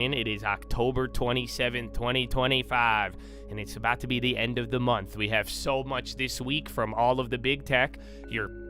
It is October 27th, 2025, and it's about to be the end of the month. We have so much this week from all of the big tech.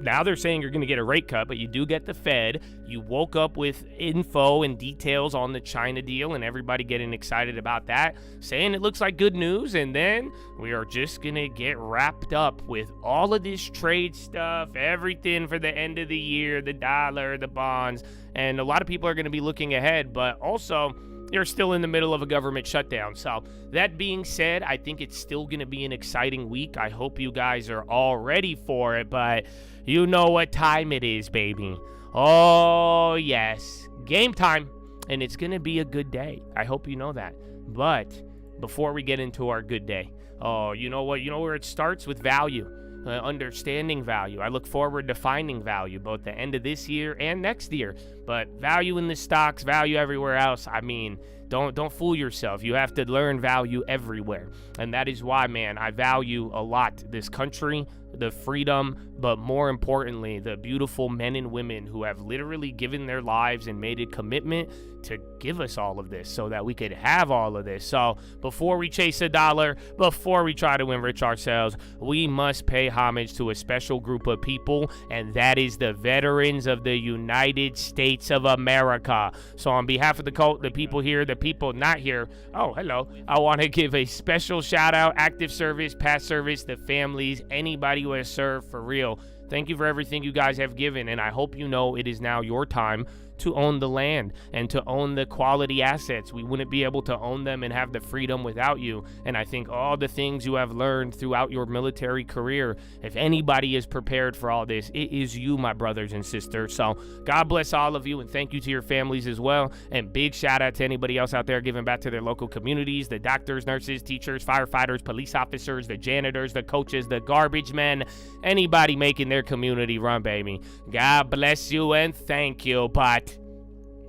Now they're saying you're going to get a rate cut, but you do get the Fed. You woke up with info and details on the China deal, and everybody getting excited about that, saying it looks like good news, and then we are just going to get wrapped up with all of this trade stuff, everything for the end of the year, the dollar, the bonds, and a lot of people are going to be looking ahead, but also you're still in the middle of a government shutdown. So that being said, I think it's still going to be an exciting week. I hope you guys are all ready for it, but you know what time it is, baby. Oh, yes. Game time. And it's going to be a good day. I hope you know that. But before we get into our good day, oh, you know what? You know where it starts? With value. Understanding value. I look forward to finding value both the end of this year and next year. But value in the stocks, value everywhere else. I mean, don't fool yourself. You have to learn value everywhere. And that is why, man, I value a lot this country, the freedom, but more importantly, the beautiful men and women who have literally given their lives and made a commitment to give us all of this so that we could have all of this. So before we chase a dollar, before we try to enrich ourselves, we must pay homage to a special group of people, and that is the veterans of the United States of America. So on behalf of the people here, the people not here, oh, hello, I want to give a special shout out, active service, past service, the families, anybody who has served, for real. Thank you for everything you guys have given, and I hope you know it is now your time to own the land and to own the quality assets. We wouldn't be able to own them and have the freedom without you. And I think all the things you have learned throughout your military career, if anybody is prepared for all this, it is you, my brothers and sisters. So God bless all of you, and thank you to your families as well. And big shout out to anybody else out there giving back to their local communities, the doctors, nurses, teachers, firefighters, police officers, the janitors, the coaches, the garbage men, anybody making their community run, baby. God bless you and thank you. But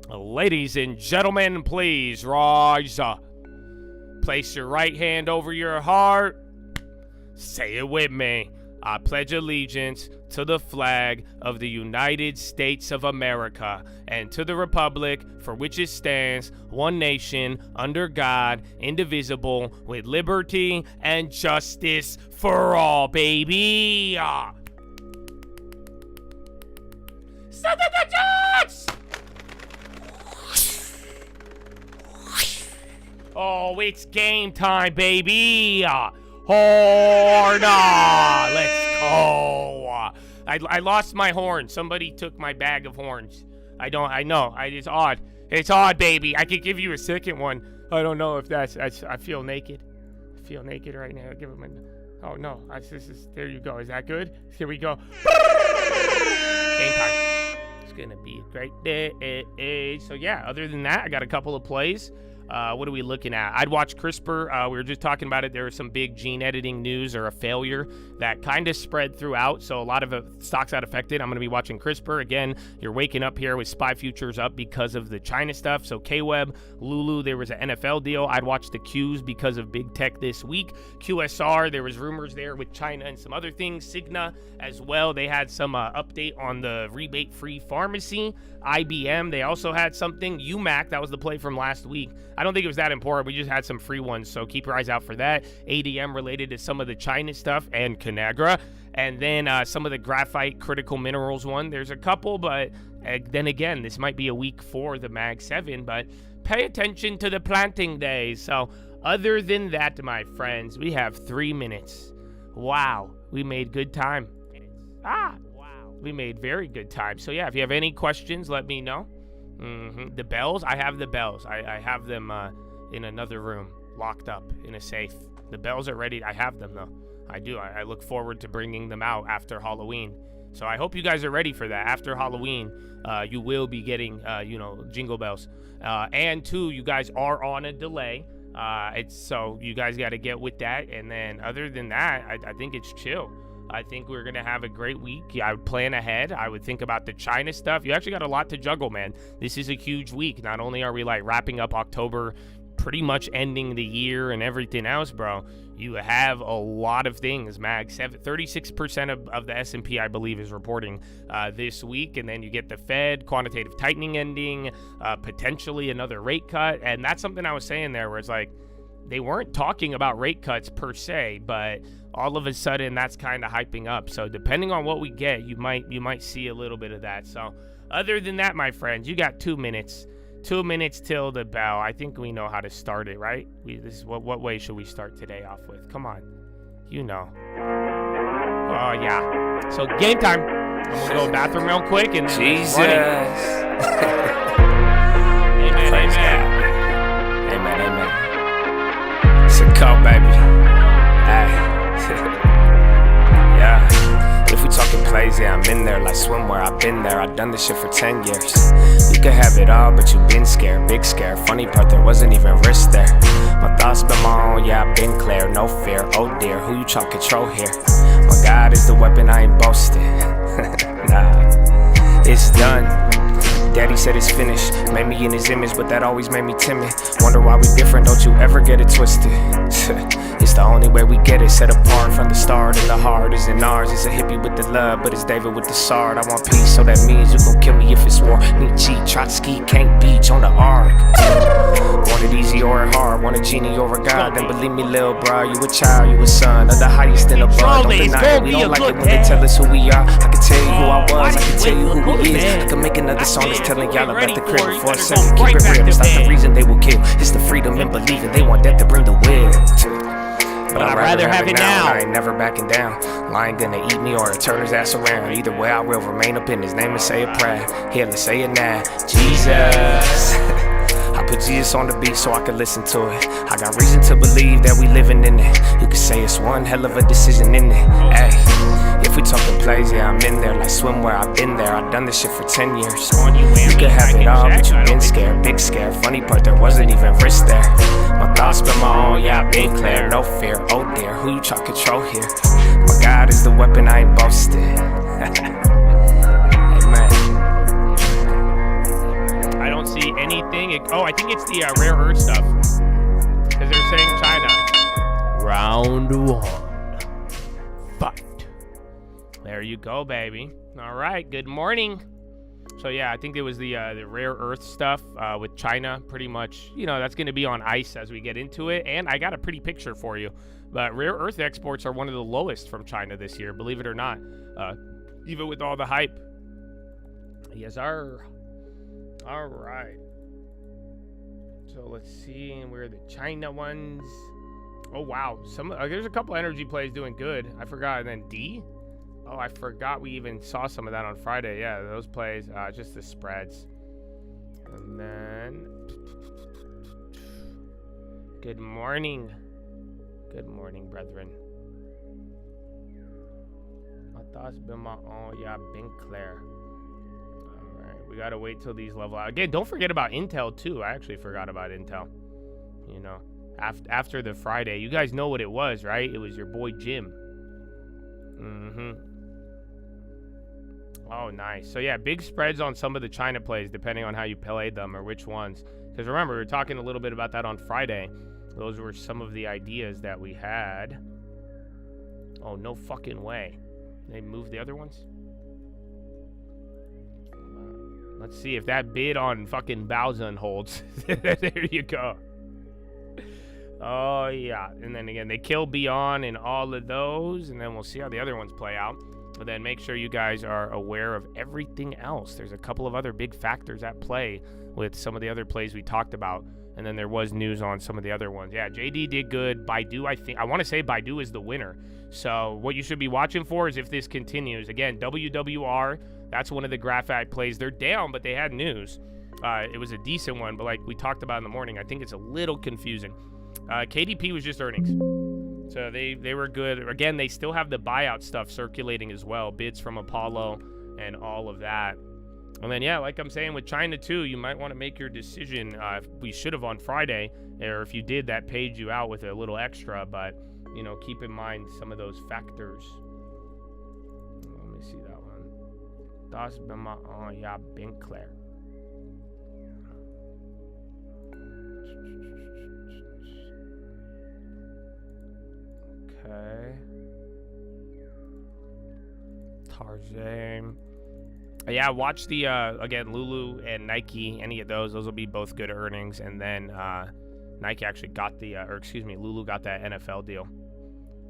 ladies and gentlemen, please rise up. Place your right hand over your heart. Say it with me. I pledge allegiance to the flag of the United States of America and to the republic for which it stands, one nation, under God, indivisible, with liberty and justice for all, baby. Oh, it's game time, baby. Horn. Let's go. I lost my horn. Somebody took my bag of horns. I know. It's odd. It's odd, baby. I could give you a second one. I don't know if that's, I feel naked. I feel naked right now. Give him a, oh no. There you go. Is that good? Here we go. Game time. It's gonna be a great day. So yeah, other than that, I got a couple of plays. What are we looking at? I'd watch CRISPR. We were just talking about it. There was some big gene editing news or a failure that kind of spread throughout. So a lot of stocks got affected. I'm going to be watching CRISPR. Again, you're waking up here with SPY futures up because of the China stuff. So KWeb, Lulu, there was an NFL deal. I'd watch the Qs because of big tech this week. QSR, there was rumors there with China and some other things. Cigna as well. They had some update on the rebate-free pharmacy. IBM, they also had something. UMAC, that was the play from last week. I don't think it was that important. We just had some free ones, so keep your eyes out for that. ADM related to some of the China stuff and Conagra. And then some of the graphite critical minerals one. There's a couple, but then again, this might be a week for the Mag 7, but pay attention to the planting days. So other than that, my friends, we have 3 minutes. Wow, we made good time. We made very good time. So yeah, if you have any questions, let me know. The bells, I have the bells. I have them in another room, locked up in a safe. The bells are ready. I have them though. I do. I look forward to bringing them out after Halloween. So I hope you guys are ready for that. After Halloween, you will be getting, jingle bells. And two, you guys are on a delay. So you guys got to get with that. And then other than that, I think it's chill. I think we're going to have a great week. I would plan ahead. I would think about the China stuff. You actually got a lot to juggle, man. This is a huge week. Not only are we like wrapping up October pretty much ending the year and everything else, bro, you have a lot of things, Mag. 36% of the S&P, I believe, is reporting this week. And then you get the Fed, quantitative tightening ending, potentially another rate cut. And that's something I was saying there where it's like, they weren't talking about rate cuts per se, but all of a sudden that's kind of hyping up. So depending on what we get, you might see a little bit of that. So other than that, my friends, you got 2 minutes. 2 minutes till the bell. I think we know how to start it, right? This is what way should we start today off with? Come on. You know. Oh, yeah. So game time. I'm going to go to the bathroom real quick and Jesus. Amen, amen. Amen, amen. It's a call, baby. Hey. Yeah. If we talking plays, yeah, I'm in there like swimwear. I've been there. I've done this shit for 10 years. You could have it all, but you been scared, big scare. Funny part, there wasn't even risk there. My thoughts been my own, yeah, I've been clear. No fear, oh dear, who you tryna control here? My God is the weapon, I ain't boasting. Nah, it's done. Daddy said it's finished, made me in his image, but that always made me timid. Wonder why we different, don't you ever get it twisted. It's the only way we get it, set apart from the start. And the heart isn't ours, it's a hippie with the love, but it's David with the sword. I want peace, so that means you gon' kill me if it's war. Nietzsche, Trotsky, can't beach on the ark. Want it easy or hard, want a genie or a god. Then believe me, lil' bro, you a child, you a son of the highest and above. Don't deny it, we don't like it when they tell us who we are. I can tell you who I was, I can tell you who he is. I can make another song that's telling y'all about the crib before 7. Keep it real, it's not the reason they will kill. It's the freedom and believing they want that to bring the will. But I'd rather have it now. I ain't never backing down. Lion gonna eat me or turn his ass around. Either way, I will remain up in his name and say a prayer. Here, let's say it now. Jesus. I put Jesus on the beat so I can listen to it. I got reason to believe that we living in it. You could say it's one hell of a decision in it. Hey, if we talking plays, yeah, I'm in there like swimwear. I've been there. I've done this shit for 10 years. You could have it all, but you been scared, big scare. Funny part, there wasn't even risk there. My thoughts been my own, yeah, I've been clear. No fear, oh dear, who you try to control here? My God is the weapon, I ain't boasting. Amen. I don't see anything. I think it's the rare earth stuff. Because they're saying China. Round 1. Fight. There you go, baby. All right, good morning. So yeah, I think it was the rare earth stuff with China. Pretty much, that's going to be on ice as we get into it. And I got a pretty picture for you. But rare earth exports are one of the lowest from China this year, believe it or not. Even with all the hype. Yes, sir. All right. So let's see where the China ones. Oh wow, there's a couple energy plays doing good. I forgot. And then D. Oh, I forgot we even saw some of that on Friday. Yeah, those plays, just the spreads. And then, good morning. Good morning, brethren. My thoughts been my own. Yeah, been clear. All right, we gotta wait till these level out. Again, don't forget about Intel too. I actually forgot about Intel. After the Friday, you guys know what it was, right? It was your boy Jim. Oh, nice. So yeah, big spreads on some of the China plays, depending on how you played them or which ones. Because remember, we were talking a little bit about that on Friday. Those were some of the ideas that we had. Oh, no fucking way. They moved the other ones? Let's see if that bid on fucking Baozun holds. There you go. Oh, yeah. And then again, they kill Beyond in all of those. And then we'll see how the other ones play out. But then make sure you guys are aware of everything else. There's a couple of other big factors at play with some of the other plays we talked about. And then there was news on some of the other ones. Yeah, JD did good. Baidu, I want to say Baidu is the winner. So what you should be watching for is if this continues. Again, WWR, that's one of the graphite plays. They're down, but they had news. It was a decent one, but like we talked about in the morning, I think it's a little confusing. KDP was just earnings. So they were good. Again, they still have the buyout stuff circulating as well. Bids from Apollo and all of that. And then, yeah, like I'm saying with China too, you might want to make your decision. We should have on Friday, or if you did, that paid you out with a little extra. But, keep in mind some of those factors. Let me see that one. Das bin mal, oh, yeah, bin clear. Okay. Tarzan. Yeah, watch the again, Lulu and Nike. Any of those will be both good earnings. And then Nike actually got the or excuse me, Lulu got that NFL deal,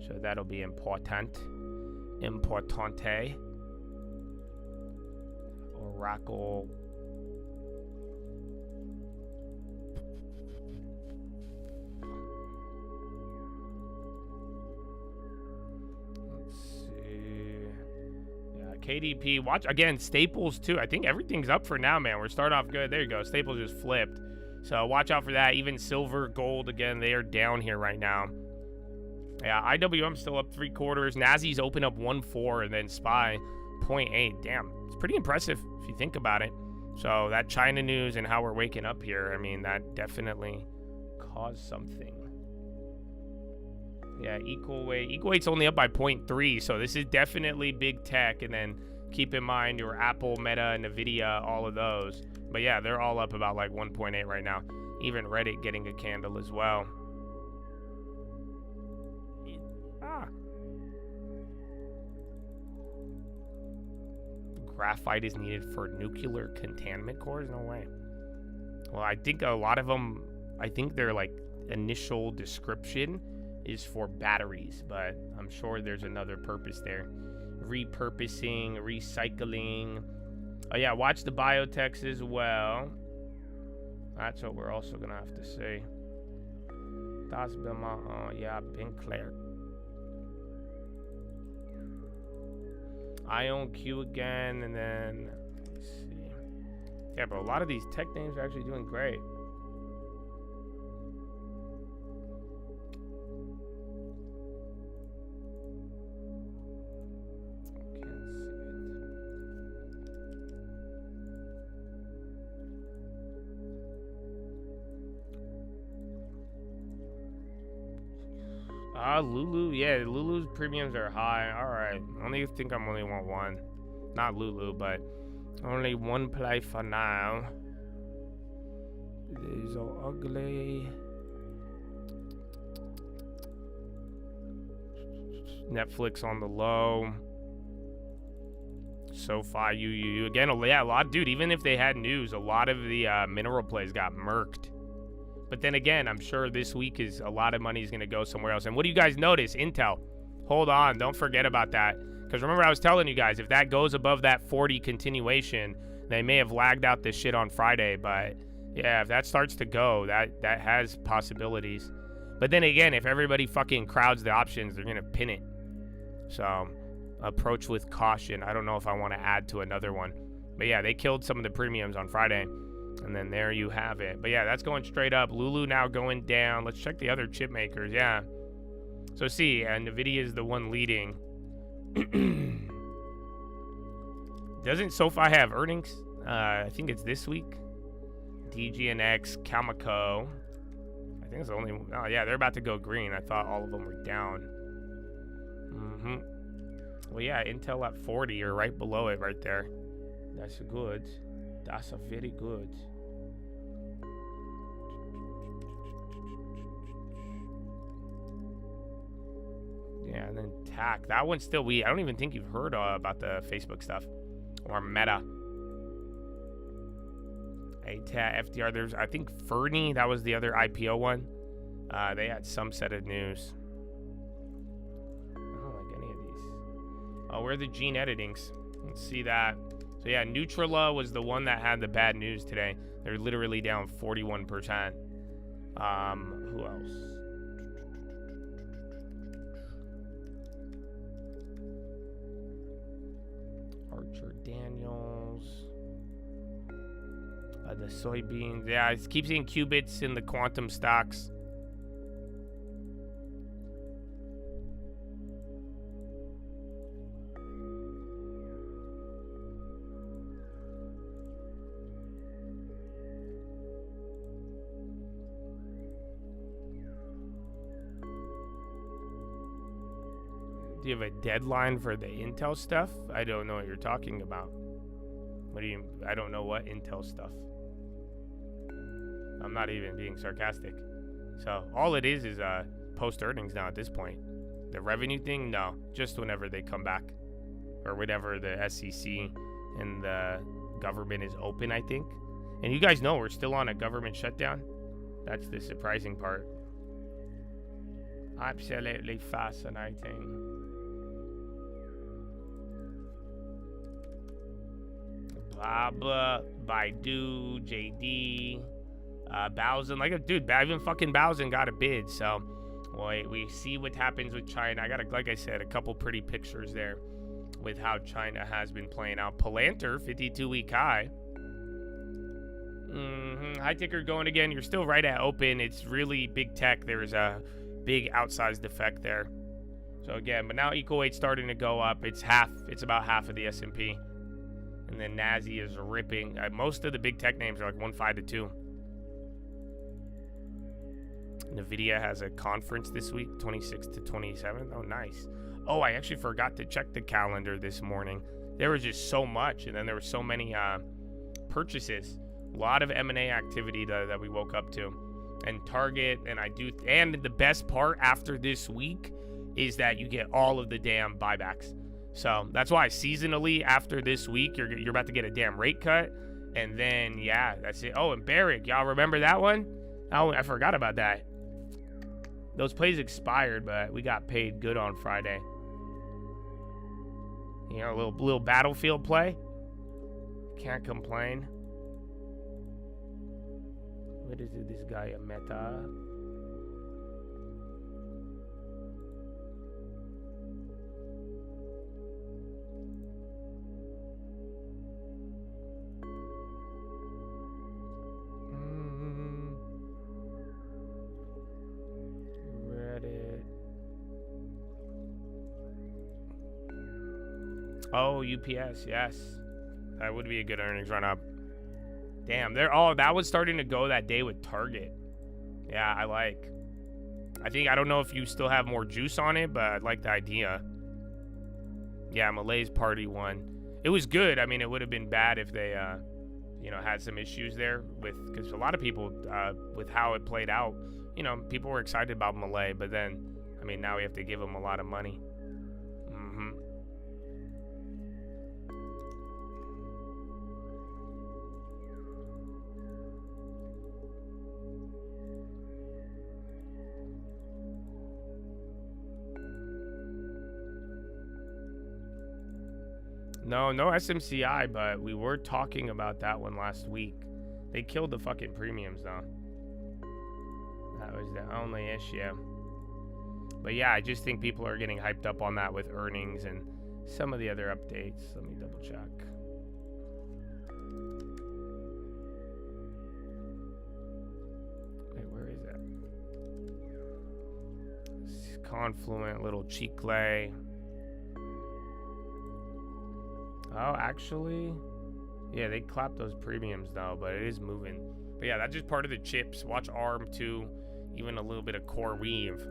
so that'll be important. Importante. Oracle. KDP, watch again, Staples too. I think everything's up for now, man. We're starting off good. There you go. Staples just flipped. So watch out for that. Even silver, gold, again, they are down here right now. Yeah, IWM still up 3/4. Nazi's open up 1.4 and then SPY 0.8. Damn, it's pretty impressive if you think about it. So that China news and how we're waking up here, I mean, that definitely caused something. Yeah, equal weight's only up by 0.3, so this is definitely big tech. And then keep in mind your Apple, Meta, and Nvidia, all of those. But yeah, they're all up about like 1.8 right now. Even Reddit getting a candle as well. Graphite is needed for nuclear containment cores? No way. Well, I think a lot of them, I think their like initial description is for batteries, but I'm sure there's another purpose there. Repurposing, recycling. Oh yeah, watch the biotechs as well. That's what we're also gonna have to see. That's been my yeah, been clear. IonQ again, and then let's see. Yeah, but a lot of these tech names are actually doing great. Lulu, yeah, Lulu's premiums are high. All right, I think I'm only want one, not Lulu, but only one play for now. These are ugly. Netflix on the low. SoFi, UU again. Yeah, a lot, dude. Even if they had news, a lot of the mineral plays got murked. But then again, I'm sure this week is a lot of money is going to go somewhere else. And what do you guys notice? Intel. Hold on. Don't forget about that. Because remember I was telling you guys, if that goes above that 40 continuation, they may have lagged out this shit on Friday. But yeah, if that starts to go, that has possibilities. But then again, if everybody fucking crowds the options, they're going to pin it. So approach with caution. I don't know if I want to add to another one. But yeah, they killed some of the premiums on Friday. And then there you have it. But yeah, that's going straight up. Lulu now going down. Let's check the other chip makers. Yeah. So see, Nvidia is the one leading. Doesn't SoFi have earnings? I think it's this week. DGNX, Cameco. I think it's the only. Oh yeah, they're about to go green. I thought all of them were down. Well yeah, Intel at 40 or right below it right there. That's good. That's a very good. Yeah, and then TAC. That one's still I don't even think you've heard about the Facebook stuff or Meta. ATAT, FDR. There's I think Fernie. That was the other IPO one. They had some set of news. I don't like any of these. Oh, where are the gene editings? Let's see that. So yeah, Nutrila was the one that had the bad news today. They're literally down 41%. Who else? Archer Daniels. The soybeans. Yeah, I keep seeing qubits in the quantum stocks. Do you have a deadline for the Intel stuff? I don't know what you're talking about. What do you... I don't know what Intel stuff. I'm not even being sarcastic. So, all it is post earnings now at this point. The revenue thing? No, just whenever they come back. Or whenever the SEC and the government is open, I think. And you guys know we're still on a government shutdown. That's the surprising part. Absolutely fascinating. Baba, Baidu, JD, Bowsen. Dude, even fucking Bowsen got a bid. So, well, we see what happens with China. I got, like I said, a couple pretty pictures there with how China has been playing out. Palantir, 52-week high. High ticker going again. You're still right at open. It's really big tech. There's a big outsized effect there. So again, but now equal weight starting to go up. It's about half of the S&P. And then Nazi is ripping. Most of the big tech names are like 1.5 to 2. Nvidia has a conference this week, 26th to 27th. Oh, nice. Oh, I actually forgot to check the calendar this morning. There was just so much, and then there were so many purchases. A lot of M&A activity that we woke up to. And Target, and the best part after this week is that you get all of the damn buybacks. So that's why seasonally after this week, you're about to get a damn rate cut. And then, yeah, that's it. Oh, and Barrick, y'all remember that one? Oh, I forgot about that. Those plays expired, but we got paid good on Friday. You know, a little battlefield play. Can't complain. What is it, this guy, a Meta? Reddit. Oh, UPS, yes. That would be a good earnings run up. Damn, that was starting to go that day with Target. Yeah, I don't know if you still have more juice on it, but I like the idea. Yeah, Malay's party won. It was good. I mean, it would have been bad if they, had some issues there because a lot of people, with how it played out, people were excited about Malay, but then, I mean, now we have to give them a lot of money. No SMCI, but we were talking about that one last week. They killed the fucking premiums, though. That was the only issue. But yeah, I just think people are getting hyped up on that with earnings and some of the other updates. Let me double check. Wait, where is it? Confluent, little Chicle. Oh, actually, yeah, they clapped those premiums though, but it is moving. But yeah, that's just part of the chips. Watch ARM too, even a little bit of Core Weave.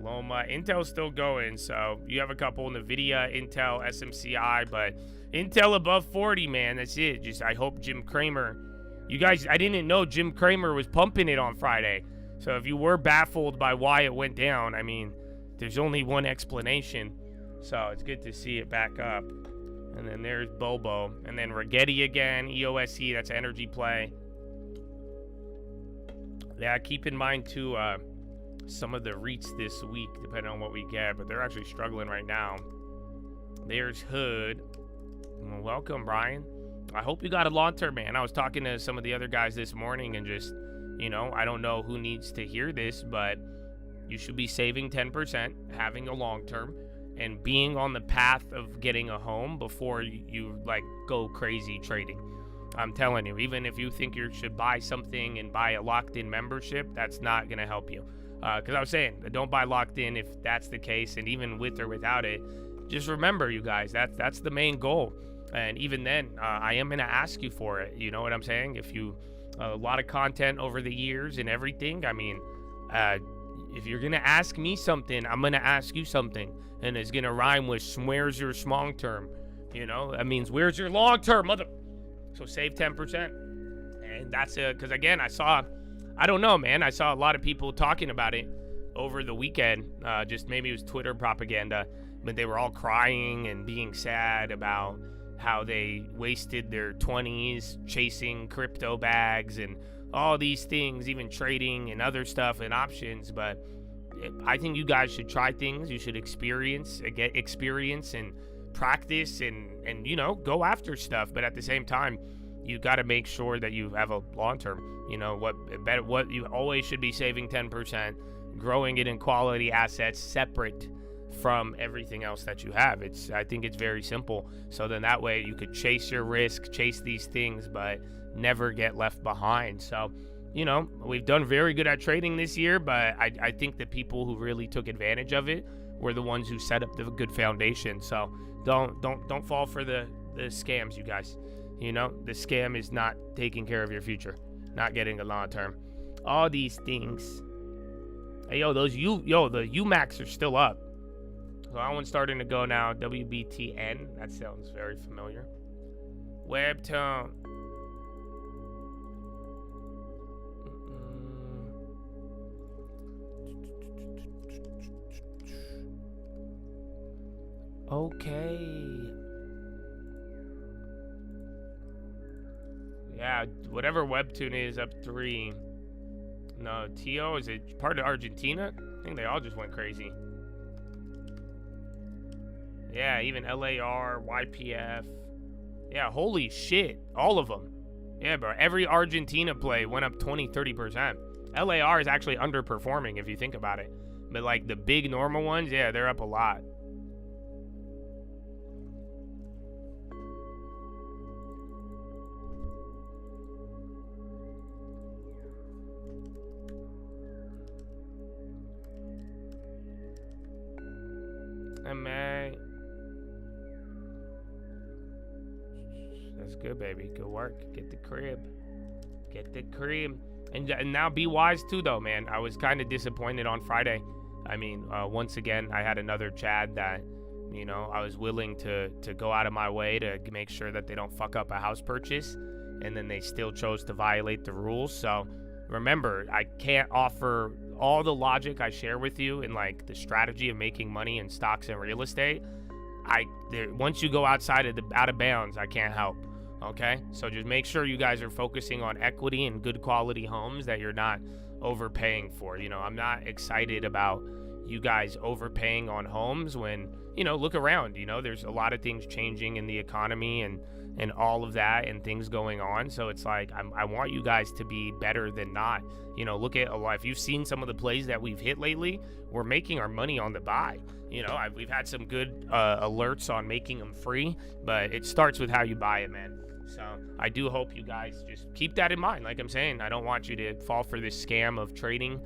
Loma, Intel's still going, so you have a couple, Nvidia, Intel, SMCI, but Intel above 40, man, that's it. Just I hope Jim Cramer, you guys, I didn't know Jim Cramer was pumping it on Friday. So if you were baffled by why it went down, I mean, there's only one explanation. So it's good to see it back up. And then there's Bobo. And then Rigetti again, EOSE, that's energy play. Yeah, keep in mind too, some of the REITs this week, depending on what we get, but they're actually struggling right now. There's Hood. Welcome, Brian. I hope you got a long-term, man. I was talking to some of the other guys this morning and just, I don't know who needs to hear this, but you should be saving 10%, having a long-term, and being on the path of getting a home before you go crazy trading. I'm telling you, even if you think you should buy something and buy a locked-in membership, that's not going to help you. Because I was saying, don't buy locked in if that's the case, and even with or without it, just remember, you guys, that's the main goal. And even then, I am going to ask you for it. You know what I'm saying? If you, a lot of content over the years and everything, I mean, if you're going to ask me something, I'm going to ask you something. And it's going to rhyme with where's your small term? That means where's your long term, mother? So save 10%. And that's because again, I don't know, man. I saw a lot of people talking about it, over the weekend. Just maybe it was Twitter propaganda, but they were all crying and being sad about how they wasted their 20s chasing crypto bags and all these things, even trading and other stuff and options. But I think you guys should try things. You should get experience and practice and you know, go after stuff. But at the same time, you got to make sure that you have a long term. You know, what you always should be saving 10%, growing it in quality assets separate from everything else that you have. I think it's very simple. So then that way you could chase your risk, chase these things, but never get left behind. So, you know, we've done very good at trading this year, but I think the people who really took advantage of it were the ones who set up the good foundation. So don't fall for the scams, you guys. You know, the scam is not taking care of your future, not getting a long term. All these things. Hey, yo, the UMAX are still up. So that one's starting to go now. WBTN. That sounds very familiar. Webtoon. Okay. Yeah, whatever Webtoon is up 3. No, TO, is it part of Argentina? I think they all just went crazy. Yeah, even LAR, YPF. Yeah, holy shit. All of them. Yeah, bro. Every Argentina play went up 20-30%. LAR is actually underperforming if you think about it. But like the big normal ones, yeah, they're up a lot. MA. That's good, baby. Good work. Get the crib. Get the crib. And now be wise too, though, man. I was kind of disappointed on Friday. I mean, once again, I had another Chad that, you know, I was willing to go out of my way to make sure that they don't fuck up a house purchase, and then they still chose to violate the rules. So remember, I can't offer all the logic I share with you in like the strategy of making money in stocks and real estate. Once you go out of bounds, I can't help. Okay, so just make sure you guys are focusing on equity and good quality homes that you're not overpaying for. You know, I'm not excited about you guys overpaying on homes when, you know, look around. You know, there's a lot of things changing in the economy and all of that and things going on. So it's like I want you guys to be better than not. You know, look at a lot. If you've seen some of the plays that we've hit lately, we're making our money on the buy. You know, we've had some good alerts on making them free, but it starts with how you buy it, man. So I do hope you guys just keep that in mind. Like I'm saying, I don't want you to fall for this scam of trading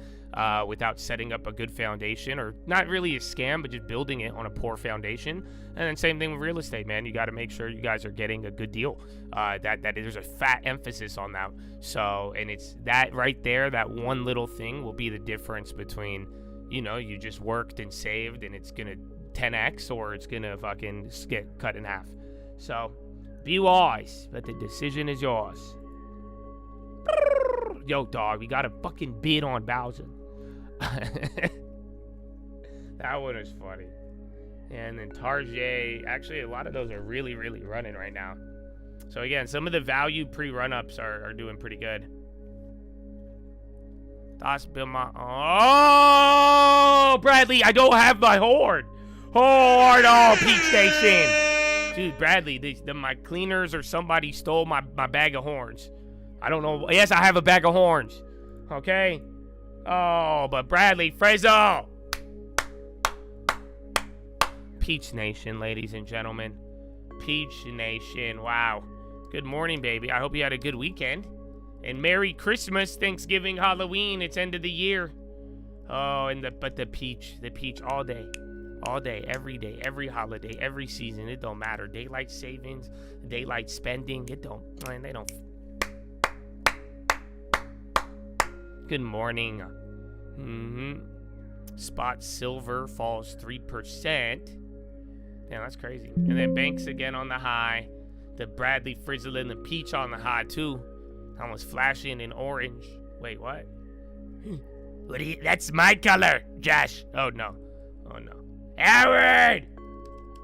without setting up a good foundation, or not really a scam, but just building it on a poor foundation. And then same thing with real estate, man. You got to make sure you guys are getting a good deal. That there's a fat emphasis on that. So, and it's that right there, that one little thing will be the difference between, you know, you just worked and saved and it's going to 10x, or it's going to fucking get cut in half. So be wise, but the decision is yours. Yo, dog, we got a fucking bid on Bowser. That one was funny. And then Tarjay, actually a lot of those are really, really running right now. So again, some of the value pre-run-ups are doing pretty good. That's been my... Oh, Bradley, I don't have my horn. Horn, oh, Peach Station. Dude, Bradley, my cleaners or somebody stole my bag of horns. I don't know. Yes, I have a bag of horns. Okay? Oh, but Bradley, Frezzo. Peach Nation, ladies and gentlemen. Peach Nation. Wow. Good morning, baby. I hope you had a good weekend. And Merry Christmas, Thanksgiving, Halloween. It's end of the year. Oh, but the peach all day. All day, every day, every holiday, every season. It don't matter. Daylight savings, daylight spending. They don't. Good morning. Spot silver falls 3%. Damn, that's crazy. And then Banks again on the high. The Bradley Frizzle and the Peach on the high too. Almost flashing in orange. Wait, what? What do you, that's my color, Josh. Oh, no. Oh, no. Howard!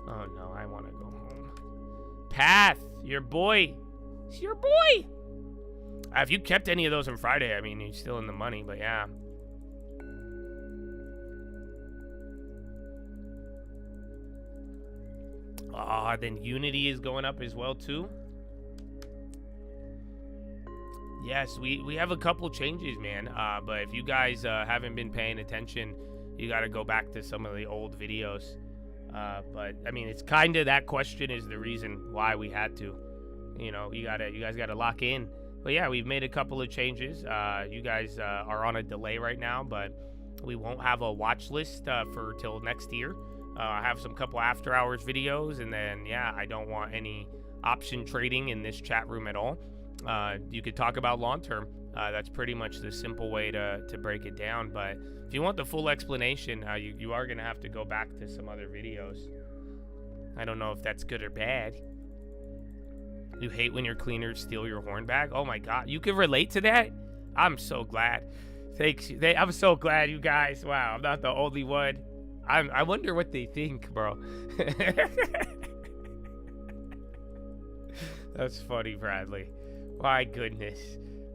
Oh, no, I want to go home. Path, your boy. It's your boy. If you kept any of those on Friday, I mean, you're still in the money, but yeah. Then Unity is going up as well, too. Yes, we have a couple changes, man. But if you guys haven't been paying attention, you got to go back to some of the old videos. But I mean, it's kind of that question is the reason why we had to. You know, you guys gotta lock in. But yeah, we've made a couple of changes. You guys are on a delay right now, but we won't have a watch list for till next year. I have some couple after hours videos, and then yeah, I don't want any option trading in this chat room at all. You could talk about long term. That's pretty much the simple way to break it down. But if you want the full explanation, you are gonna have to go back to some other videos. I don't know if that's good or bad. You hate when your cleaners steal your horn bag? Oh my god, you can relate to that? I'm so glad. Thanks. I'm so glad, you guys. Wow, I'm not the only one. I wonder what they think, bro. That's funny, Bradley. My goodness.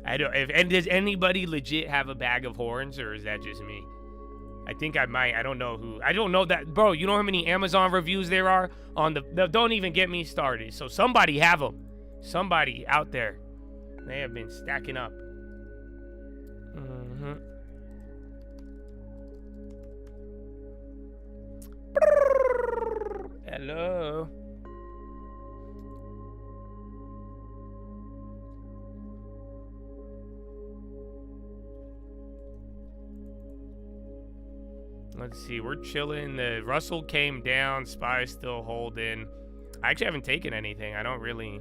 And does anybody legit have a bag of horns, or is that just me? I think I might. I don't know who. I don't know that, bro. You know how many Amazon reviews there are on the don't even get me started. So somebody have them. Somebody out there. They have been stacking up. Hello. Let's see, we're chilling. The Russell came down, SPY's still holding. I actually haven't taken anything. I don't really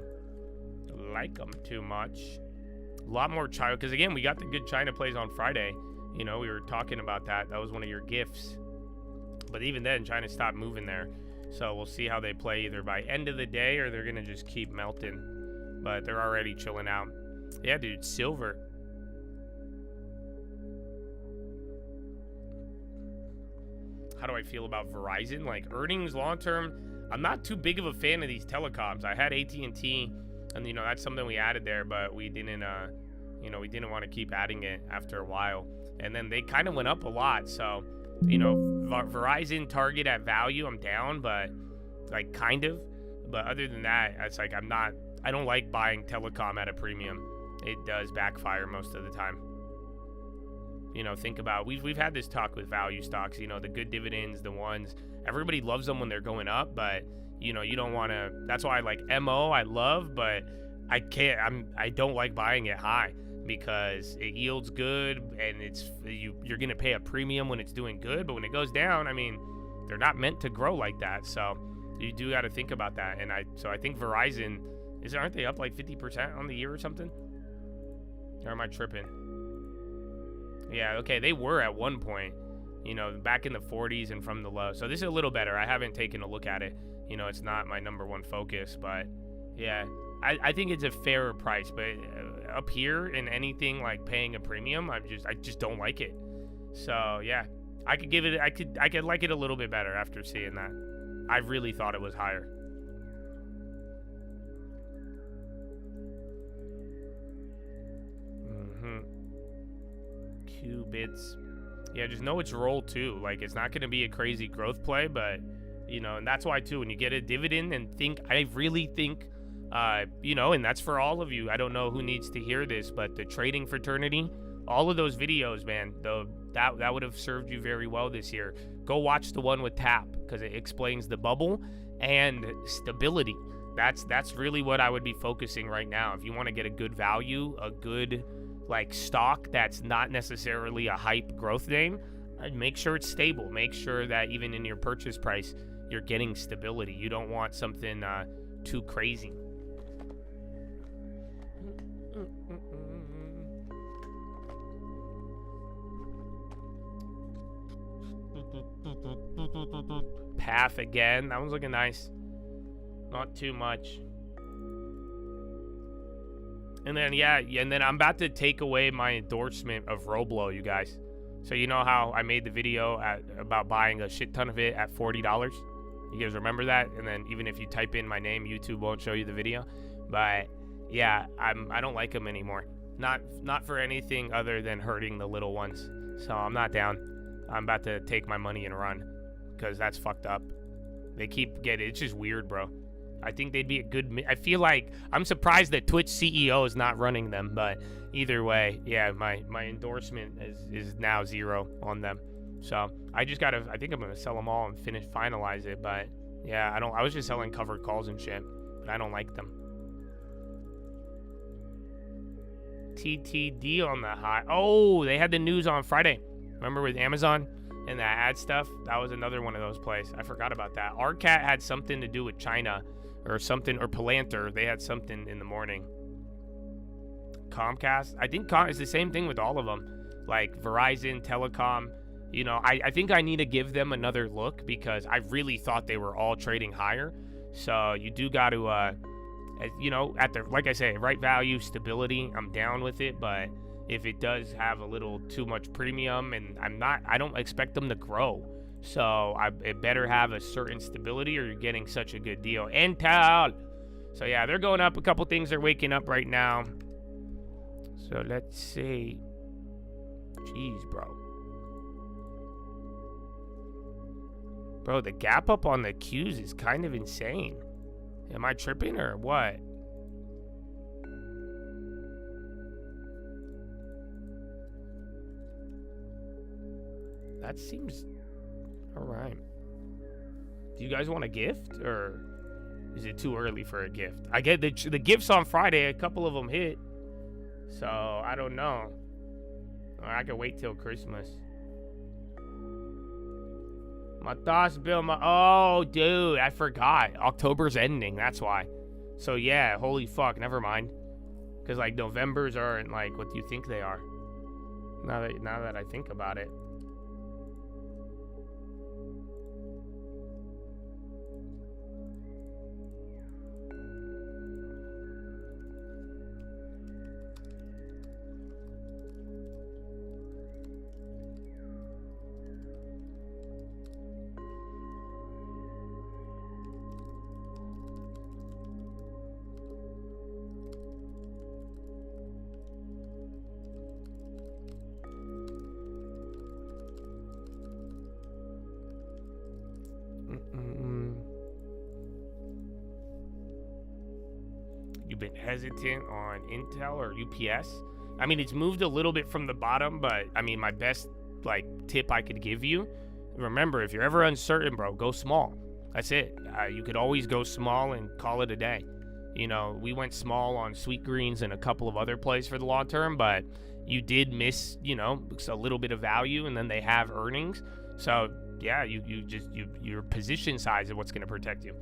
like them too much. A lot more China, because again, we got the good China plays on Friday. You know, we were talking about that. That was one of your gifts. But even then, China stopped moving there. So we'll see how they play either by end of the day or they're going to just keep melting. But they're already chilling out. Yeah, dude, silver. How do I feel about Verizon? Like earnings long term, I'm not too big of a fan of these telecoms. I had AT&T, and you know that's something we added there, but we didn't, we didn't want to keep adding it after a while. And then they kind of went up a lot. So, you know, Verizon Target at value, I'm down, but like kind of. But other than that, it's like I don't like buying telecom at a premium. It does backfire most of the time. You know, think about, we've had this talk with value stocks, you know, the good dividends, the ones, everybody loves them when they're going up, but, you know, you don't want to, that's why I like MO, I love, but I don't like buying it high because it yields good and you're going to pay a premium when it's doing good, but when it goes down, I mean, they're not meant to grow like that, so you do got to think about that, and I think Verizon, aren't they up like 50% on the year or something? Or am I tripping? Yeah, okay, they were at one point, you know, back in the 40s and from the low. So this is a little better. I haven't taken a look at it. You know, it's not my number one focus, but yeah, I think it's a fairer price. But up here in anything like paying a premium, I just don't like it. So yeah, I could like it a little bit better after seeing that. I really thought it was higher. Bits. Yeah, just know its role too. Like, it's not going to be a crazy growth play, but you know, and that's why too, when you get a dividend and I really think, you know, and that's for all of you. I don't know who needs to hear this, but the trading fraternity, all of those videos, man, that would have served you very well this year. Go watch the one with Tap because it explains the bubble and stability. That's really what I would be focusing right now. If you want to get a good value, a good like stock that's not necessarily a hype growth name, make sure it's stable. Make sure that even in your purchase price, you're getting stability. You don't want something too crazy. Path again. That one's looking nice. Not too much. And then, yeah, and then I'm about to take away my endorsement of Roblo, you guys. So you know how I made the video about buying a shit ton of it at $40? You guys remember that? And then even if you type in my name, YouTube won't show you the video. But yeah, I don't like them anymore. Not for anything other than hurting the little ones. So I'm not down. I'm about to take my money and run, because that's fucked up. They keep getting, it's just weird, bro. I think they'd be a good, I feel like, I'm surprised that Twitch CEO is not running them, but either way, yeah, my endorsement is now 0 on them. So I just gotta, I think I'm gonna sell them all and finalize it, but yeah, I was just selling covered calls and shit, but I don't like them. TTD on the high. Oh, they had the news on Friday. Remember with Amazon and that ad stuff? That was another one of those plays. I forgot about that. RCAT had something to do with China or something, or Palantir. They had something in the morning. Comcast. I think it's the same thing with all of them. Like Verizon, Telecom. You know, I think I need to give them another look, because I really thought they were all trading higher. So you do got to, you know, at the, like I say, right value, stability, I'm down with it. But if it does have a little too much premium, and I don't expect them to grow. So it better have a certain stability, or you're getting such a good deal. Intel. So yeah, they're going up. A couple things are waking up right now. So let's see. Jeez, bro. Bro, the gap up on the Qs is kind of insane. Am I tripping or what? That seems all right. Do you guys want a gift, or is it too early for a gift? I get the gifts on Friday. A couple of them hit. So, I don't know. Or I can wait till Christmas. My thoughts, Bill. Oh, dude, I forgot. October's ending. That's why. So, yeah, holy fuck. Never mind. Because, like, Novembers aren't, like, what you think they are. Now that I think about it. You've been hesitant on Intel or UPS. I mean, it's moved a little bit from the bottom, but I mean, my best like tip I could give you, remember, if you're ever uncertain, bro, go small. That's it. You could always go small and call it a day. You know, we went small on Sweet Greens and a couple of other plays for the long term, but you did miss, you know, a little bit of value, and then they have earnings. So yeah, your position size is what's going to protect you.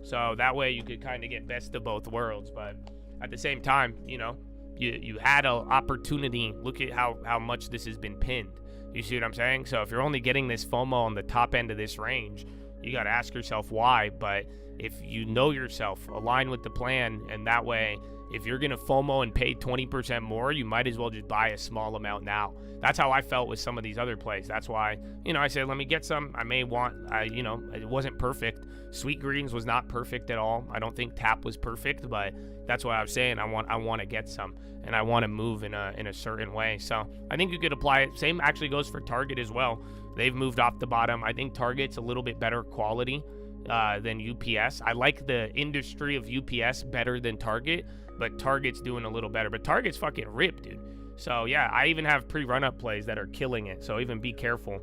So that way you could kind of get best of both worlds. But at the same time, you know, you had an opportunity. Look at how much this has been pinned. You see what I'm saying? So if you're only getting this FOMO on the top end of this range, you got to ask yourself why. But if you know yourself, align with the plan, and that way, if you're going to FOMO and pay 20% more, you might as well just buy a small amount now. That's how I felt with some of these other plays. That's why, you know, I said, let me get some. I may want, you know, it wasn't perfect. Sweet Greens was not perfect at all. I don't think Tap was perfect, but that's why I was saying I want to get some, and I want to move in a certain way. So I think you could apply it. Same actually goes for Target as well. They've moved off the bottom. I think Target's a little bit better quality than UPS. I like the industry of UPS better than Target, but Target's doing a little better. But Target's fucking ripped, dude. So yeah, I even have pre-run-up plays that are killing it. So even be careful.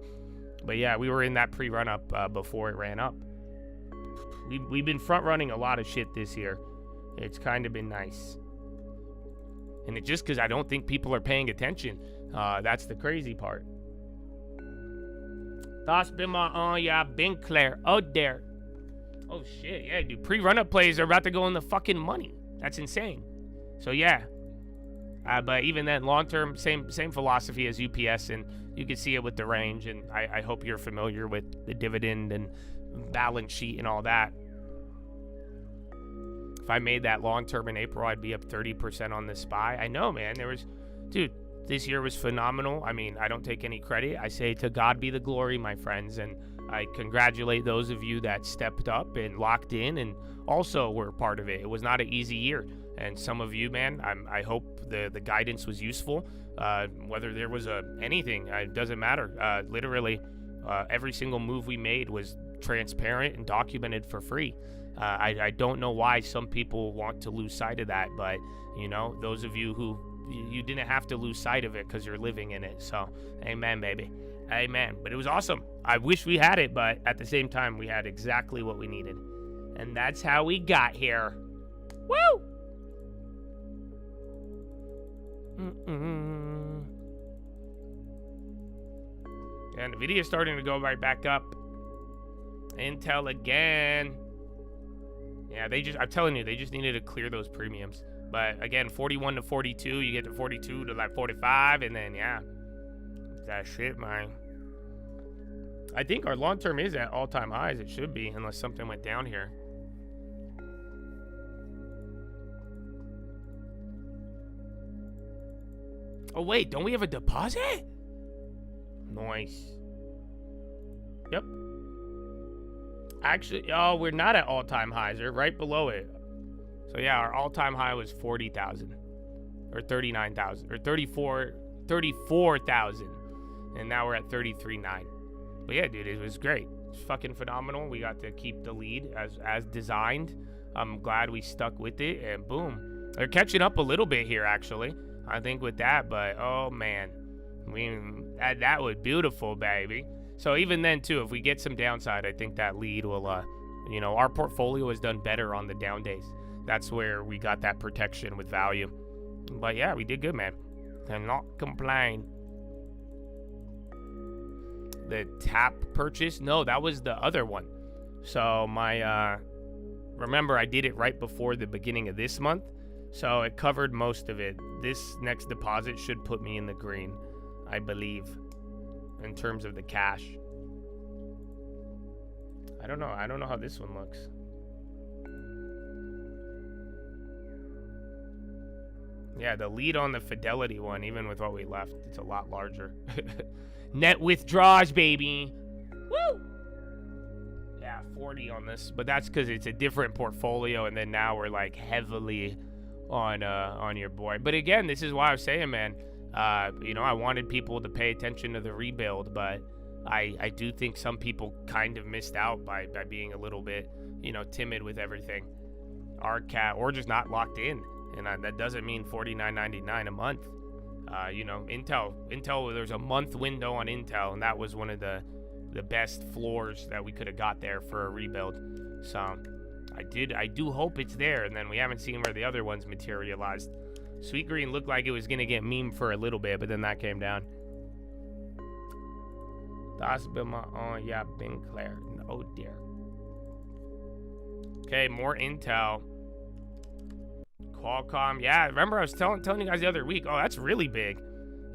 But yeah, we were in that pre-run-up before it ran up. We've been front-running a lot of shit this year. It's kind of been nice. And it's just because I don't think people are paying attention. That's the crazy part. That's been my yeah, been clear. Oh, there. Oh, shit. Yeah, dude. Pre-run-up plays are about to go in the fucking money. That's insane. So, yeah. But even then, long-term, same philosophy as UPS, and you can see it with the range, and I hope you're familiar with the dividend and balance sheet and all that. If I made that long-term in April, I'd be up 30% on the SPY. I know, man. There was, dude, This year was phenomenal. I mean, I don't take any credit. I say to God be the glory, my friends, and I congratulate those of you that stepped up and locked in and also were part of it. It was not an easy year, and some of you, man, I hope the guidance was useful. Whether there was anything, it doesn't matter. Literally, every single move we made was transparent and documented for free. I don't know why some people want to lose sight of that, but you know, those of you who you didn't have to lose sight of it because you're living in it. So, amen, baby. Amen. But it was awesome. I wish we had it, but at the same time, we had exactly what we needed. And that's how we got here. Woo! And the video's starting to go right back up. Intel again. Yeah, I'm telling you, they just needed to clear those premiums. But again, 41 to 42, you get to 42 to like 45, and then yeah, that shit, man. I think our long term is at all-time highs. It should be, unless something went down here. Oh wait, don't we have a deposit? Nice. Yep. Actually, oh, we're not at all-time highs. They're right below it. So yeah, our all-time high was 40,000 or 39,000 or 34,000. And now we're at 33.9. But yeah, dude, it was great. It's fucking phenomenal. We got to keep the lead as designed. I'm glad we stuck with it, and boom. They're catching up a little bit here, actually. I think with that, but oh man. That was beautiful, baby. So even then, too, if we get some downside, I think that lead will, you know, our portfolio has done better on the down days. That's where we got that protection with value. But yeah, we did good, man. Cannot complain. The tap purchase? No, that was the other one. So my, remember I did it right before the beginning of this month. So it covered most of it. This next deposit should put me in the green, I believe, in terms of the cash. I don't know how this one looks. Yeah, the lead on the Fidelity one, even with what we left, it's a lot larger. Net withdraws, baby. Woo! Yeah, 40 on this, but that's because it's a different portfolio, and then now we're like heavily on your boy. But again, this is why I was saying, man, you know, I wanted people to pay attention to the rebuild, but I do think some people kind of missed out by being a little bit, you know, timid with everything. Our cat, or just not locked in. And that doesn't mean $49.99 a month. You know, Intel, there's a month window on Intel, and that was one of the best floors that we could have got there for a rebuild. So I do hope it's there, and then we haven't seen where the other ones materialized. Sweet Green looked like it was gonna get meme for a little bit, but then that came down. That's been my own, yeah, been clear. Oh dear. Okay, more Intel. Qualcomm, yeah, remember I was telling you guys the other week, oh, that's really big.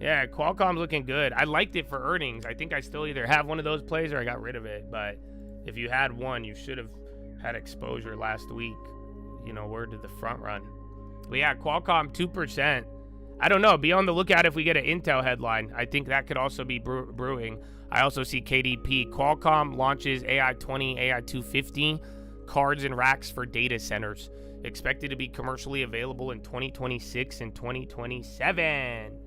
Yeah, Qualcomm's looking good. I liked it for earnings. I think I still either have one of those plays or I got rid of it, but if you had one, you should have had exposure last week. You know, word to the front run. But yeah, Qualcomm 2%. I don't know, be on the lookout if we get an Intel headline. I think that could also be brewing. I also see KDP. Qualcomm launches AI20, AI250 cards and racks for data centers. Expected to be commercially available in 2026 and 2027.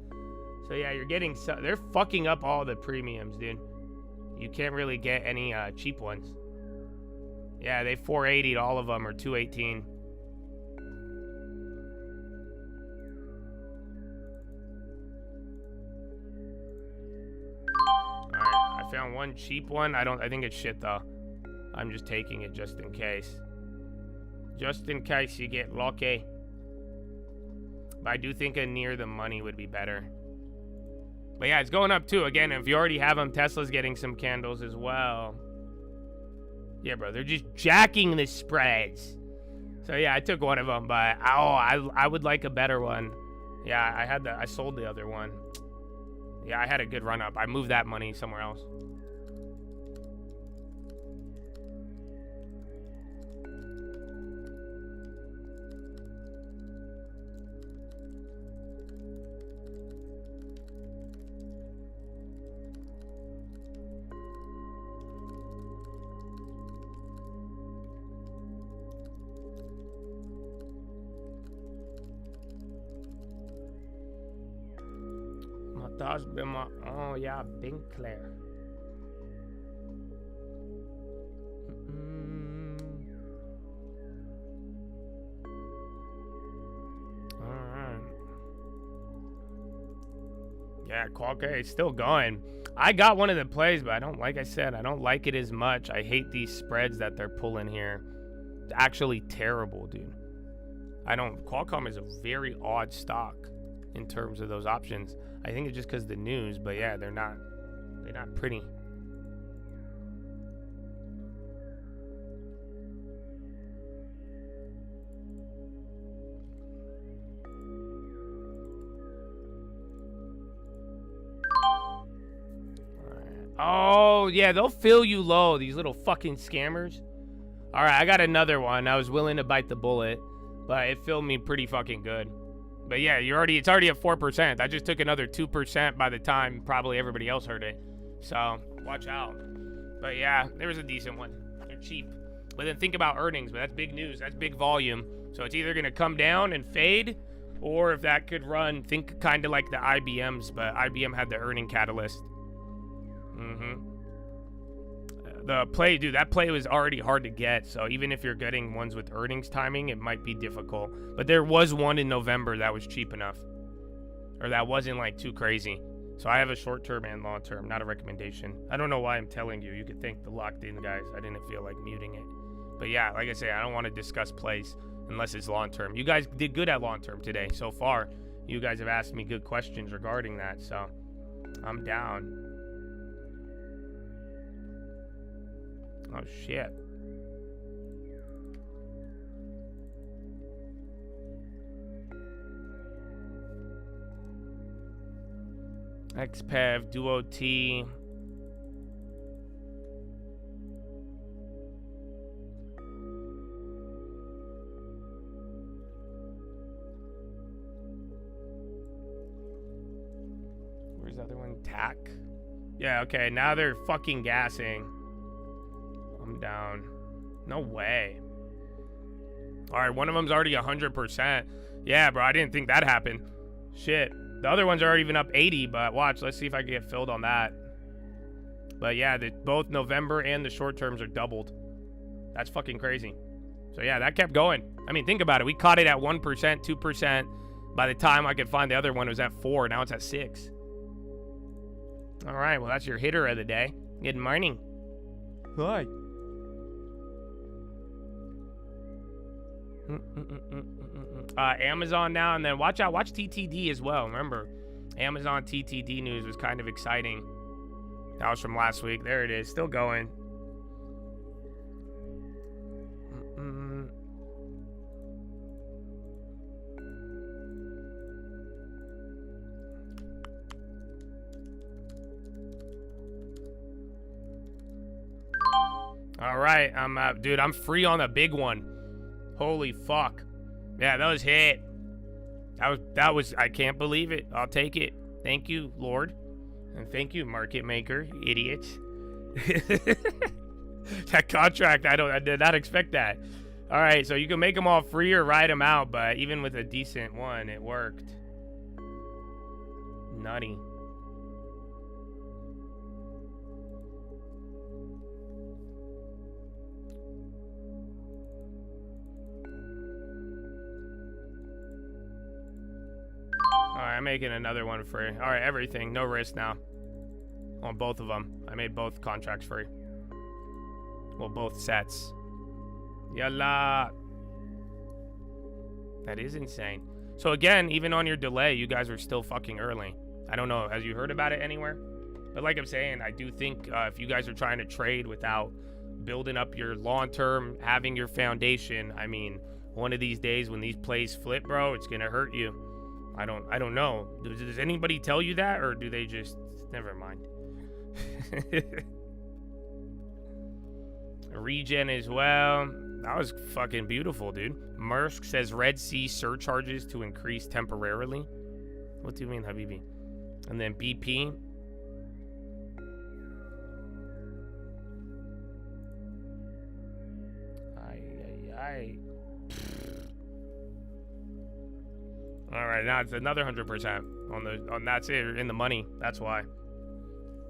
So yeah, you're getting they're fucking up all the premiums, dude. You can't really get any cheap ones. Yeah, they 480'd all of them, or 218. Alright, I found one cheap one. I think it's shit though. I'm just taking it just in case. Just in case you get lucky. But I do think a near the money would be better. But yeah, it's going up too. Again, if you already have them, Tesla's getting some candles as well. Yeah, bro, they're just jacking the spreads. So yeah, I took one of them, but I would like a better one. Yeah, I sold the other one. Yeah, I had a good run up. I moved that money somewhere else. has been my... Oh, yeah, Binclair. Alright. Yeah, Qualcomm is still going. I got one of the plays, but I don't, like I said, I don't like it as much. I hate these spreads that they're pulling here. It's actually terrible, dude. Qualcomm is a very odd stock in terms of those options. I think it's just because the news, but yeah, they're not pretty. Oh, yeah, they'll fill you low, these little fucking scammers. All right, I got another one. I was willing to bite the bullet, but it filled me pretty fucking good. But yeah, it's already at 4%. I just took another 2% by the time probably everybody else heard it. So, watch out. But yeah, there was a decent one. They're cheap. But then think about earnings, but that's big news. That's big volume. So it's either going to come down and fade, or if that could run, think kind of like the IBMs, but IBM had the earning catalyst. The play, dude, that play was already hard to get, so even if you're getting ones with earnings timing, it might be difficult. But there was one in November that was cheap enough, or that wasn't like too crazy. So I have a short-term and long-term, not a recommendation. I don't know why I'm telling you. You could thank the locked-in guys. I didn't feel like muting it. But yeah, like I say, I don't want to discuss plays unless it's long-term. You guys did good at long-term today so far. You guys have asked me good questions regarding that, so I'm down. Oh, shit. XPEV, Duo T. Where's the other one? TAC? Yeah, okay, now they're fucking gassing. I'm down. No way. All right, one of them's already 100%. Yeah, bro, I didn't think that happened. Shit. The other ones are even up 80, but watch. Let's see if I can get filled on that. But yeah, both November and the short terms are doubled. That's fucking crazy. So yeah, that kept going. I mean, think about it. We caught it at 1%, 2%. By the time I could find the other one, it was at 4. Now it's at 6. All right, well, that's your hitter of the day. Good morning. Hi. Amazon now, and then watch TTD as well. Remember, Amazon TTD news was kind of exciting. That was from last week. There it is, still going. All right, dude, I'm free on a big one. Holy fuck. Yeah, that was hit. That was, I can't believe it. I'll take it. Thank you, Lord. And thank you, market maker, idiots. That contract, I did not expect that. All right, so you can make them all free or ride them out, but even with a decent one, it worked. Nutty. Alright, I'm making another one free. Alright, everything. No risk now. On both of them. I made both contracts free. Well, both sets. Yalla. That is insane. So again, even on your delay, you guys are still fucking early. I don't know. Have you heard about it anywhere? But like I'm saying, I do think if you guys are trying to trade without building up your long-term, having your foundation, I mean, one of these days when these plays flip, bro, it's going to hurt you. I don't know. Does anybody tell you that, or do they just... Never mind. Regen as well. That was fucking beautiful, dude. Maersk says Red Sea surcharges to increase temporarily. What do you mean, Habibi? And then BP. All right, now it's another 100% on that's it, in the money. That's why.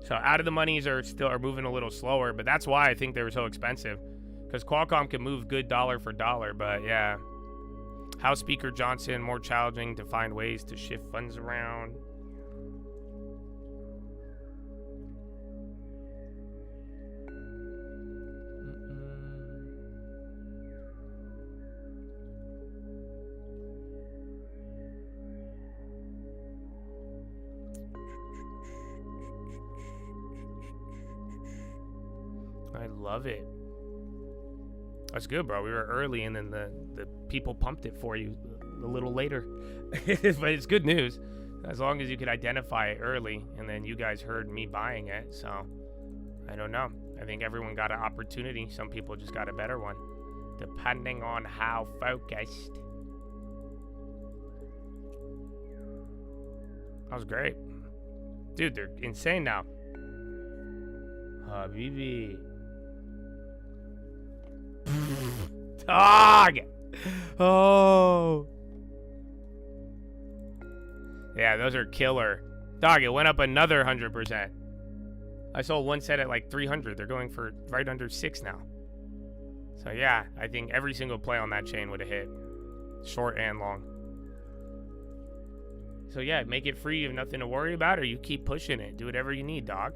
So out of the monies are moving a little slower, but that's why I think they were so expensive. Because Qualcomm can move good dollar for dollar, but yeah. House Speaker Johnson, more challenging to find ways to shift funds around. I love it. That's good, bro. We were early, and then the people pumped it for you a little later. But it's good news, as long as you could identify it early, and then you guys heard me buying it. So, I don't know. I think everyone got an opportunity. Some people just got a better one, depending on how focused. That was great. Dude, they're insane now. Habibi. Dog! Oh. Yeah, those are killer. Dog, it went up another 100%. I sold one set at like 300. They're going for right under 6 now. So yeah, I think every single play on that chain would have hit. Short and long. So yeah, make it free. You have nothing to worry about, or you keep pushing it. Do whatever you need, dog.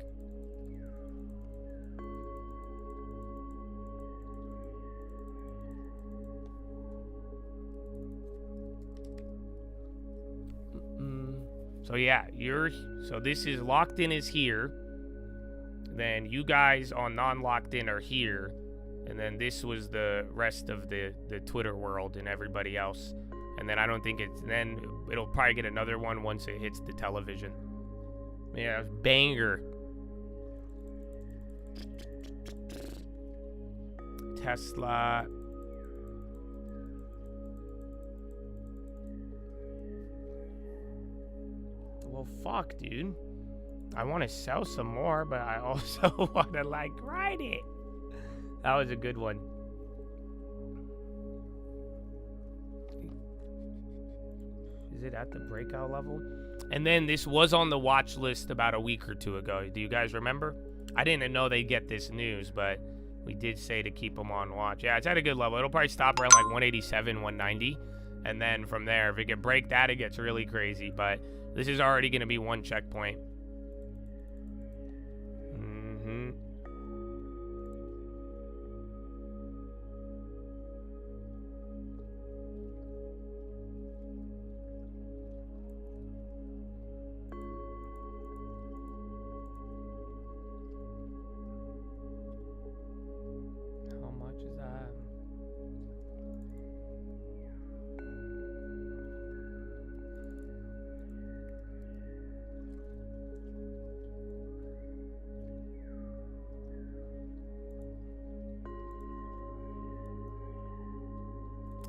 So yeah, so this is locked in is here. Then you guys on non-locked in are here. And then this was the rest of the Twitter world and everybody else. And then I don't think then it'll probably get another one once it hits the television. Yeah, banger. Tesla. Well, fuck, dude. I want to sell some more, but I also want to, like, ride it. That was a good one. Is it at the breakout level? And then this was on the watch list about a week or two ago. Do you guys remember? I didn't know they'd get this news, but we did say to keep them on watch. Yeah, it's at a good level. It'll probably stop around like 187, 190. And then from there, if it can break that, it gets really crazy. But this is already going to be one checkpoint. How much is that?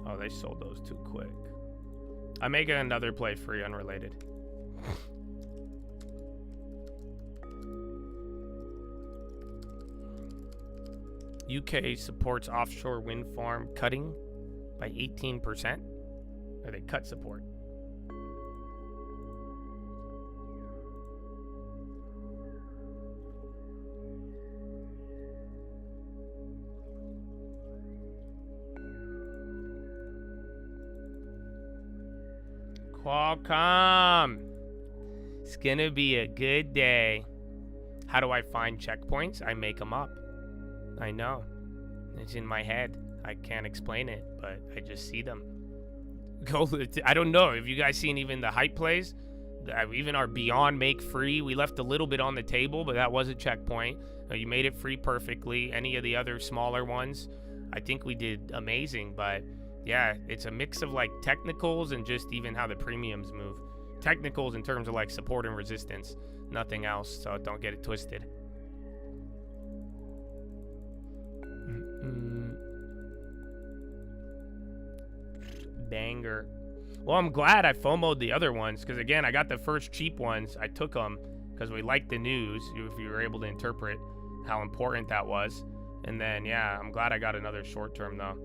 Oh, they sold those too quick. I'm making another play free, unrelated. UK supports offshore wind farm cutting by 18%. Or they cut support. Qualcomm. It's gonna be a good day. How do I find checkpoints? I make them up. I know. It's in my head. I can't explain it, but I just see them. I don't know. Have you guys seen even the hype plays? Even our Beyond Make Free, we left a little bit on the table, but that was a checkpoint. You made it free perfectly. Any of the other smaller ones, I think we did amazing, but yeah, it's a mix of like technicals and just even how the premiums move. Technicals in terms of like support and resistance, nothing else, so don't get it twisted. Banger. Well, I'm glad I FOMO'd the other ones, because again, I got the first cheap ones. I took them because we liked the news, if you were able to interpret how important that was. And then, yeah, I'm glad I got another short term though.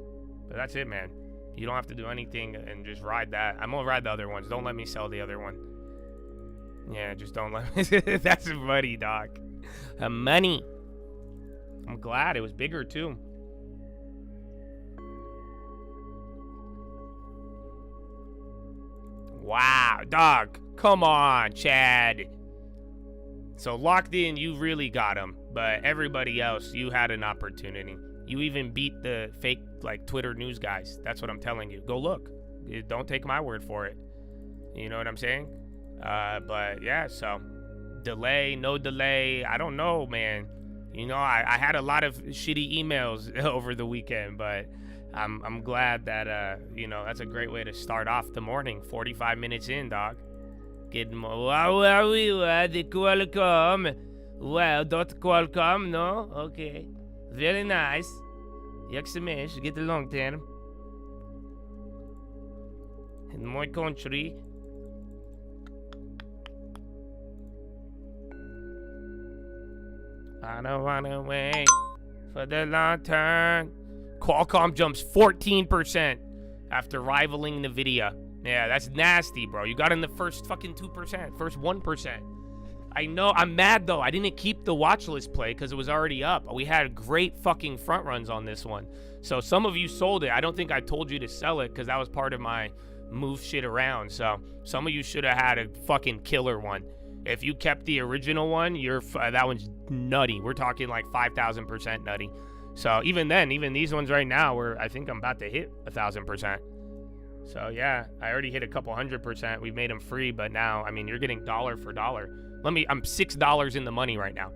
But that's it, man. You don't have to do anything and just ride that. I'm gonna ride the other ones. Don't let me sell the other one. Yeah, just don't let me. That's money, dog. Money. I'm glad it was bigger too. Wow, dog. Come on, Chad. So locked in, you really got him. But everybody else, you had an opportunity. You even beat the fake, like, Twitter news guys. That's what I'm telling you. Go look. Don't take my word for it. You know what I'm saying? But yeah, so delay, no delay. I don't know, man. You know, I had a lot of shitty emails over the weekend, but I'm glad that, you know, that's a great way to start off the morning. 45 minutes in, dog. Qualcomm. Well, Qualcomm, no? Okay. Very nice. Yaxamish, get along, term. In my country. I don't wanna wait for the long term. Qualcomm jumps 14% after rivaling NVIDIA. Yeah, that's nasty, bro. You got in the first fucking 2%, first 1%. I know, I'm mad though. I didn't keep the watch list play because it was already up. We had great fucking front runs on this one. So some of you sold it. I don't think I told you to sell it because that was part of my move shit around. So some of you should have had a fucking killer one. If you kept the original one, that one's nutty. We're talking like 5,000% nutty. So even then, even these ones right now, I think I'm about to hit 1,000%. So yeah, I already hit a couple 100%. We've made them free, but now, I mean, you're getting dollar for dollar. I'm $6 in the money right now,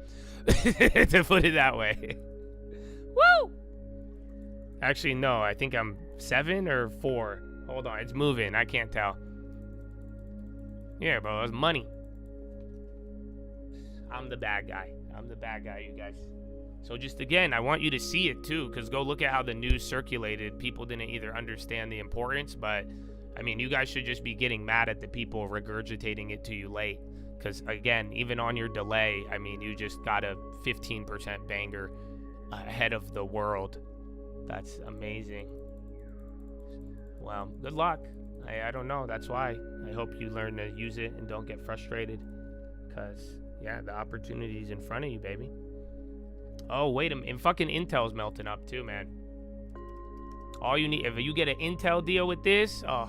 to put it that way. Woo! Actually, no, I think I'm 7 or 4. Hold on, it's moving. I can't tell. Yeah, bro, it's money. I'm the bad guy. I'm the bad guy, you guys. So just again, I want you to see it too, because go look at how the news circulated. People didn't either understand the importance, but I mean, you guys should just be getting mad at the people regurgitating it to you late. Because again, even on your delay, I mean, you just got a 15% banger ahead of the world. That's amazing. Well, good luck. I don't know. That's why I hope you learn to use it and don't get frustrated. Because, yeah, the opportunity's in front of you, baby. Oh, wait a minute. And fucking Intel's melting up too, man. All you need, if you get an Intel deal with this, oh.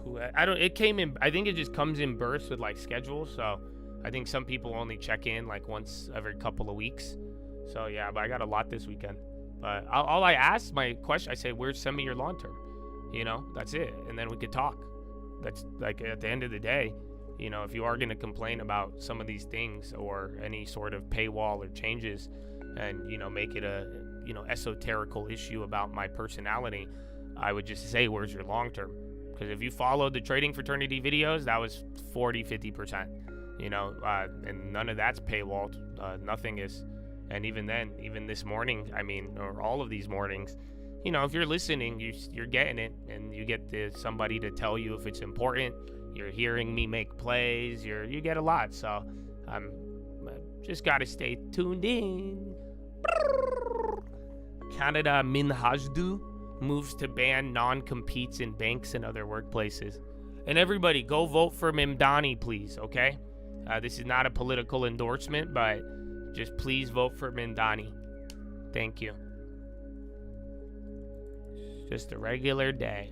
It came in, I think it just comes in bursts with like schedules. So I think some people only check in like once every couple of weeks. So yeah, but I got a lot this weekend. But all I asked, my question, I say, send me your long term. You know, that's it. And then we could talk. That's like at the end of the day, you know, if you are going to complain about some of these things or any sort of paywall or changes and, you know, make it a, you know, esoterical issue about my personality, I would just say, where's your long term? Because if you followed the trading fraternity videos, that was 40-50%, you know, and none of that's paywalled. Nothing is. And even then, even this morning, I mean, or all of these mornings, you know, if you're listening, you're getting it, and you get somebody to tell you if it's important. You're hearing me make plays. You get a lot. So just got to stay tuned in. Canada Minhajdu moves to ban non-competes in banks and other workplaces. And everybody, go vote for Mimdani, please, okay? This is not a political endorsement, but just please vote for Mimdani. Thank you. Just a regular day.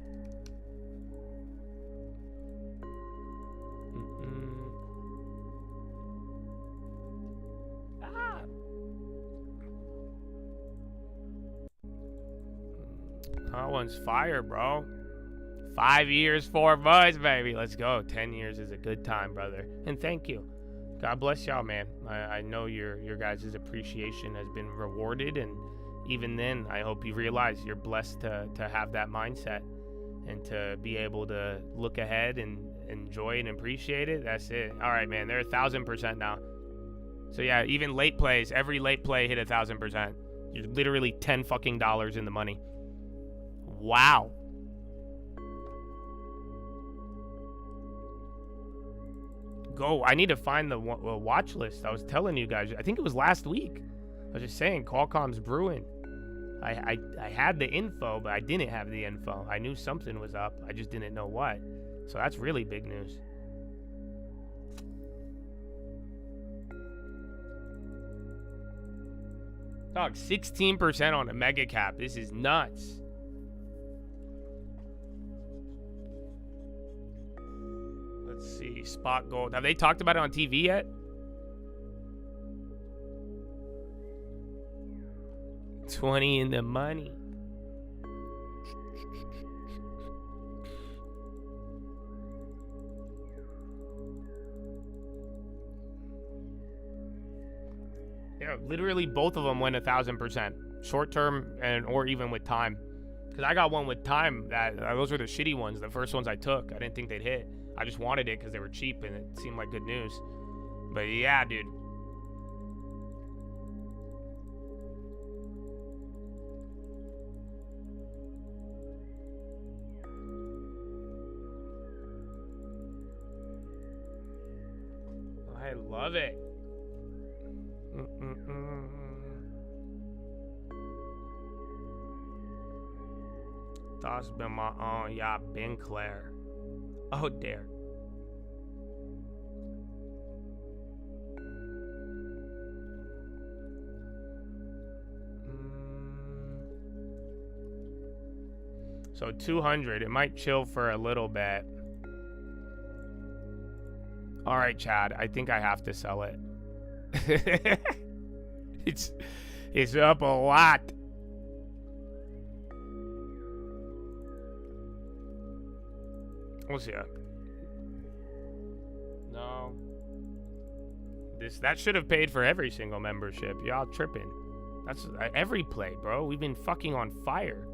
That one's fire, bro. 5 years, 4 months, baby. Let's go. 10 years is a good time, brother. And thank you. God bless y'all, man. I know your guys' appreciation has been rewarded, and even then, I hope you realize you're blessed to have that mindset and to be able to look ahead and enjoy and appreciate it. That's it. All right, man. They're 1,000% now. So yeah, even late plays, every late play hit 1,000%. You're literally $10 fucking in the money. Wow. Go. I need to find the watch list. I was telling you guys. I think it was last week. I was just saying, Qualcomm's brewing. I had the info, but I didn't have the info. I knew something was up. I just didn't know what. So that's really big news. Dog, 16% on a mega cap. This is nuts. Let's see. Spot gold. Have they talked about it on TV yet? $20 in the money. Yeah, literally both of them went 1,000%, short term and or even with time. Because I got one with time that those were the shitty ones. The first ones I took, I didn't think they'd hit. I just wanted it because they were cheap and it seemed like good news. But yeah, dude. I love it. That's been my own. Yeah, been Claire. Oh, dear. So 200. It might chill for a little bit. All right, Chad. I think I have to sell it. It's up a lot. We'll see. No. That should have paid for every single membership. Y'all tripping. That's every play, bro. We've been fucking on fire.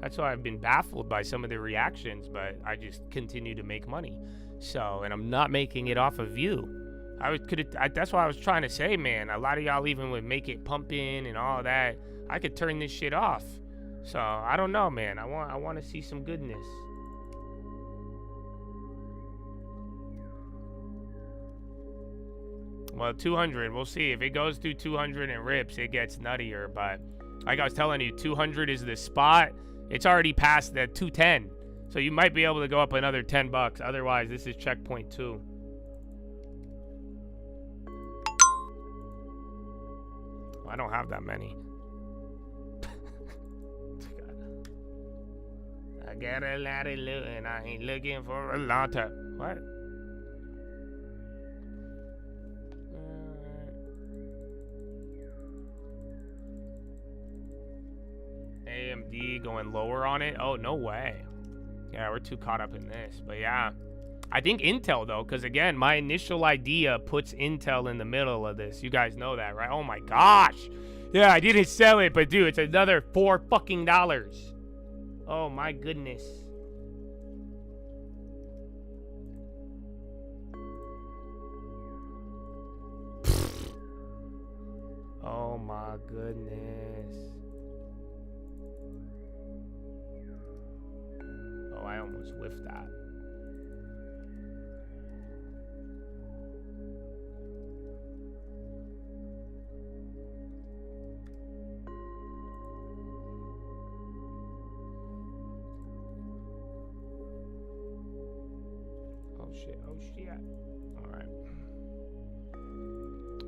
That's why I've been baffled by some of the reactions, but I just continue to make money. So, and I'm not making it off of you. That's why I was trying to say, man. A lot of y'all even would make it pump in and all that. I could turn this shit off. So I don't know, man. I want to see some goodness. Well, 200. We'll see if it goes through 200 and rips. It gets nuttier, but like I was telling you, 200 is the spot. It's already past the 210, so you might be able to go up another $10. Otherwise, this is checkpoint 2. I don't have that many. I got a lot of loot and I ain't looking for a lot of... What? AMD going lower on it? Oh, no way. Yeah, we're too caught up in this. But yeah. I think Intel, though, because, again, my initial idea puts Intel in the middle of this. You guys know that, right? Oh, my gosh. Yeah, I didn't sell it, but, dude, it's another $4 fucking. Oh, my goodness. Oh, my goodness. Oh, I almost whiffed that. Oh shit. Alright.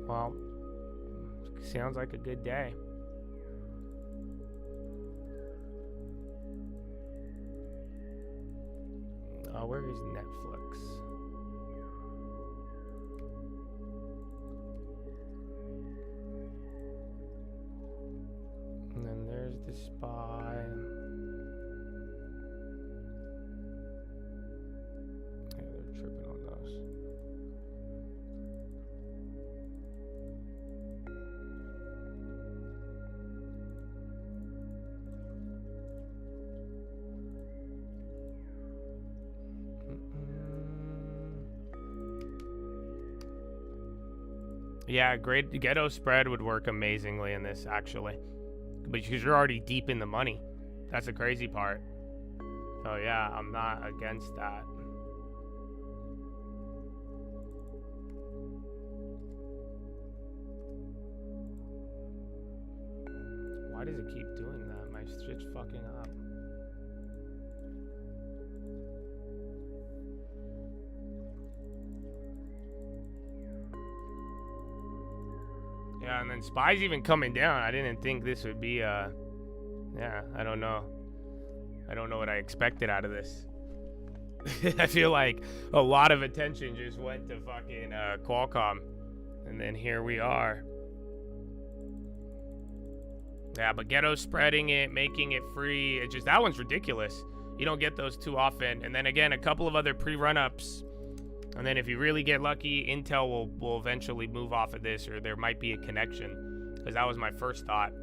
Well, sounds like a good day. Oh, where is Netflix? And then there's the Spy. Tripping on those. Yeah, great ghetto spread would work amazingly in this, actually, because you're already deep in the money. That's the crazy part. So yeah, I'm not against that. does it keep doing that? My shit's fucking up. Yeah, and then SPY's even coming down. I didn't think this would be, yeah, I don't know. I don't know what I expected out of this. I feel like a lot of attention just went to fucking Qualcomm. And then here we are. Yeah, but Ghetto's spreading it, making it free. It just, that one's ridiculous. You don't get those too often. And then again, a couple of other pre-run-ups. And then if you really get lucky, Intel will eventually move off of this, or there might be a connection. Because that was my first thought.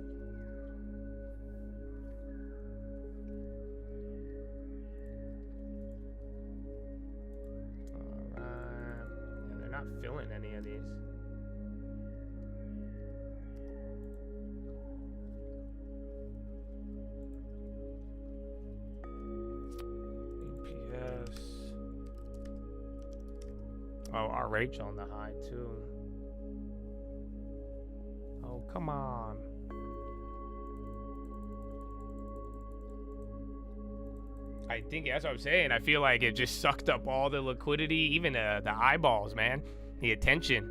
Alright. Yeah, they're not filling any of these. Oh, RH on the high too. Oh, come on. I think that's what I'm saying. I feel like it just sucked up all the liquidity, even the eyeballs, man. The attention.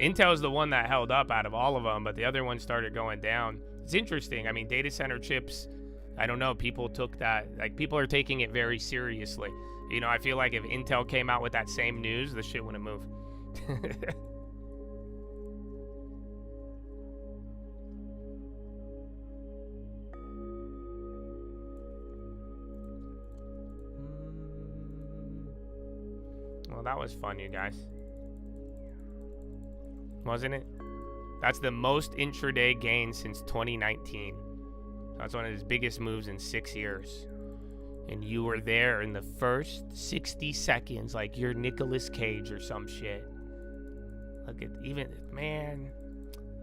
Intel's the one that held up out of all of them, but the other ones started going down. It's interesting. I mean, data center chips, I don't know. People took that, like, people are taking it very seriously. You know, I feel like if Intel came out with that same news, the shit wouldn't move. Well, that was fun, you guys. Wasn't it? That's the most intraday gain since 2019. That's one of his biggest moves in 6 years. And you were there in the first 60 seconds like you're Nicolas Cage or some shit. Look at, even, man,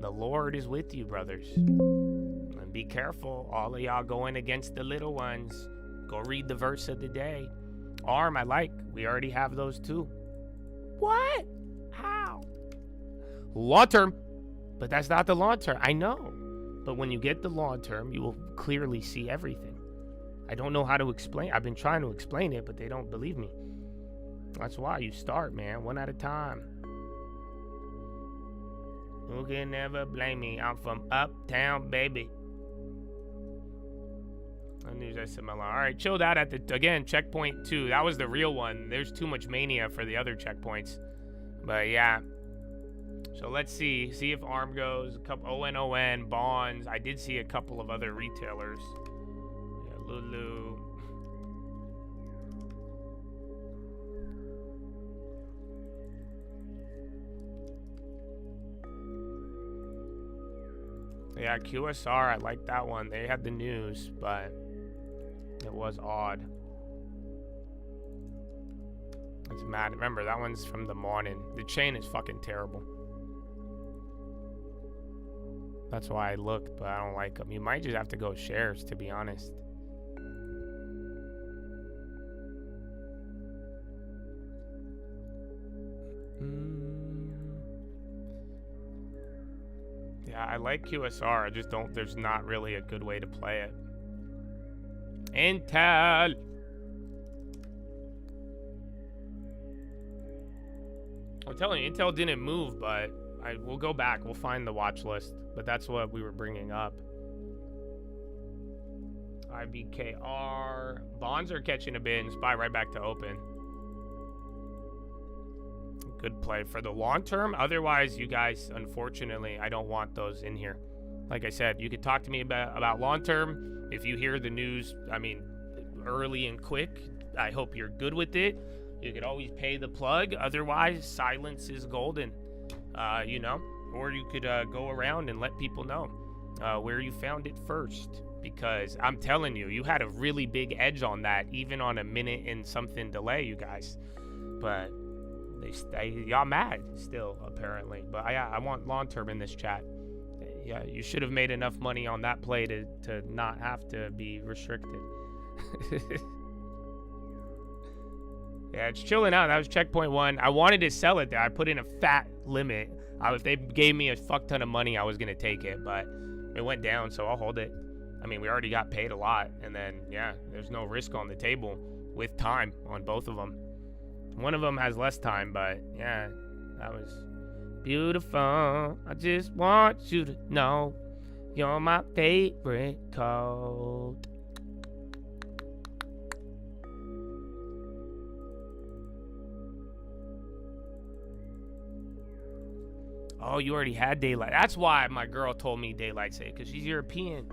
the Lord is with you, brothers. And be careful, all of y'all going against the little ones. Go read the verse of the day. ARM, I like. We already have those too. What? How? Long term. But that's not the long term. I know. But when you get the long term, you will clearly see everything. I don't know how to explain. I've been trying to explain it, but they don't believe me. That's why you start, man, one at a time. Who can never blame me? I'm from uptown, baby. News SMLR. All right, chilled out at the, again, checkpoint 2. That was the real one. There's too much mania for the other checkpoints. But yeah. So let's see if ARM goes. A couple ON, Bonds. I did see a couple of other retailers. Yeah, Lulu. Yeah, QSR, I like that one. They had the news, but it was odd. It's mad. Remember, that one's from the morning. The chain is fucking terrible. That's why I looked, but I don't like them. You might just have to go shares, to be honest. Yeah, I like QSR. I just don't, there's not really a good way to play it. Intel! I'm telling you, Intel didn't move, but we'll go back. We'll find the watch list. But that's what we were bringing up. IBKR. Bonds are catching a bid and SPY right back to open. Good play for the long term. Otherwise, you guys, unfortunately, I don't want those in here. Like I said, you could talk to me about long term. If you hear the news, I mean, early and quick, I hope you're good with it. You could always pay the plug. Otherwise, silence is golden, you know. Or you could go around and let people know where you found it first. Because I'm telling you, you had a really big edge on that, even on a minute and something delay, you guys. But y'all mad still, apparently. But I want long term in this chat. Yeah, you should have made enough money on that play to not have to be restricted. Yeah, it's chilling out. That was checkpoint 1. I wanted to sell it there. I put in a fat limit. If they gave me a fuck ton of money, I was going to take it. But It went down, so I'll hold it. I mean, we already got paid a lot, and then, yeah, there's no risk on the table with time on both of them. One of them has less time, but, yeah, that was beautiful. I just want you to know you're my favorite code. Oh, you already had daylight. That's why my girl told me daylight saving, because she's European.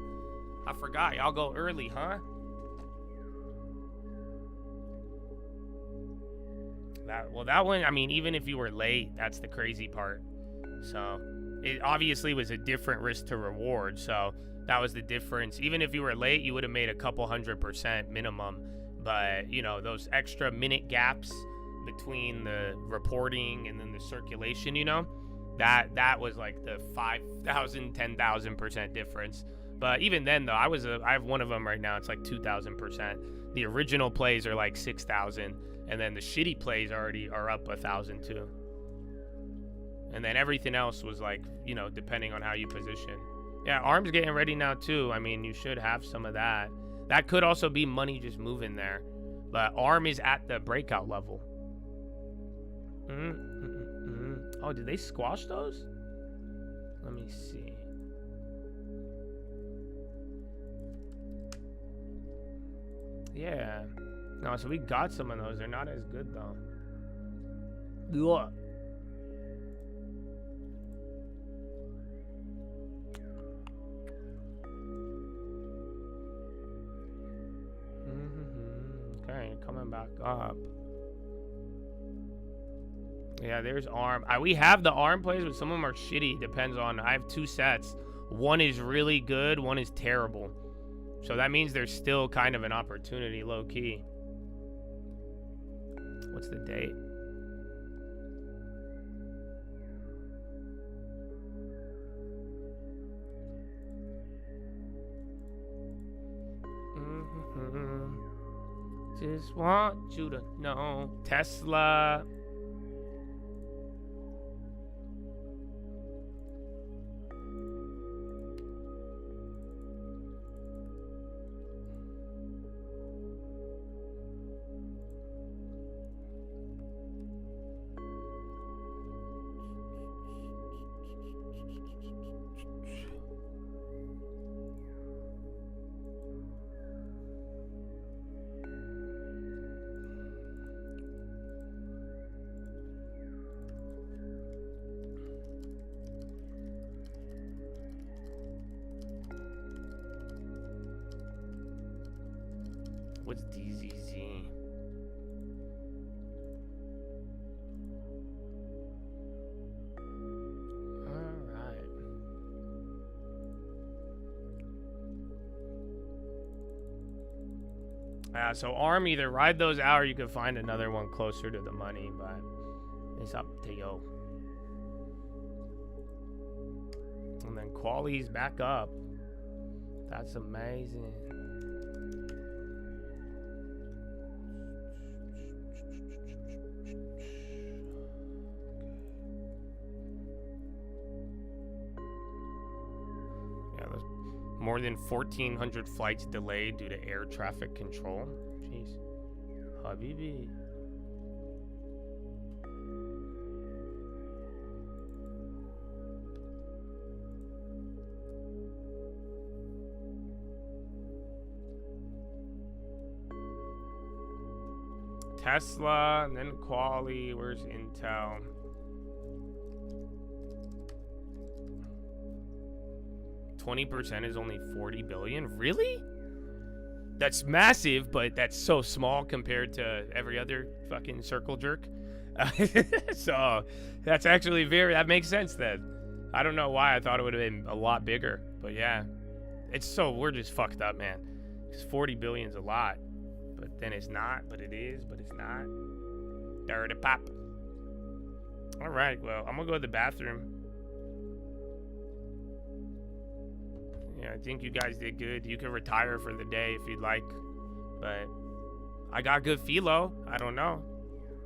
I forgot. Y'all go early, huh? That one, I mean, even if you were late, that's the crazy part. So, it obviously was a different risk to reward. So, that was the difference. Even if you were late, you would have made a couple 100% minimum. But, you know, those extra minute gaps between the reporting and then the circulation, you know, that was like the 5,000, 10,000% difference. But even then, though, I have one of them right now. It's like 2,000%. The original plays are like 6,000, and then the shitty plays already are up 1,000 too. And then everything else was like, you know, depending on how you position. Yeah, ARM's getting ready now too. I mean, you should have some of that. That could also be money just moving there. But ARM is at the breakout level. Oh, did they squash those? Let me see. Yeah. No, so we got some of those. They're not as good though. Ugh. Okay, coming back up. Yeah, there's ARM. We have the ARM plays, but some of them are shitty. Depends on. I have 2 sets. One is really good. One is terrible. So that means there's still kind of an opportunity, low key. What's the date? Just want you to know. Tesla. What's DZZ? Alright. So ARM, either ride those out or you could find another one closer to the money, but it's up to you. And then Quali's back up. That's amazing. More than 1,400 flights delayed due to air traffic control. Jeez. Habibi. Tesla, and then Quali. Where's Intel? %20 is only 40 billion. Really? That's massive, but that's so small compared to every other fucking circle jerk. So that's actually that makes sense then. I don't know why I thought it would have been a lot bigger, but yeah, we're just fucked up, man. Because 40 billion is a lot, but then it's not, but it is, but it's not. Dirty pop. All right, well, I'm gonna go to the bathroom. Yeah, I think you guys did good. You can retire for the day if you'd like. But I got good philo. I don't know.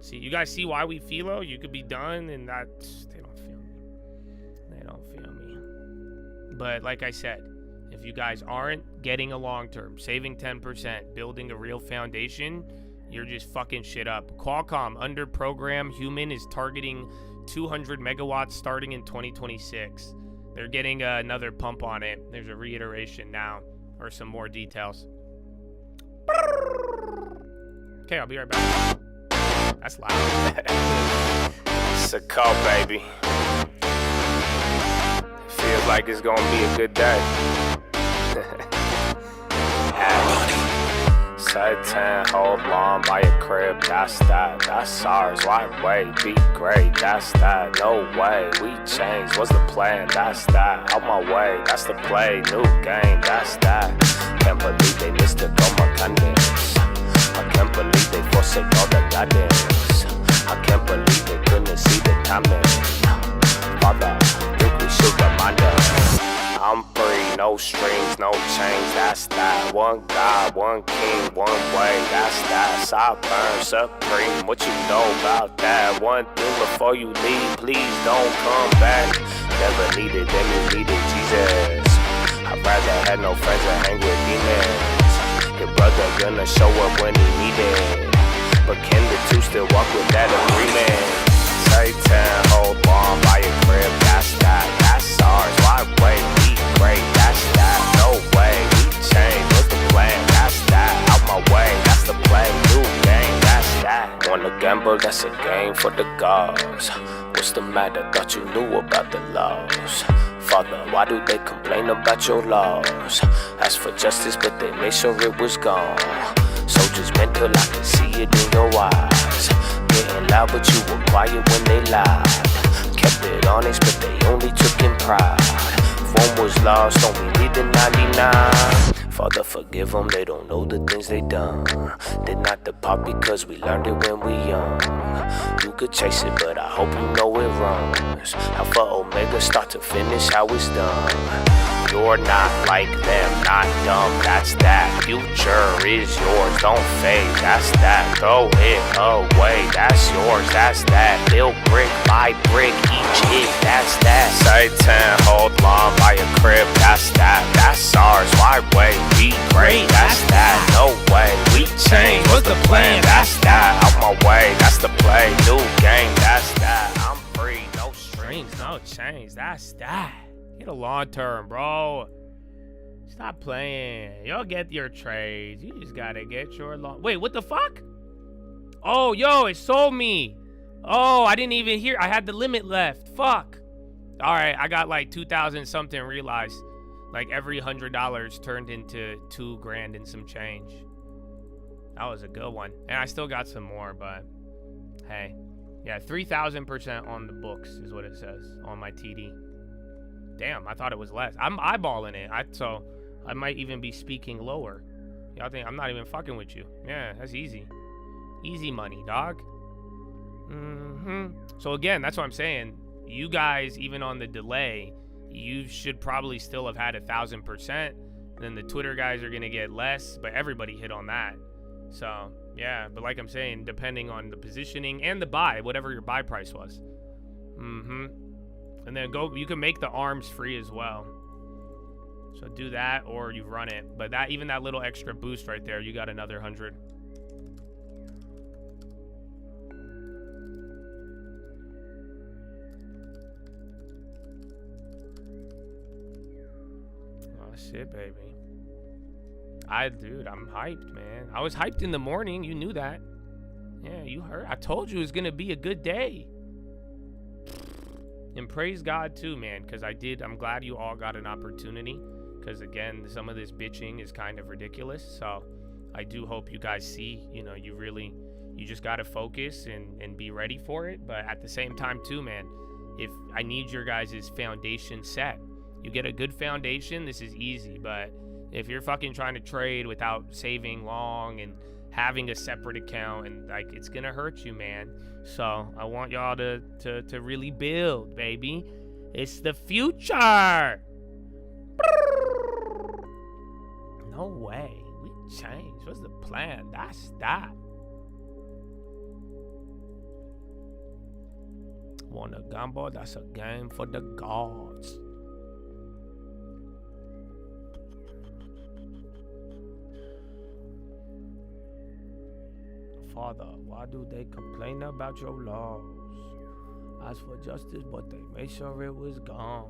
See, you guys see why we philo? You could be done and that... They don't feel me. They don't feel me. But like I said, if you guys aren't getting a long-term, saving 10%, building a real foundation, you're just fucking shit up. Qualcomm under program human is targeting 200 megawatts starting in 2026. They're getting another pump on it. There's a reiteration now, or some more details. Okay, I'll be right back. That's loud. It's a call, baby. Feels like it's gonna be a good day. Satan, hold on by a crib, that's that, that's ours. Why wait? Be great, that's that. No way, we changed. What's the plan? That's that. Out my way, that's the play. New game, that's that. Can't believe they missed it on my kindness. I can't believe they forsake all the guidance. I can't believe they couldn't see the timing. Father, think we should remind us. I'm free, no strings, no chains, that's that. One God, one king, one way, that's that. Sovereign, supreme, what you know about that? One thing before you leave, please don't come back. Never needed them, you needed Jesus. I'd rather have no friends and hang with demons. Your brother gonna show up when he needed, but can the two still walk with that agreement? Satan, hold on by your crib, that's that, that's ours. Why wait? Be great, that's that. No way, we change. What's the plan? That's that. Out my way, that's the play. New game, that's that. Wanna gamble? That's a game for the gods. What's the matter? Thought you knew about the laws. Father, why do they complain about your laws? Ask for justice, but they made sure it was gone. Soldiers mental, I can see it in your eyes. Getting loud, but you were quiet when they lied. Kept it honest, but they only took in pride. Form was lost, only needed 99. Father, forgive them, they don't know the things they done. Did not depart because we learned it when we young. You could chase it, but I hope you know it runs. Alpha, Omega, start to finish, how it's done. You're not like them, not dumb, that's that. Future is yours, don't fade, that's that. Throw it away, that's yours, that's that. Build brick by brick, each hit, that's that. Satan, hold on by a crib, that's that. That's ours, why wait? Be great, that's that. No way, we change. What's the plan? That's that. Out my way, that's the play. New game, that's that. I'm free, no strings, No change, that's that. Get a long term, bro. Stop playing. You'll get your trades. You just gotta get your long. Wait, what the fuck? Oh, yo, it sold me. Oh, I didn't even hear. I had the limit left. Fuck. All right, I got like 2,000 something realized. Like every $100 turned into $2,000 and some change. That was a good one. And I still got some more, but hey. Yeah, 3,000% on the books is what it says on my TD. Damn, I thought it was less. I'm eyeballing it. So I might even be speaking lower. Y'all think I'm not even fucking with you. Yeah, that's easy. Easy money, dog. So again, that's what I'm saying. You guys, even on the delay, you should probably still have had 1,000%. Then the Twitter guys are gonna get less, but everybody hit on that. So yeah, but like I'm saying, depending on the positioning and the buy, whatever your buy price was. And then you can make the arms free as well. So do that or you run it. But that even that little extra boost right there, you got another 100. Oh shit, baby. Dude, I'm hyped, man. I was hyped in the morning. You knew that. Yeah, you heard. I told you it was gonna be a good day. And praise God too, man, because I'm glad you all got an opportunity, because again, some of this bitching is kind of ridiculous. So I do hope you guys see, you just got to focus and be ready for it. But at the same time too, man, if I need your guys' foundation set, you get a good foundation, this is easy. But if you're fucking trying to trade without saving long and having a separate account, and like, it's gonna hurt you, man. So I want y'all to really build, baby. It's the future. No way. We changed. What's the plan? That's that. Want a gamble? That's a game for the gods. Father, why do they complain about your laws? Ask for justice, but they made sure it was gone.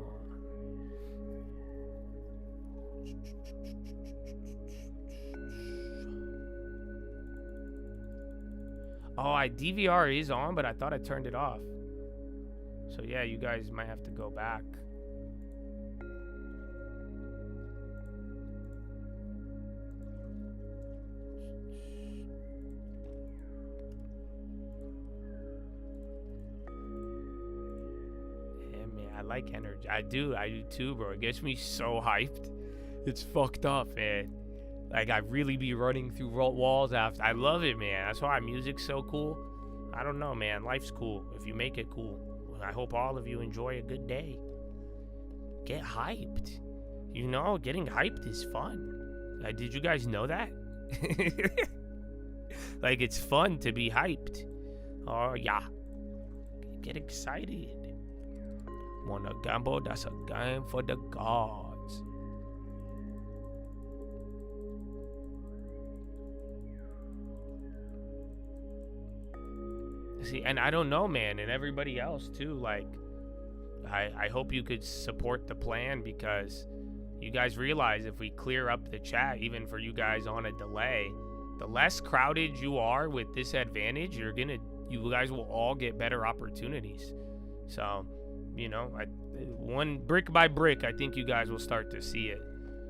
Oh, DVR is on, but I thought I turned it off. So yeah, you guys might have to go back. Yeah, man, I like energy. I do too, bro. It gets me so hyped. It's fucked up, man. Like, I really be running through walls after. I love it, man. That's why music's so cool. I don't know, man. Life's cool if you make it cool. I hope all of you enjoy a good day. Get hyped. You know, getting hyped is fun. Did you guys know that? Like, it's fun to be hyped. Oh, yeah. Get excited. Wanna gamble? That's a game for the gods. See, and I don't know, man, and everybody else too, like, I hope you could support the plan, because you guys realize if we clear up the chat, even for you guys on a delay, the less crowded you are with this advantage, you guys will all get better opportunities. So, you know, one brick by brick, I think you guys will start to see it.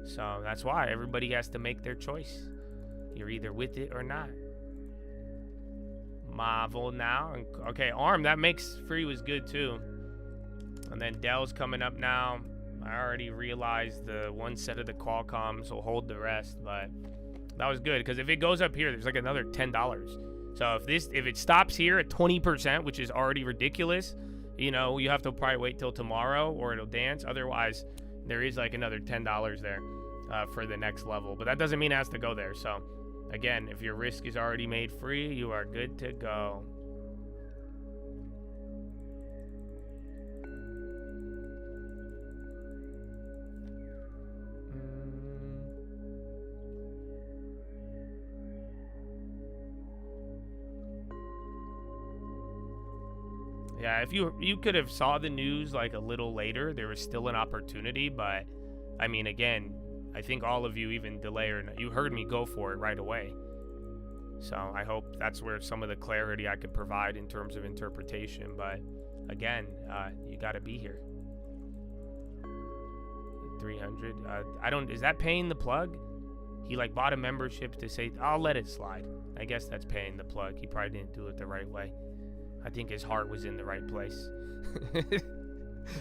So that's why everybody has to make their choice. You're either with it or not. Marvel now. Okay, Arm, that makes free was good too. And then Dell's coming up now. I already realized the one set of the Qualcomms will hold the rest, but that was good, because if it goes up here, there's like another $10. So if it stops here at 20%, which is already ridiculous, you know, you have to probably wait till tomorrow or it'll dance. Otherwise, there is like another $10 there for the next level, but that doesn't mean it has to go there. So again, if your risk is already made free, you are good to go. Yeah, if you could have saw the news like a little later, there was still an opportunity, but I mean, again, I think all of you, even delay or not, you heard me go for it right away. So I hope that's where some of the clarity I could provide in terms of interpretation. But again, you got to be here. 300. Is that paying the plug? He like bought a membership to say, I'll let it slide. I guess that's paying the plug. He probably didn't do it the right way. I think his heart was in the right place.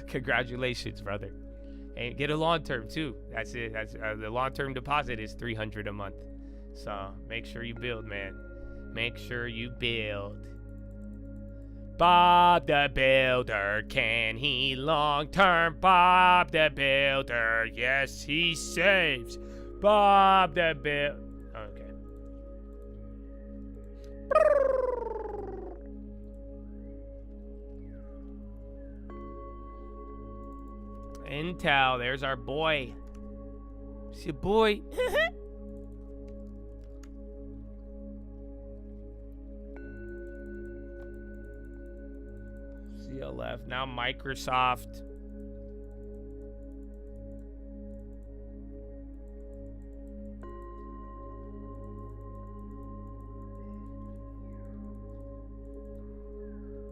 Congratulations, brother. And get a long-term too. That's it. That's the long-term deposit is $300 a month. So make sure you build, man. Make sure you build. Bob the Builder, can he long-term? Bob the Builder, yes, he saves. Bob the Builder. Okay. Intel, there's our boy. It's your boy. CLF, now Microsoft.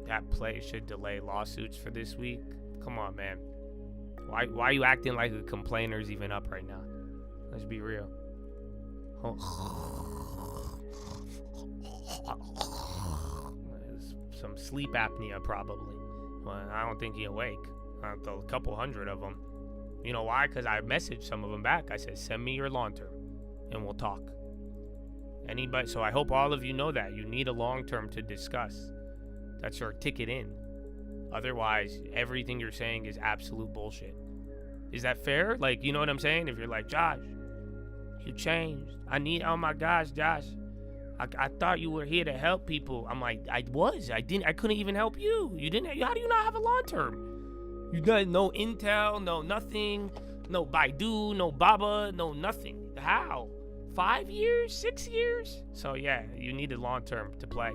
That play should delay lawsuits for this week. Come on, man. Why are you acting like a complainer's even up right now? Let's be real. Some sleep apnea probably. Well, I don't think he's awake. A couple hundred of them. You know why? Because I messaged some of them back. I said, send me your long-term and we'll talk. Anybody? So I hope all of you know that. You need a long-term to discuss. That's your ticket in. Otherwise, everything you're saying is absolute bullshit. Is that fair? Like, you know what I'm saying? If you're like, Josh, you changed. Oh my gosh, Josh. I thought you were here to help people. I'm like, I couldn't even help you. How do you not have a long term? You got no Intel, no nothing, no Baidu, no Baba, no nothing. How? 5 years, 6 years. So yeah, you need it long term to play.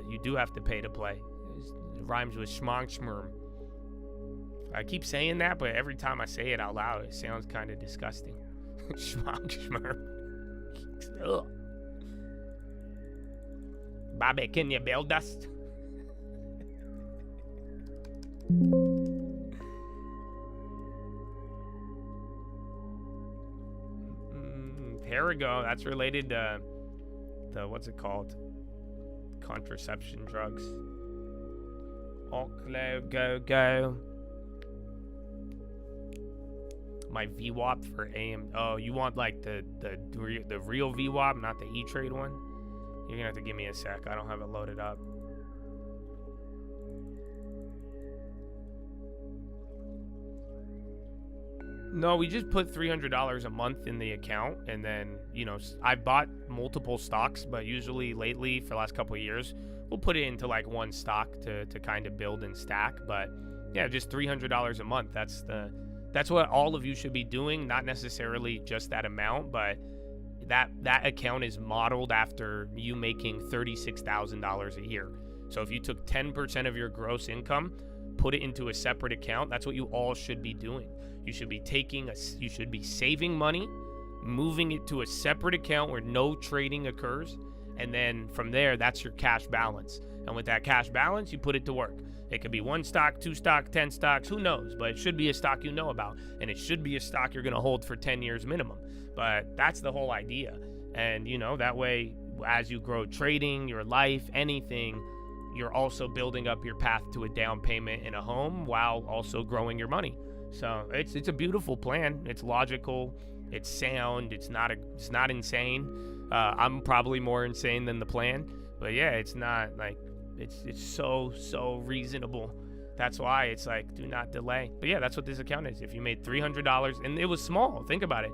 You do have to pay to play. It rhymes with schmong schmerm. I keep saying that, but every time I say it out loud, it sounds kind of disgusting. Schmong schmerm. Ugh. Bobby, can you build us? Here we go. That's related to the, what's it called? Contraception drugs. Go. My VWAP for AM. Oh, you want like the real VWAP, not the E-Trade one? You're gonna have to give me a sec. I don't have it loaded up. No, we just put $300 a month in the account, and then, you know, I bought multiple stocks, but usually lately, for the last couple of years, we'll put it into like one stock to kind of build and stack. But yeah, just $300 a month. That's what all of you should be doing. Not necessarily just that amount, but that account is modeled after you making $36,000 a year. So if you took 10% of your gross income, put it into a separate account, that's what you all should be doing. You should be saving money, moving it to a separate account where no trading occurs, and then from there, that's your cash balance. And with that cash balance, you put it to work. It could be 1 stock, 2 stock, 10 stocks, who knows? But it should be a stock you know about, and it should be a stock you're gonna hold for 10 years minimum. But that's the whole idea. And you know, that way, as you grow trading, your life, anything, you're also building up your path to a down payment in a home while also growing your money. So it's a beautiful plan. It's logical. It's sound. It's not insane. I'm probably more insane than the plan, but yeah, it's not like it's so reasonable. That's why it's like, do not delay. But yeah, that's what this account is. If you made $300, and it was small, think about it.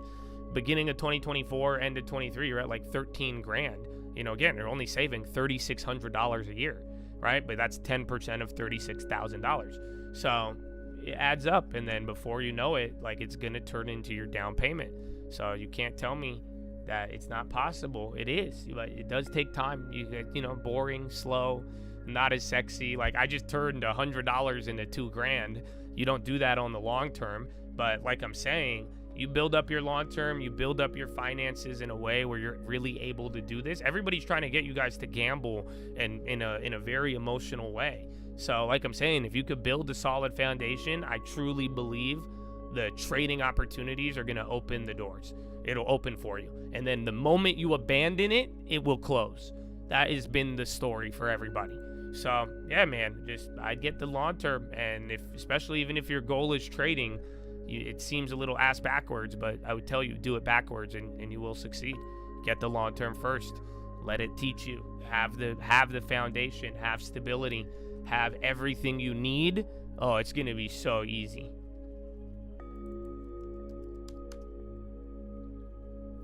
Beginning of 2024, end of 23, you're at like 13 grand. You know, again, you're only saving $3,600 a year, right? But that's 10% of $36,000. So it adds up, and then before you know it, like, it's gonna turn into your down payment. So you can't tell me that it's not possible. It is. It does take time. You know, boring, slow, not as sexy. Like, I just turned $100 into $2 grand. You don't do that on the long term, but like I'm saying, you build up your long term, you build up your finances in a way where you're really able to do this. Everybody's trying to get you guys to gamble and in a very emotional way. So like I'm saying, if you could build a solid foundation, I truly believe the trading opportunities are going to open the doors. It'll open for you. And then the moment you abandon it, it will close. That has been the story for everybody. So yeah, man, I'd get the long term. And especially even if your goal is trading, it seems a little ass backwards, but I would tell you, do it backwards and you will succeed. Get the long term first. Let it teach you. Have the foundation, have stability, have everything you need. Oh, it's going to be so easy.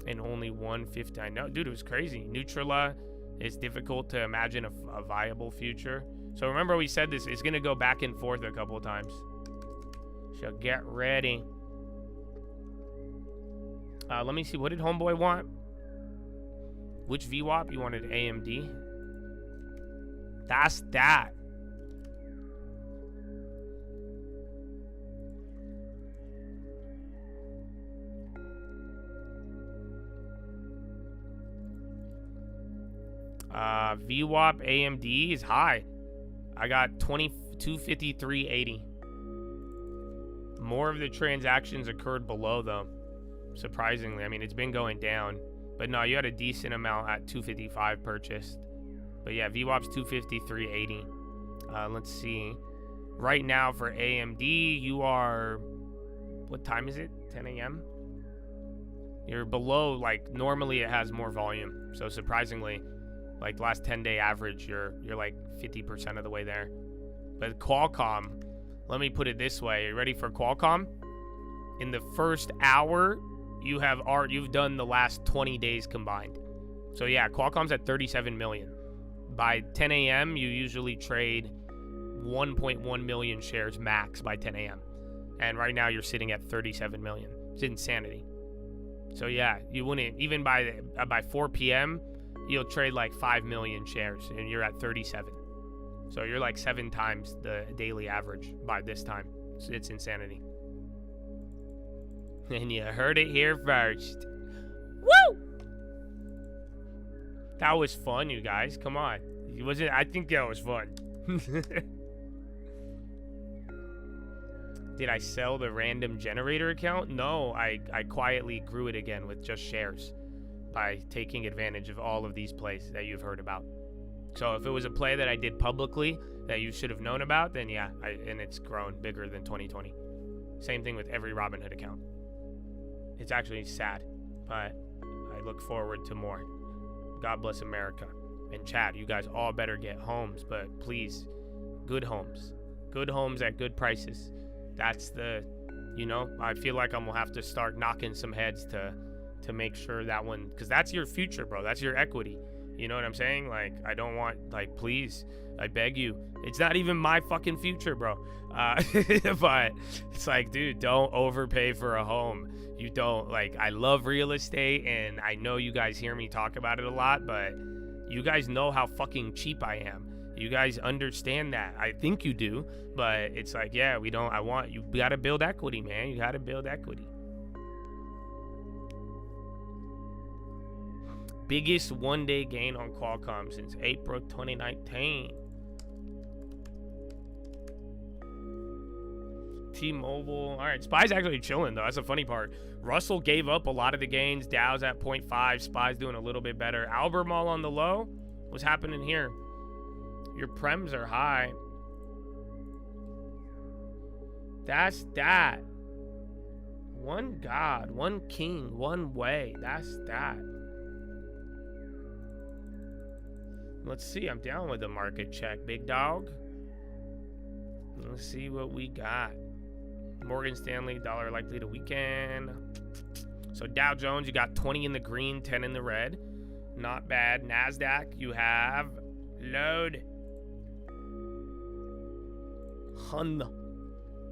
And only 150. I know, dude, it was crazy. Neutrala, it's difficult to imagine a viable future. So remember we said this, it's going to go back and forth a couple of times. So get ready. Let me see. What did Homeboy want? Which VWAP? You wanted AMD? That's that. VWAP AMD is high. I got 253.80. More of the transactions occurred below though, surprisingly. I mean, it's been going down, but no, you had a decent amount at 255 purchased. But yeah, VWAP's 253.80. Let's see. Right now for AMD, you are, what time is it? 10 a.m. You're below, like, normally it has more volume. So surprisingly, like last 10-day average, you're like 50% of the way there. But Qualcomm, let me put it this way. Are you ready for Qualcomm? In the first hour, you've done the last 20 days combined. So yeah, Qualcomm's at 37 million. By 10 a.m., you usually trade 1.1 million shares max by 10 a.m. And right now you're sitting at 37 million. It's insanity. So yeah, you wouldn't even by 4 p.m. you'll trade like 5 million shares, and you're at 37. So you're like 7 times the daily average by this time. It's insanity. And you heard it here first. Woo! That was fun, you guys. Come on. I think that was fun. Did I sell the random generator account? No, I quietly grew it again with just shares by taking advantage of all of these plays that you've heard about. So if it was a play that I did publicly that you should have known about, then yeah, and it's grown bigger than 2020. Same thing with every Robinhood account. It's actually sad, but I look forward to more. God bless America. And Chad, you guys all better get homes, but please, good homes. Good homes at good prices. That's the, I feel like I'm gonna have to start knocking some heads to make sure that one, because that's your future, bro. That's your equity. You know what I'm saying? Like, I don't want, like, please, I beg you. It's not even my fucking future, bro. But it's like, dude, don't overpay for a home. You don't, like, I love real estate, and I know you guys hear me talk about it a lot, but you guys know how fucking cheap I am. You guys understand that. I think you do, but it's like, yeah, you gotta build equity, man. You gotta build equity. Biggest one-day gain on Qualcomm since April 2019. T-Mobile. All right, SPY's actually chilling, though. That's the funny part. Russell gave up a lot of the gains. Dow's at 0.5. SPY's doing a little bit better. Albemarle on the low. What's happening here? Your prems are high. That's that. One God, one king, one way. That's that. Let's see. I'm down with the market check, big dog. Let's see what we got. Morgan Stanley, dollar likely to weaken. So Dow Jones, you got 20 in the green, 10 in the red. Not bad. NASDAQ, you have load. Hun.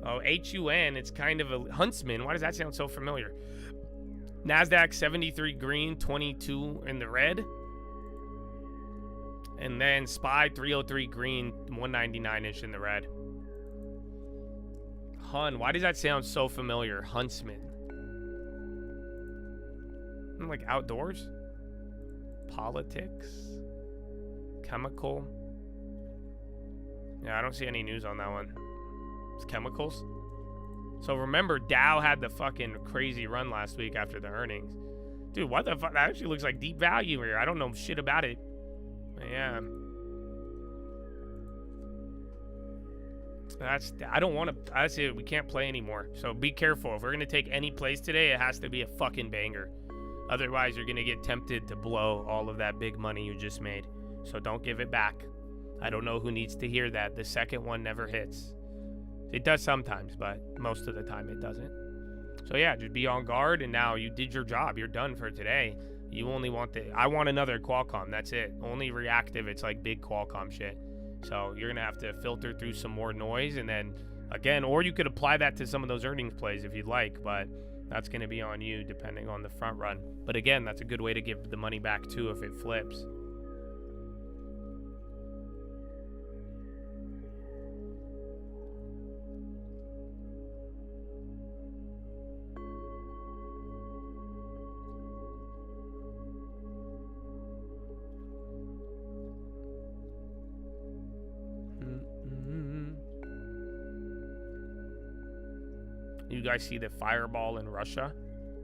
Oh, HUN, it's kind of a Huntsman. Why does that sound so familiar? NASDAQ 73 green, 22 in the red. And then SPY 303 green, 199-ish in the red. Hun, why does that sound so familiar? Huntsman. Like outdoors? Politics? Chemical? Yeah, I don't see any news on that one. It's chemicals. So remember, Dow had the fucking crazy run last week after the earnings. Dude, what the fuck? That actually looks like deep value here. I don't know shit about it. Yeah. I don't want to. That's it. We can't play anymore. So be careful. If we're going to take any plays today, it has to be a fucking banger. Otherwise, you're going to get tempted to blow all of that big money you just made. So don't give it back. I don't know who needs to hear that. The second one never hits. It does sometimes, but most of the time it doesn't. So yeah, just be on guard. And now you did your job. You're done for today. You only want I want another Qualcomm. That's it. Only reactive. It's like big Qualcomm shit. So you're going to have to filter through some more noise. And then again, or you could apply that to some of those earnings plays if you'd like. But that's going to be on you depending on the front run. But again, that's a good way to give the money back too if it flips. You guys see the fireball in Russia?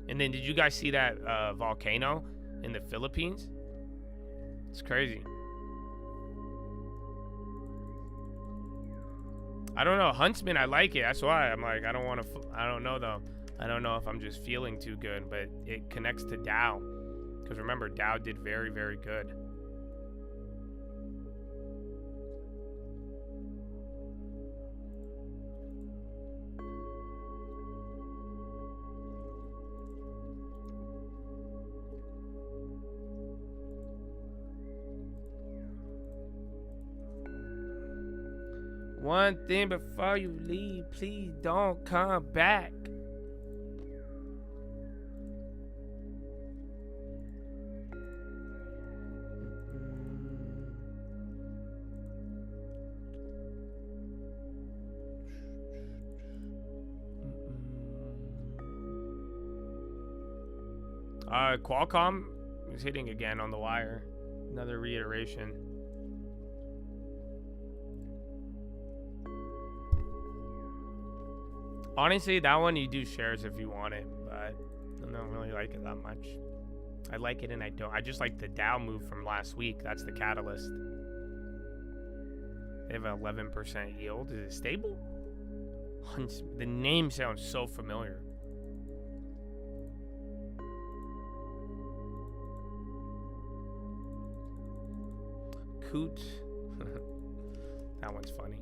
And then did you guys see that volcano in the Philippines? It's crazy. I don't know. Huntsman, I like it. That's why I'm like, I don't want to. I don't know, though. I don't know if I'm just feeling too good, but it connects to Dow. Because remember, Dow did very, very good. One thing before you leave, please don't come back. Qualcomm is hitting again on the wire. Another reiteration. Honestly, that one you do shares if you want it, but I don't really like it that much. I like it and I don't. I just like the Dow move from last week. That's the catalyst. They have an 11% yield. Is it stable? The name sounds so familiar. Coot. That one's funny.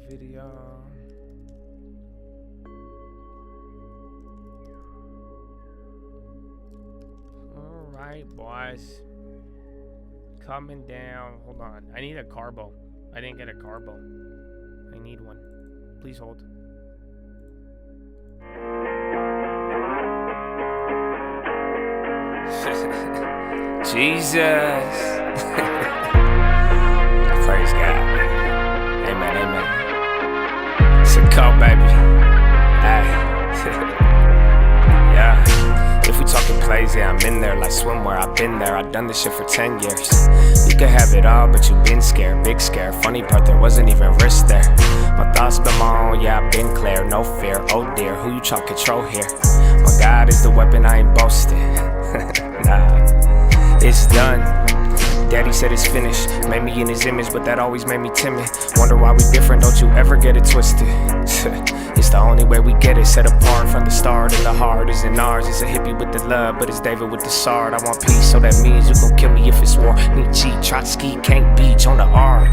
Video. All right, boys. Coming down. Hold on. I need a carbo. I didn't get a carbo. I need one. Please hold. Jesus. Praise God. Amen, amen. It's a call, baby. Ay. Yeah. If we talking plays, yeah, I'm in there like swimwear. I've been there. I've done this shit for 10 years. You could have it all, but you been scared. Big scare. Funny part, there wasn't even risk there. My thoughts been my own, yeah, I've been clear. No fear. Oh dear, who you trying to control here? My God is the weapon, I ain't boasting. Nah, it's done. Daddy said it's finished. Made me in his image, but that always made me timid. Wonder why we different, don't you ever get it twisted. It's the only way we get it. Set apart from the start, and the heart isn't ours. It's a hippie with the love, but it's David with the sword. I want peace, so that means you gon' kill me if it's war. Nietzsche, Trotsky, can't beach on the arc.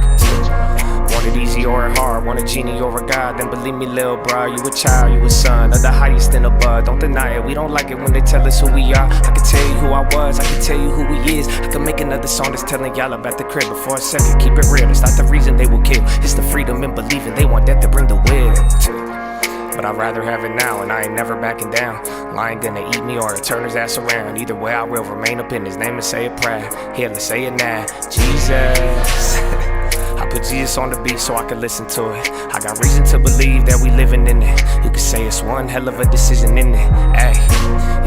Want it easy or hard, want a genie or a god. Then believe me, lil' bro, you a child, you a son of the highest in above. Don't deny it, we don't like it when they tell us who we are. I can tell you who I was, I can tell you who he is. I can make another song that's telling y'all about the crib. But for a second, keep it real, it's not the reason they will kill. It's the freedom in believing they want that to bring the will. But I'd rather have it now, and I ain't never backing down. Lion gonna eat me or turn his ass around. Either way, I will remain up in his name and say it proud. Here, let's say it now. Jesus. I put Jesus on the beat so I can listen to it. I got reason to believe that we living in it. You could say it's one hell of a decision in it. Ay,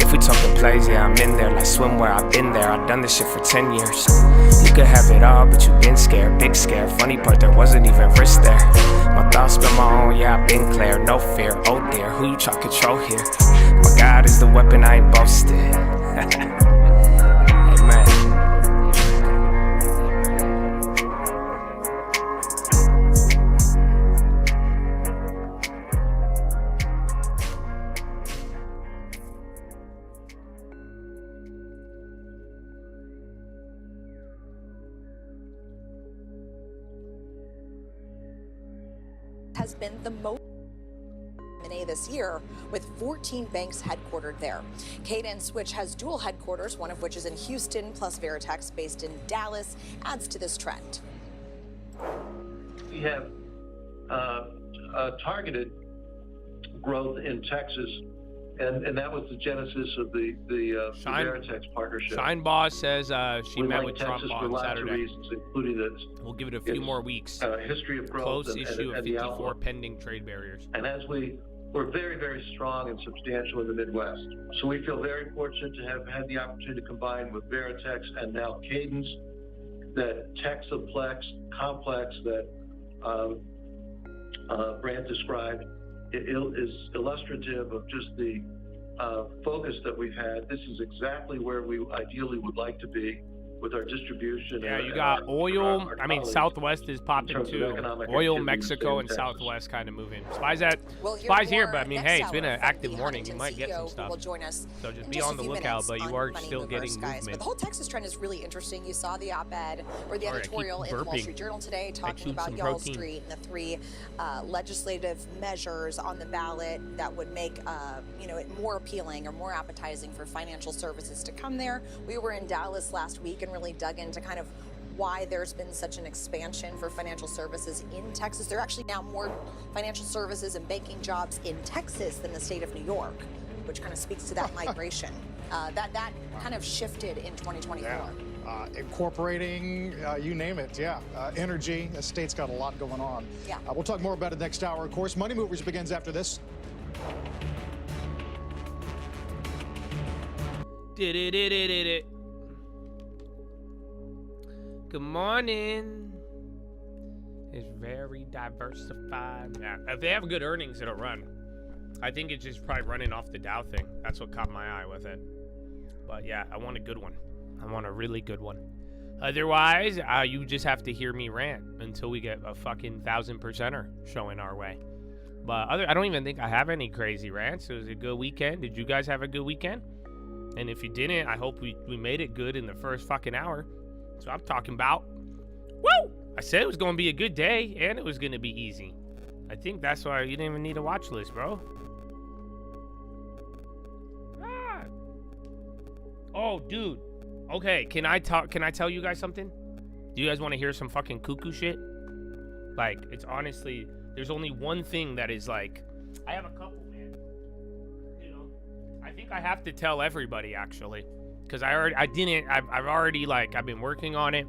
if we talking plays, yeah, I'm in there like swimwear. I've been there, I've done this shit for 10 years. You could have it all, but you been scared, big scare. Funny part, there wasn't even risk there. My thoughts been my own, yeah, I've been clear. No fear, oh dear, who you try to control here? My God is the weapon, I ain't boasting. Amen. Has been the most M&A this year, with 14 banks headquartered there. Cadence, which has dual headquarters, one of which is in Houston, plus Veritex based in Dallas, adds to this trend. We have targeted growth in Texas, and that was the genesis of the Veritex partnership. Shine Boss says she met with Trump Texas on Saturday. Reasons, including that We'll give it a few more weeks. History of growth. Close issue of 54 pending trade barriers. And as we're very, very strong and substantial in the Midwest. So we feel very fortunate to have had the opportunity to combine with Veritex and now Cadence, that Texaplex complex that Brant described. It is illustrative of just the focus that we've had. This is exactly where we ideally would like to be with our distribution. Yeah, you got oil. I mean, Southwest is popping too. Oil, Mexico, and Southwest kind of moving. Spies here, but I mean, hey, it's been an active morning. You might get some stuff. So just be on the lookout, but you are still getting movement. But the whole Texas trend is really interesting. You saw the op-ed or the editorial in the Wall Street Journal today talking about Y'all Street and the 3 legislative measures on the ballot that would make it more appealing or more appetizing for financial services to come there. We were in Dallas last week and really dug into kind of why there's been such an expansion for financial services in Texas. There are actually now more financial services and banking jobs in Texas than the state of New York, which kind of speaks to that migration. That kind of shifted in 2024. Yeah. incorporating, you name it, energy. The state's got a lot going on. Yeah. We'll talk more about it next hour, of course. Money Movers begins after this. Good morning. It's very diversified. Yeah, if they have good earnings, it'll run. I think it's just probably running off the Dow thing. That's what caught my eye with it. But yeah, I want a good one. I want a really good one. Otherwise, you just have to hear me rant until we get a fucking 1000%er showing our way. But I don't even think I have any crazy rants. It was a good weekend. Did you guys have a good weekend? And if you didn't, I hope we made it good in the first fucking hour. That's what I'm talking about. Woo! I said it was going to be a good day, and it was going to be easy. I think that's why you didn't even need a watch list, bro. Ah. Oh, dude. Okay, can I tell you guys something? Do you guys want to hear some fucking cuckoo shit? Like, it's honestly, there's only one thing that is like, I have a couple, man. You know, I think I have to tell everybody, actually. Because I've been working on it.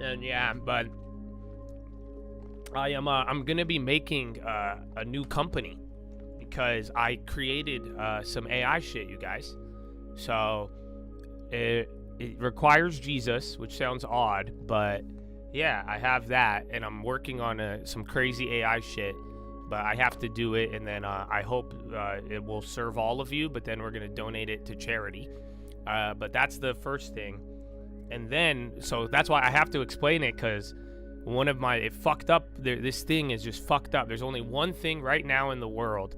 And yeah, but I'm going to be making a new company. Because I created some AI shit, you guys. So, it requires Jesus, which sounds odd, but yeah, I have that, and I'm working on some crazy AI shit, but I have to do it, and then I hope it will serve all of you, but then we're going to donate it to charity. But that's the first thing. And then, so that's why I have to explain it, because it fucked up. This thing is just fucked up. There's only one thing right now in the world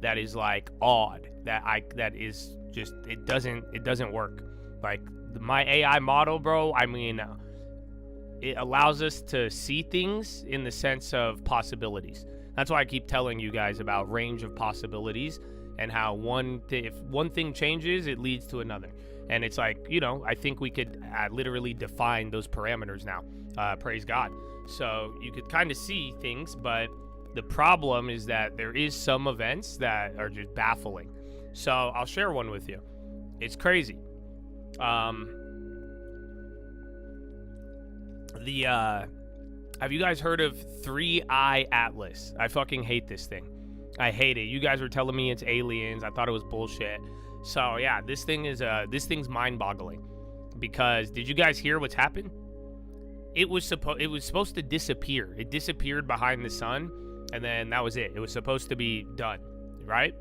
that is like odd, that is just, it doesn't work. Like, my AI model, bro, I mean, it allows us to see things in the sense of possibilities. That's why I keep telling you guys about range of possibilities and how if one thing changes, it leads to another. And it's like, you know, I think we could literally define those parameters now. Praise God. So you could kind of see things, but the problem is that there is some events that are just baffling. So I'll share one with you. It's crazy. Have you guys heard of 3-Eye Atlas? I fucking hate this thing. I hate it. You guys were telling me it's aliens. I thought it was bullshit. So yeah, this thing's mind-boggling. Because did you guys hear what's happened? It was supposed to disappear. It disappeared behind the sun, and then that was it. It was supposed to be done, right?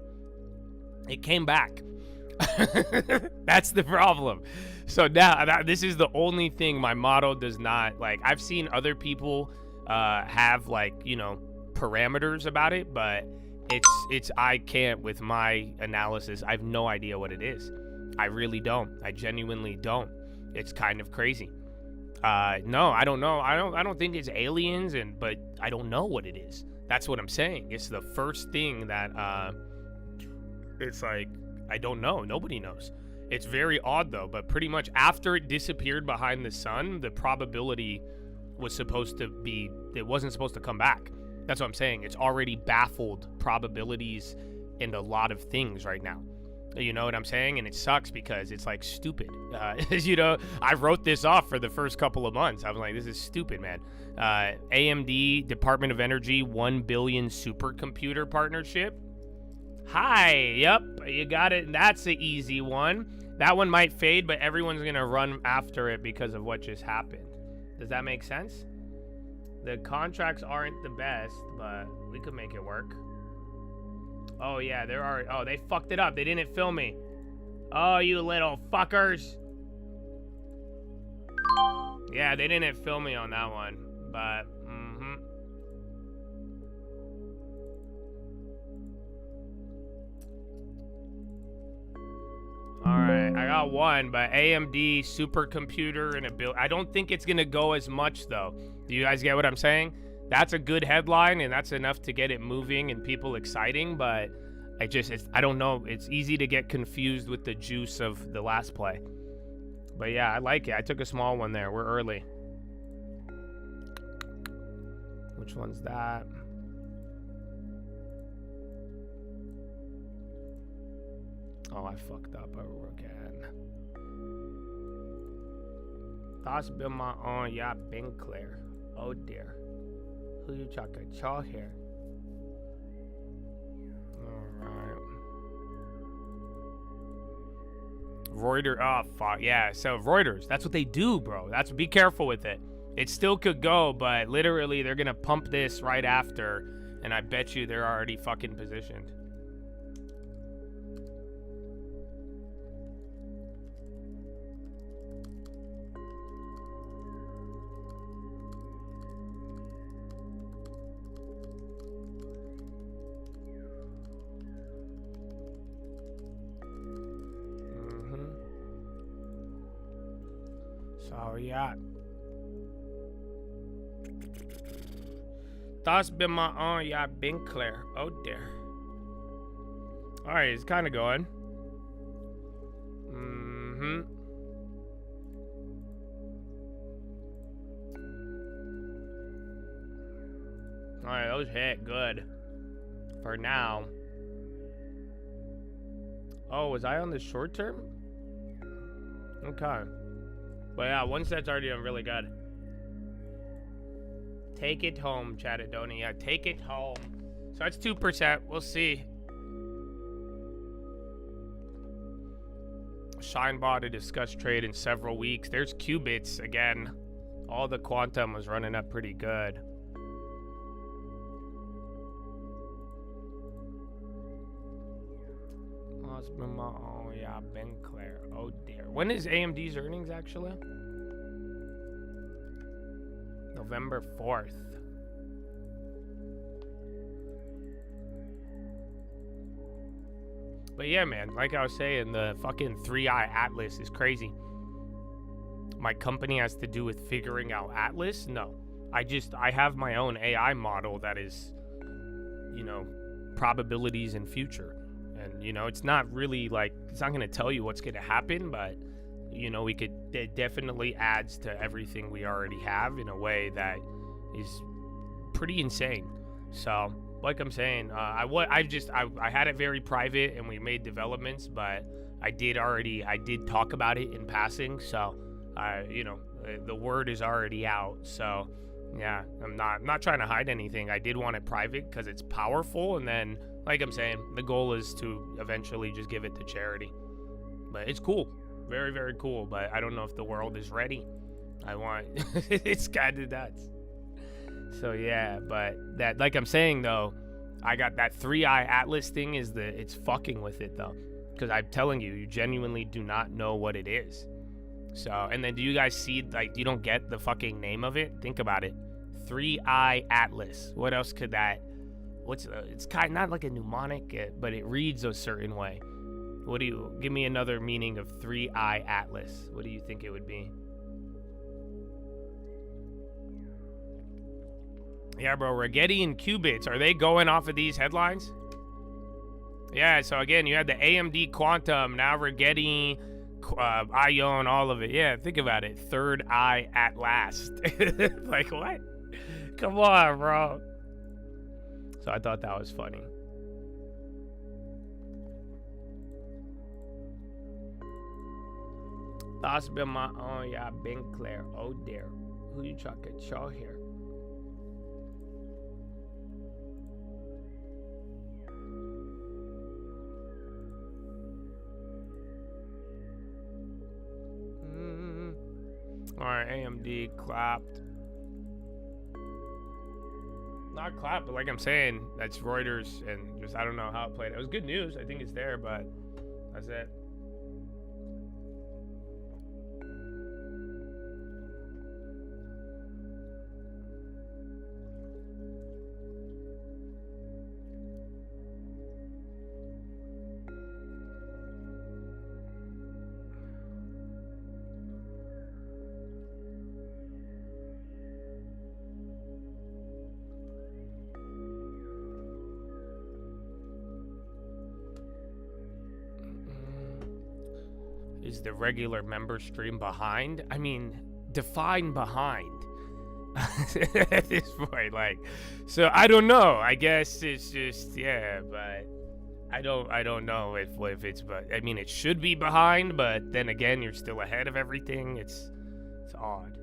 It came back. That's the problem. So now this is the only thing my model does not like. I've seen other people have, like, you know, parameters about it, but I can't with my analysis. I have no idea what it is. I really don't. I genuinely don't. It's kind of crazy. No, I don't know. I don't think it's aliens, but I don't know what it is. That's what I'm saying. It's the first thing that it's like, I don't know. Nobody knows. It's very odd, though, but pretty much after it disappeared behind the sun, the probability was supposed to be, it wasn't supposed to come back. That's what I'm saying. It's already baffled probabilities in a lot of things right now. You know what I'm saying? And it sucks because it's like stupid. You know, I wrote this off for the first couple of months. I was like, this is stupid, man. AMD, Department of Energy, 1 billion supercomputer partnership. Hi, yep, you got it. That's an easy one. That one might fade, but everyone's going to run after it because of what just happened. Does that make sense? The contracts aren't the best, but we could make it work. Oh, yeah, they fucked it up. They didn't film me. Oh, you little fuckers. Yeah, they didn't film me on that one, but, Alright, I got one, but AMD supercomputer and a build. I don't think it's gonna go as much, though. Do you guys get what I'm saying? That's a good headline, and that's enough to get it moving and people exciting, but I don't know. It's easy to get confused with the juice of the last play. But yeah, I like it. I took a small one there. We're early. Which one's that? Oh, I fucked up again. Thoughts been my own, yeah, been clear. Oh dear. Who you talking to here? Alright. Reuters, oh fuck, yeah, so Reuters, that's what they do, bro. Be careful with it. It still could go, but literally they're gonna pump this right after, and I bet you they're already fucking positioned. So yeah. Thoughts been my own, yeah, been clear. Oh dear. Alright, it's kinda going. Alright, those hit good. For now. Oh, was I on the short term? Okay. But yeah, one set's already done really good. Take it home, Chatadonia. Take it home. So that's 2%. We'll see. Shinebot to discuss trade in several weeks. There's qubits again. All the quantum was running up pretty good. Oh yeah, Ben Claire. Oh dear. When is AMD's earnings actually? November 4th. But yeah, man, like I was saying, the fucking 3i Atlas is crazy. My company has to do with figuring out Atlas? No. I have my own AI model that is, you know, probabilities in future. And, you know, it's not really like, it's not going to tell you what's going to happen, but, you know, it definitely adds to everything we already have in a way that is pretty insane. So, like I'm saying, I had it very private and we made developments, but I did talk about it in passing. So, you know, the word is already out. So, yeah, I'm not trying to hide anything. I did want it private because it's powerful, and then, like I'm saying, the goal is to eventually just give it to charity. But it's cool, very, very cool. But I don't know if the world is ready. It's kind of nuts. So yeah, but that, like I'm saying though, I got that 3i Atlas thing it's fucking with it though, because I'm telling you, you genuinely do not know what it is. So, and then do you guys see, like, you don't get the fucking name of it? Think about it. 3i Atlas. What else could that? It's kind of not like a mnemonic, but it reads a certain way. Give me another meaning of 3i Atlas. What do you think it would be? Yeah, bro, Rigetti and qubits, are they going off of these headlines? Yeah, so again, you had the AMD Quantum, now Rigetti, Ion, all of it. Yeah, think about it. Third eye at last. Like, what? Come on, bro. So I thought that was funny. Thoughts been my own, yeah, been clear. Oh dear. Who you trying to show here? Alright, AMD clapped. Not clapped, but like I'm saying, that's Reuters, and just I don't know how it played. It was good news. I think it's there, but that's it. Is the regular member stream behind? I mean, define behind. At this point, like, so I don't know. I guess it's just, yeah, but I don't know if it's, but I mean, it should be behind, but then again, you're still ahead of everything. It's It's odd.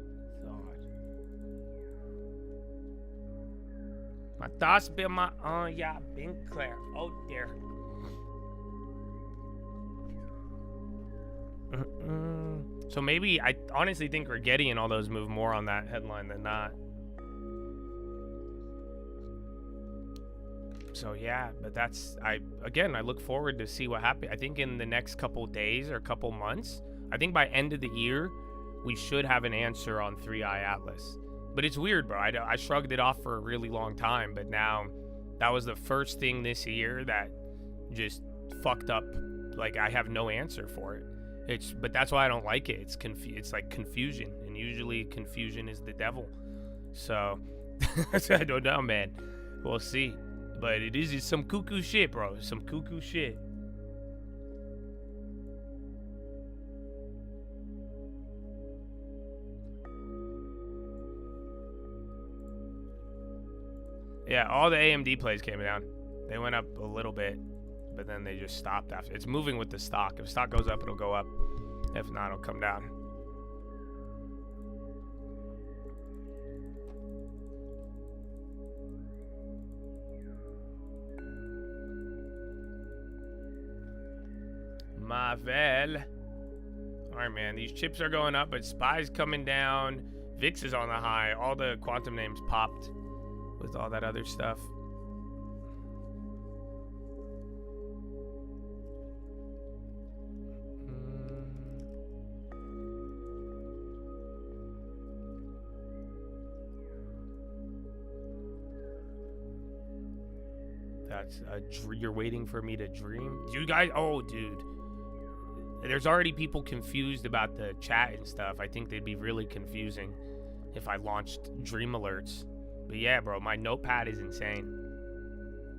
My thoughts been my yeah, been clear. Oh dear. So maybe I honestly think Rigetti and all those move more on that headline than not. So yeah, but that's I look forward to see what happens. I think in the next couple days or couple months, I think by end of the year, we should have an answer on 3i Atlas. But it's weird, bro. I shrugged it off for a really long time, but now that was the first thing this year that just fucked up. Like, I have no answer for it. But that's why I don't like it. It's like confusion, and usually confusion is the devil. So I don't know, man. We'll see. But it is just some cuckoo shit, bro. Some cuckoo shit. Yeah, all the AMD plays came down. They went up a little bit, but then they just stopped after. It's moving with the stock. If stock goes up, it'll go up. If not, it'll come down. Mavel. All right, man. These chips are going up, but SPY's coming down. VIX is on the high. All the quantum names popped with all that other stuff. That's you're waiting for me to dream? You guys, oh, dude. There's already people confused about the chat and stuff. I think they'd be really confusing if I launched dream alerts. But yeah, bro, my notepad is insane.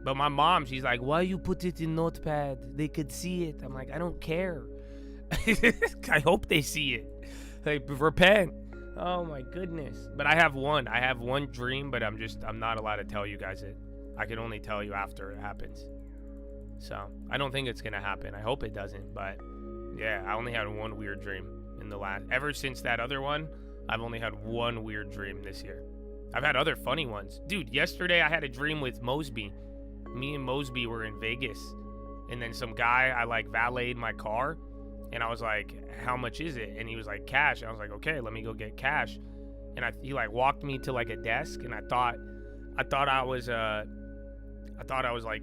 But my mom, she's like, why you put it in notepad? They could see it. I'm like, I don't care. I hope they see it. Like, repent. Oh my goodness. But I have one dream, but I'm not allowed to tell you guys it. I can only tell you after it happens. So I don't think it's gonna happen. I hope it doesn't, but yeah, I only had one weird dream in the ever since that other one. I've only had one weird dream this year. I've had other funny ones. Dude, yesterday I had a dream with Mosby. Me and Mosby were in Vegas. And then some guy, I like valeted my car. And I was like, how much is it? And he was like, cash. And I was like, okay, let me go get cash. And he like walked me to like a desk. And I thought I was like,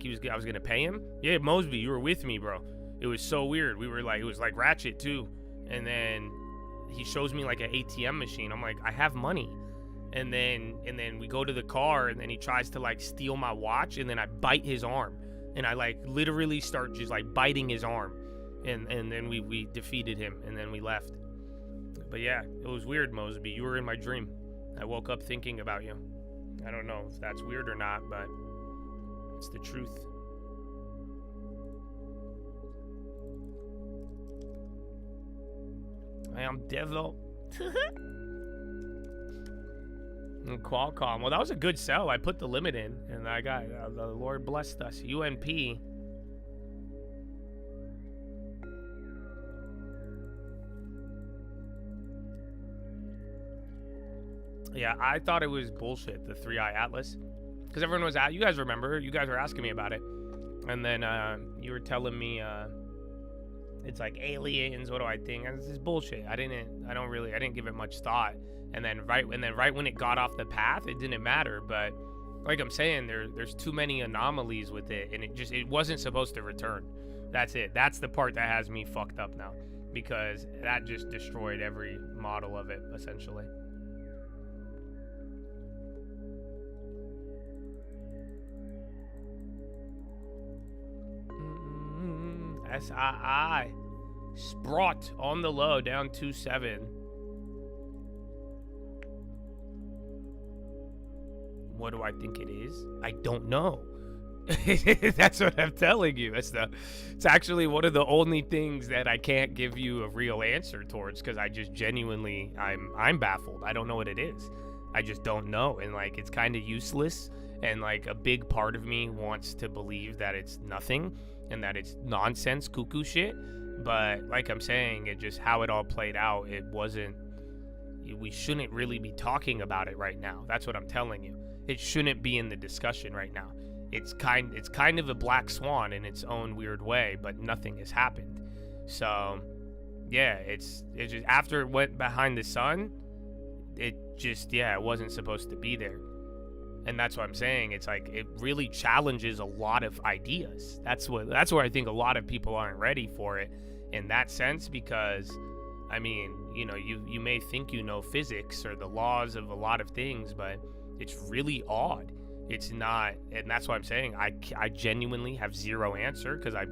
I was going to pay him. Yeah, Mosby, you were with me, bro. It was so weird. We were like, it was like Ratchet too. And then he shows me like an ATM machine. I'm like, I have money. And then we go to the car, and then he tries to like steal my watch, and then I bite his arm, and I like literally start just like biting his arm, and then we defeated him, and then we left. But yeah, it was weird, Mosby. You were in my dream. I woke up thinking about you. I don't know if that's weird or not, but it's the truth. I am devil. And Qualcomm. Well, that was a good sell. I put the limit in, and I got the Lord blessed us. UNP. Yeah, I thought it was bullshit, the 3i Atlas, because everyone was you guys remember? You guys were asking me about it, and then you were telling me it's like aliens. What do I think? And this is bullshit. I didn't give it much thought. And then right when it got off the path, it didn't matter. But like I'm saying, there's too many anomalies with it, and it wasn't supposed to return. That's it. That's the part that has me fucked up now, because that just destroyed every model of it essentially. SII Sprott on the low, down 2.7. What do I think it is? I don't know. That's what I'm telling you. It's actually one of the only things that I can't give you a real answer towards, because I just genuinely I'm baffled. I don't know what it is. I just don't know, and like it's kind of useless, and like a big part of me wants to believe that it's nothing and that it's nonsense, cuckoo shit. But like I'm saying, it just how it all played out, it wasn't we shouldn't really be talking about it right now. That's what I'm telling you. It shouldn't be in the discussion right now. It's kind of a black swan in its own weird way, but nothing has happened. So, yeah, it's just after it went behind the sun, it wasn't supposed to be there. And that's what I'm saying. It's like it really challenges a lot of ideas. That's where I think a lot of people aren't ready for it in that sense, because I mean, you know, you may think you know physics or the laws of a lot of things, but it's really odd. It's not, and that's why I'm saying I genuinely have zero answer, because I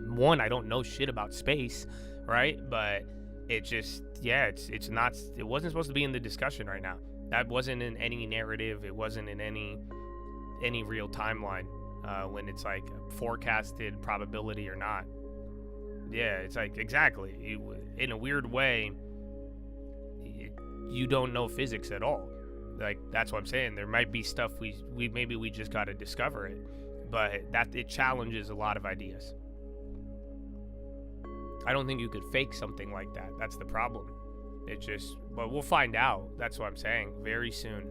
don't know shit about space, right? But it just, it's not, it wasn't supposed to be in the discussion right now. That wasn't in any narrative. It wasn't in any real timeline when it's like forecasted probability or not. Yeah, it's like, exactly. In a weird way, you don't know physics at all. Like, that's what I'm saying. There might be stuff we maybe we just got to discover it, but that it challenges a lot of ideas. I don't think you could fake something like that. That's the problem. It just, but we'll find out. That's what I'm saying. Very soon.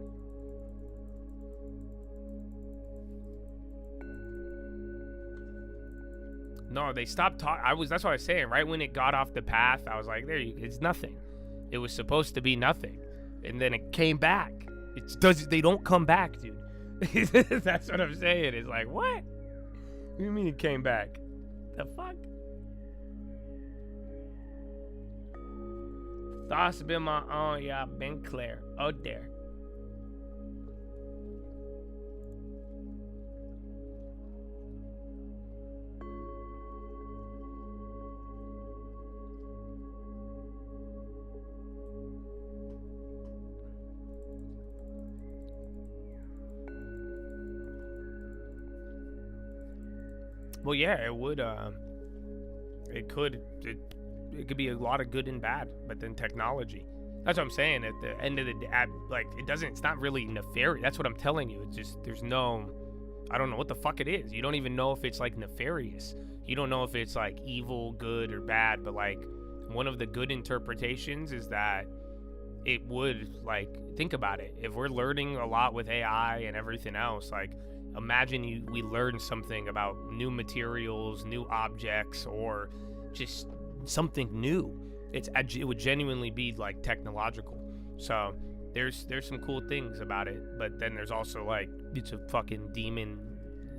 No, they stopped talking. That's what I was saying. Right when it got off the path, I was like, it's nothing. It was supposed to be nothing. And then it came back. They don't come back, dude. That's what I'm saying. It's like, what? What do you mean it came back? The fuck? Thoughts been my own, yeah, been clear. Out there. Well, yeah, it would. It could be a lot of good and bad, but then technology. That's what I'm saying. At the end of the day, like, it's not really nefarious. That's what I'm telling you. It's just, I don't know what the fuck it is. You don't even know if it's like nefarious. You don't know if it's like evil, good, or bad, but like one of the good interpretations is that it would, like, think about it. If we're learning a lot with AI and everything else, like, imagine we learn something about new materials, new objects, or just something new. It would genuinely be like technological. So there's some cool things about it, but then there's also like, it's a fucking demon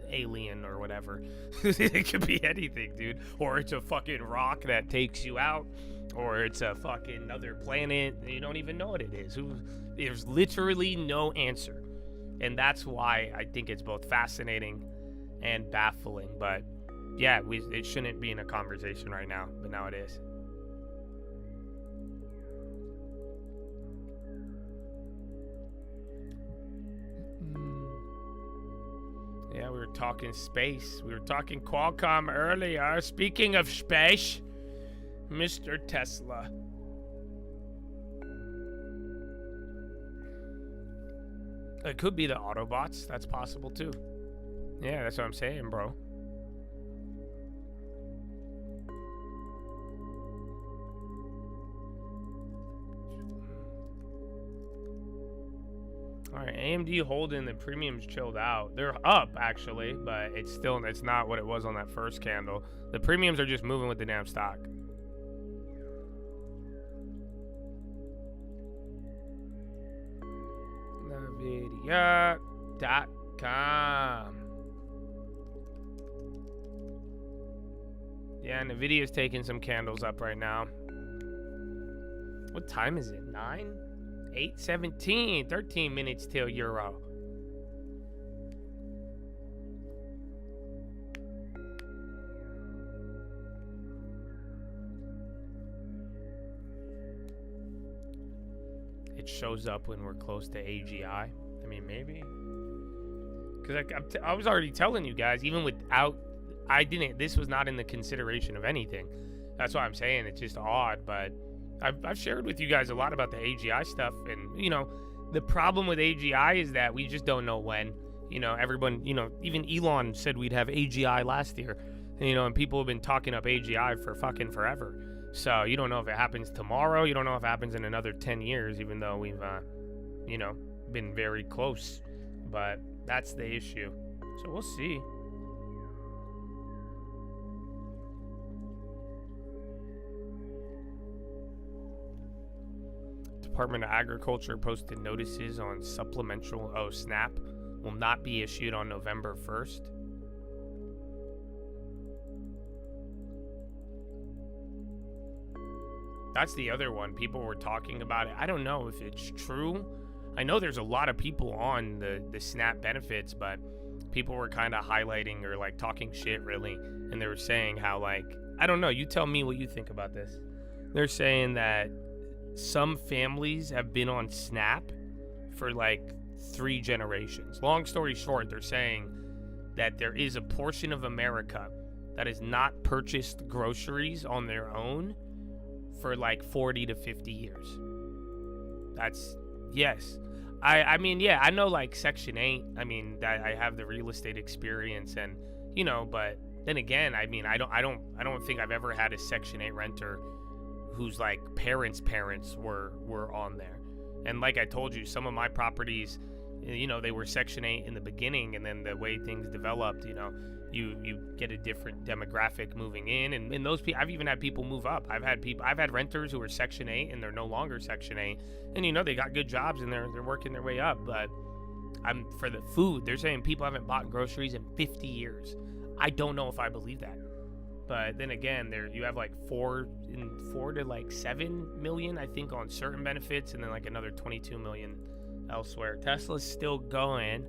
alien or whatever. It could be anything, dude. Or it's a fucking rock that takes you out, or it's a fucking other planet. You don't even know what it is. There's literally no answer. And that's why I think it's both fascinating and baffling. But yeah, it shouldn't be in a conversation right now, but now it is. Yeah, we were talking space. We were talking Qualcomm earlier. Speaking of space, Mr. Tesla. It could be the Autobots. That's possible too. Yeah, that's what I'm saying, bro. Alright, AMD holding, the premiums chilled out. They're up, actually, but it's not what it was on that first candle. The premiums are just moving with the damn stock. Nvidia.com. Yeah, Nvidia's taking some candles up right now. What time is it? 9? 8:17. 13 minutes till Euro. It shows up when we're close to AGI. I mean, maybe. Because I was already telling you guys, even without... this was not in the consideration of anything. That's why I'm saying it's just odd, but... I've shared with you guys a lot about the AGI stuff, and, you know, the problem with AGI is that we just don't know when. You know, everyone, you know, even Elon said we'd have AGI last year, and, you know, and people have been talking up AGI for fucking forever. So you don't know if it happens tomorrow. You don't know if it happens in another 10 years, even though we've, been very close. But that's the issue. So we'll see. Department of Agriculture posted notices on supplemental SNAP will not be issued on November 1st. That's the other one. People were talking about it. I don't know if it's true. I know there's a lot of people on the SNAP benefits, but people were kind of highlighting or like talking shit really. And they were saying how like, I don't know, you tell me what you think about this. They're saying that some families have been on SNAP for like 3 generations. Long story short, they're saying that there is a portion of America that has not purchased groceries on their own for like 40 to 50 years. That's, yes. I mean, yeah, I know like Section 8. I mean, that I have the real estate experience and, but then again, I mean, I don't think I've ever had a Section 8 renter whose like parents were on there. And like I told you, some of my properties, they were Section 8 in the beginning, and then the way things developed, you get a different demographic moving in, and those people, I've even had people move up. I've had renters who were Section 8 and they're no longer Section 8, and they got good jobs and they're working their way up. But for the food, they're saying people haven't bought groceries in 50 years. I don't know if I believe that. But then again, you have like 4 to like 7 million, I think, on certain benefits, and then like another 22 million elsewhere. Tesla's still going.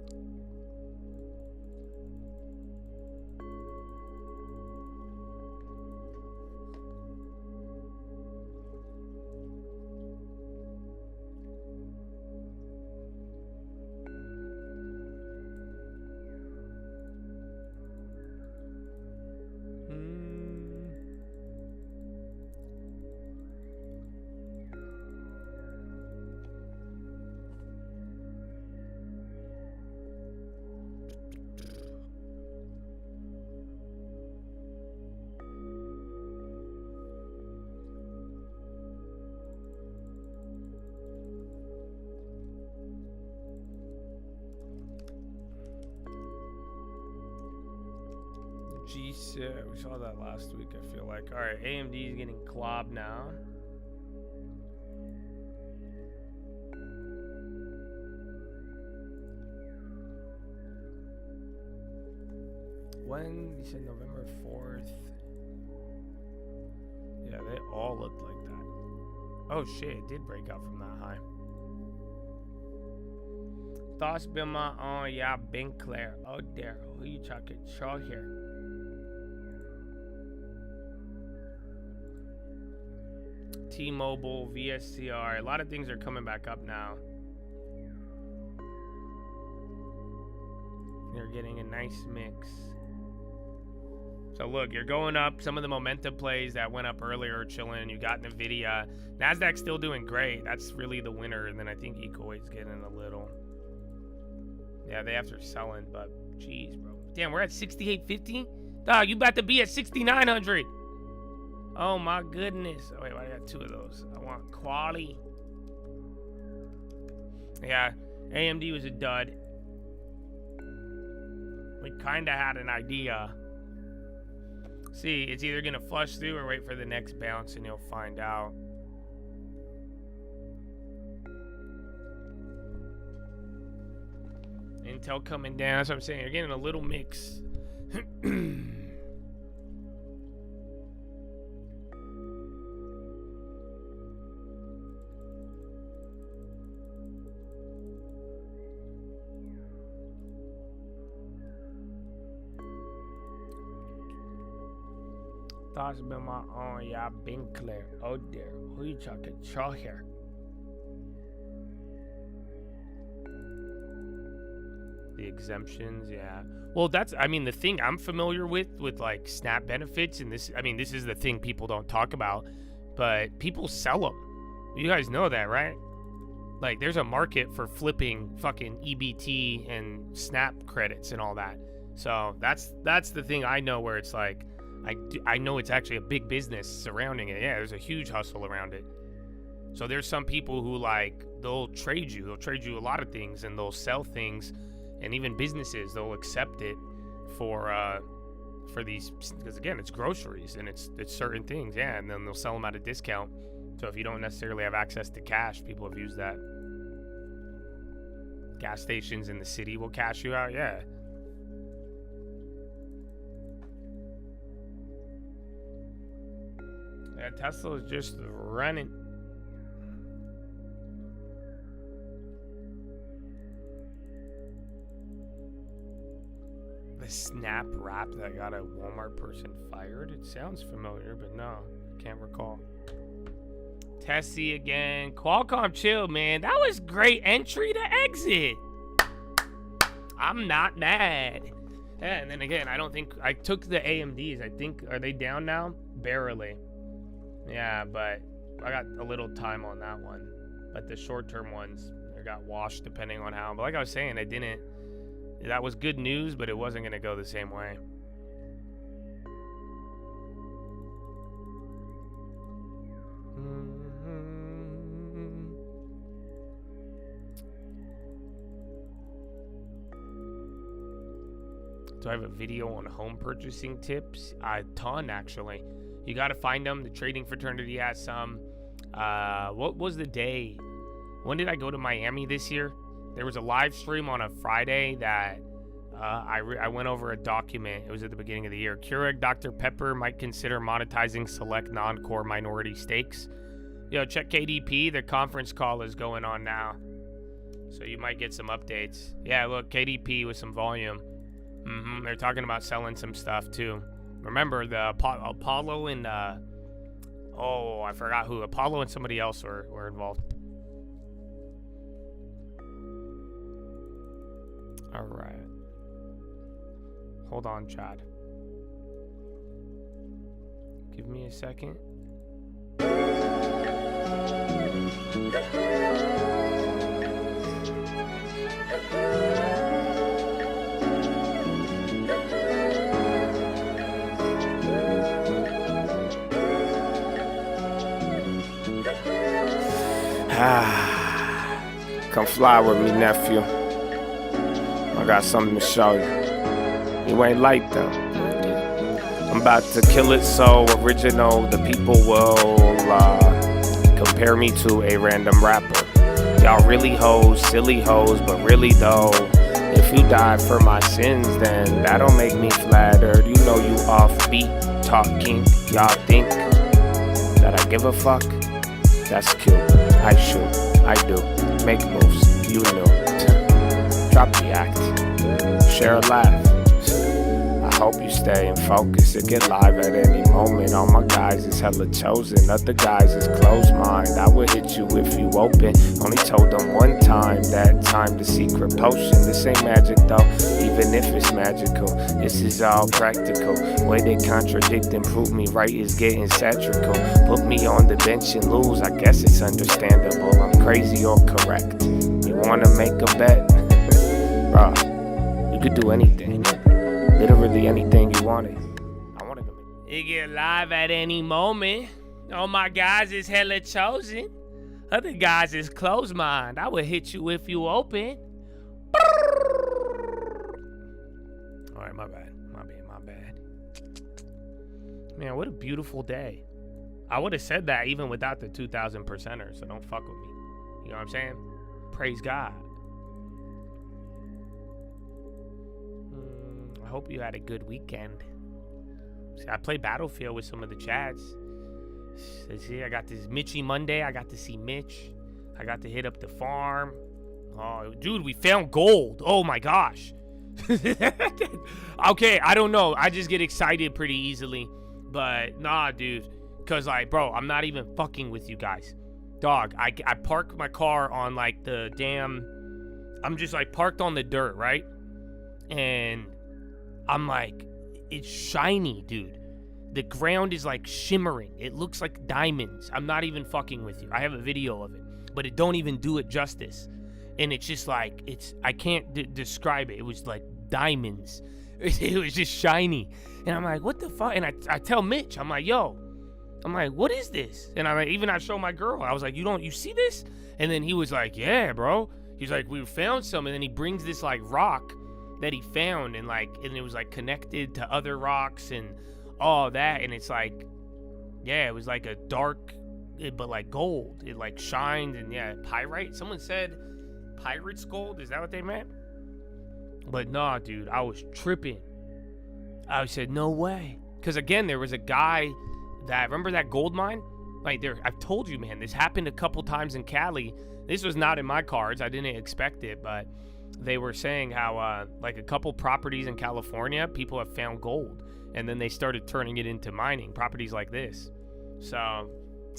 We saw that last week, I feel like. All right, AMD is getting clobbed now. When? You said November 4th. Yeah, they all looked like that. Oh shit, it did break out from that high. Thoughts been my own, yeah, been clear. Oh there, who you talking to here? T-Mobile, VSCR, a lot of things are coming back up now. You're getting a nice mix. So look, you're going up. Some of the momentum plays that went up earlier are chilling. You got NVIDIA. NASDAQ's still doing great. That's really the winner. And then I think Ecoweight's getting a little. Yeah, they after selling, but jeez, bro. Damn, we're at 68.50? Dog, you about to be at 6,900. Oh my goodness. Oh wait, why I got 2 of those? I want quality. Yeah, AMD was a dud. We kind of had an idea. See, it's either going to flush through or wait for the next bounce and you'll find out. Intel coming down. That's what I'm saying. You're getting a little mix. Thoughts been my own, yeah, been clear. Oh dear, who you talking to here? The exemptions, yeah. Well, that's, I mean, the thing I'm familiar with like SNAP benefits, and this, I mean, this is the thing people don't talk about, but people sell them. You guys know that, right? Like, there's a market for flipping fucking EBT and SNAP credits and all that. So that's the thing I know where it's like, I know it's actually a big business surrounding it. Yeah, there's a huge hustle around it. So there's some people who, like, they'll trade you a lot of things, and they'll sell things, and even businesses, they'll accept it for these, because again, it's groceries and it's certain things, yeah, and then they'll sell them at a discount. So if you don't necessarily have access to cash, people have used that. Gas stations in the city will cash you out, yeah. Yeah, Tesla is just running. The Snap rap that got a Walmart person fired? It sounds familiar, but no, can't recall. Tessie again. Qualcomm chill, man. That was great entry to exit. I'm not mad. Yeah, and then again, I don't think I took the AMDs. I think, are they down now? Barely. Yeah, but I got a little time on that one. But the short-term ones, they got washed depending on how. But like I was saying, I didn't. That was good news, but it wasn't going to go the same way. Do I have a video on home purchasing tips? A ton, actually. You got to find them. The trading fraternity has some. What was the day? When did I go to Miami this year? There was a live stream on a Friday that I went over a document. It was at the beginning of the year. Keurig Dr. Pepper might consider monetizing select non-core minority stakes. Yo, check KDP. The conference call is going on now. So you might get some updates. Yeah, look, KDP with some volume. They're talking about selling some stuff too. Remember, the Apollo and, I forgot who. Apollo and somebody else were involved. All right. Hold on, Chad. Give me a second. Come fly with me, nephew. I got something to show you. You ain't like them. I'm about to kill it so original. The people will compare me to a random rapper. Y'all really hoes, silly hoes, but really though, if you died for my sins, then that'll make me flattered. You know you offbeat talking. Y'all think that I give a fuck? That's cute. I shoot. I do. Make moves. You know. Drop the act. Share a laugh. I hope you stay in focus. It get live at any moment. All my guys is hella chosen. Other guys is closed mind. I would hit you if you open. Only told them one time that time the secret potion. This ain't magic though, even if it's magical. This is all practical. Way they contradict and prove me right is getting satirical. Put me on the bench and lose. I guess it's understandable. I'm crazy or correct. You wanna make a bet? Bruh, you could do anything. Literally anything you wanted. I wanted to make it get live at any moment. All my guys is hella chosen. Other guys is closed mind. I would hit you if you open. Alright, my bad. My bad. Man, what a beautiful day. I would have said that even without the 2,000 percenters, so don't fuck with me. You know what I'm saying? Praise God. I hope you had a good weekend. See, I played Battlefield with some of the chats. See, I got this Mitchy Monday. I got to see Mitch. I got to hit up the farm. Oh, dude, we found gold. Oh my gosh. Okay, I don't know. I just get excited pretty easily. But nah, dude. Cause like, bro, I'm not even fucking with you guys. Dog, I parked my car on like the damn... I'm just like parked on the dirt, right? And I'm like, it's shiny, dude. The ground is like shimmering. It looks like diamonds. I'm not even fucking with you. I have a video of it, but it don't even do it justice. And it's just like, I can't describe it. It was like diamonds. It was just shiny. And I'm like, what the fuck? And I tell Mitch, I'm like, yo, what is this? And I show my girl. I was like, you see this? And then he was like, yeah, bro. He's like, we found some. And then he brings this like rock that he found, and it was like connected to other rocks and all that. And it's like, yeah, it was like a dark, but like gold. It like shined, and yeah, pyrite. Someone said pirate's gold. Is that what they meant? But nah, dude, I was tripping. I said, no way. Because again, there was a guy that, remember that gold mine? I've told you, man, this happened a couple times in Cali. This was not in my cards. I didn't expect it, but they were saying how, like a couple properties in California, people have found gold. And then they started turning it into mining, properties like this. So,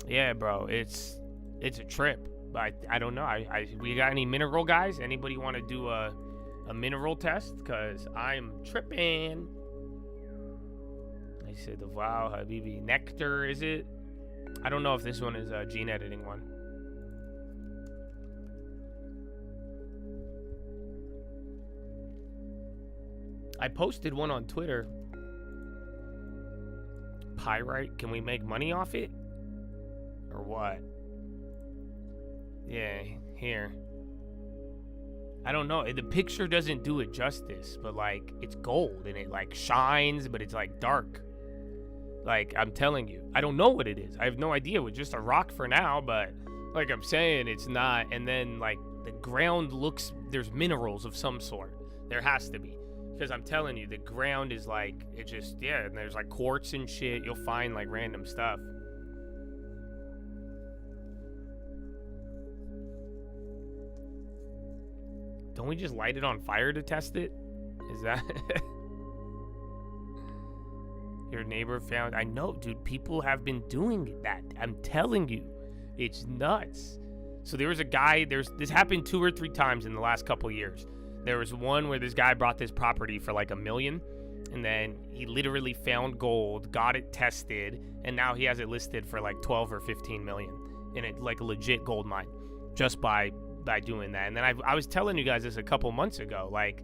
yeah, bro, it's a trip. But I don't know. We got any mineral guys? Anybody want to do a mineral test? Because I'm tripping. I said the Wow Habibi Nectar, is it? I don't know if this one is a gene editing one. I posted one on Twitter. Pyrite, can we make money off it? Or what? Yeah, here. I don't know. The picture doesn't do it justice, but like it's gold and it like shines, but it's like dark. Like I'm telling you, I don't know what it is. I have no idea. It's just a rock for now, but like I'm saying, it's not. And then like the ground looks, there's minerals of some sort. There has to be. Because I'm telling you, the ground is like, it just, yeah, and there's like quartz and shit. You'll find like random stuff. Don't we just light it on fire to test it? Is that... Your neighbor found... I know, dude, people have been doing that. I'm telling you. It's nuts. So there was a guy, this happened 2 or 3 times in the last couple years. There was one where this guy brought this property for like $1 million, and then he literally found gold, got it tested, and now he has it listed for like 12 or 15 million in it, like a legit gold mine, just by doing that. And then I was telling you guys this a couple months ago, like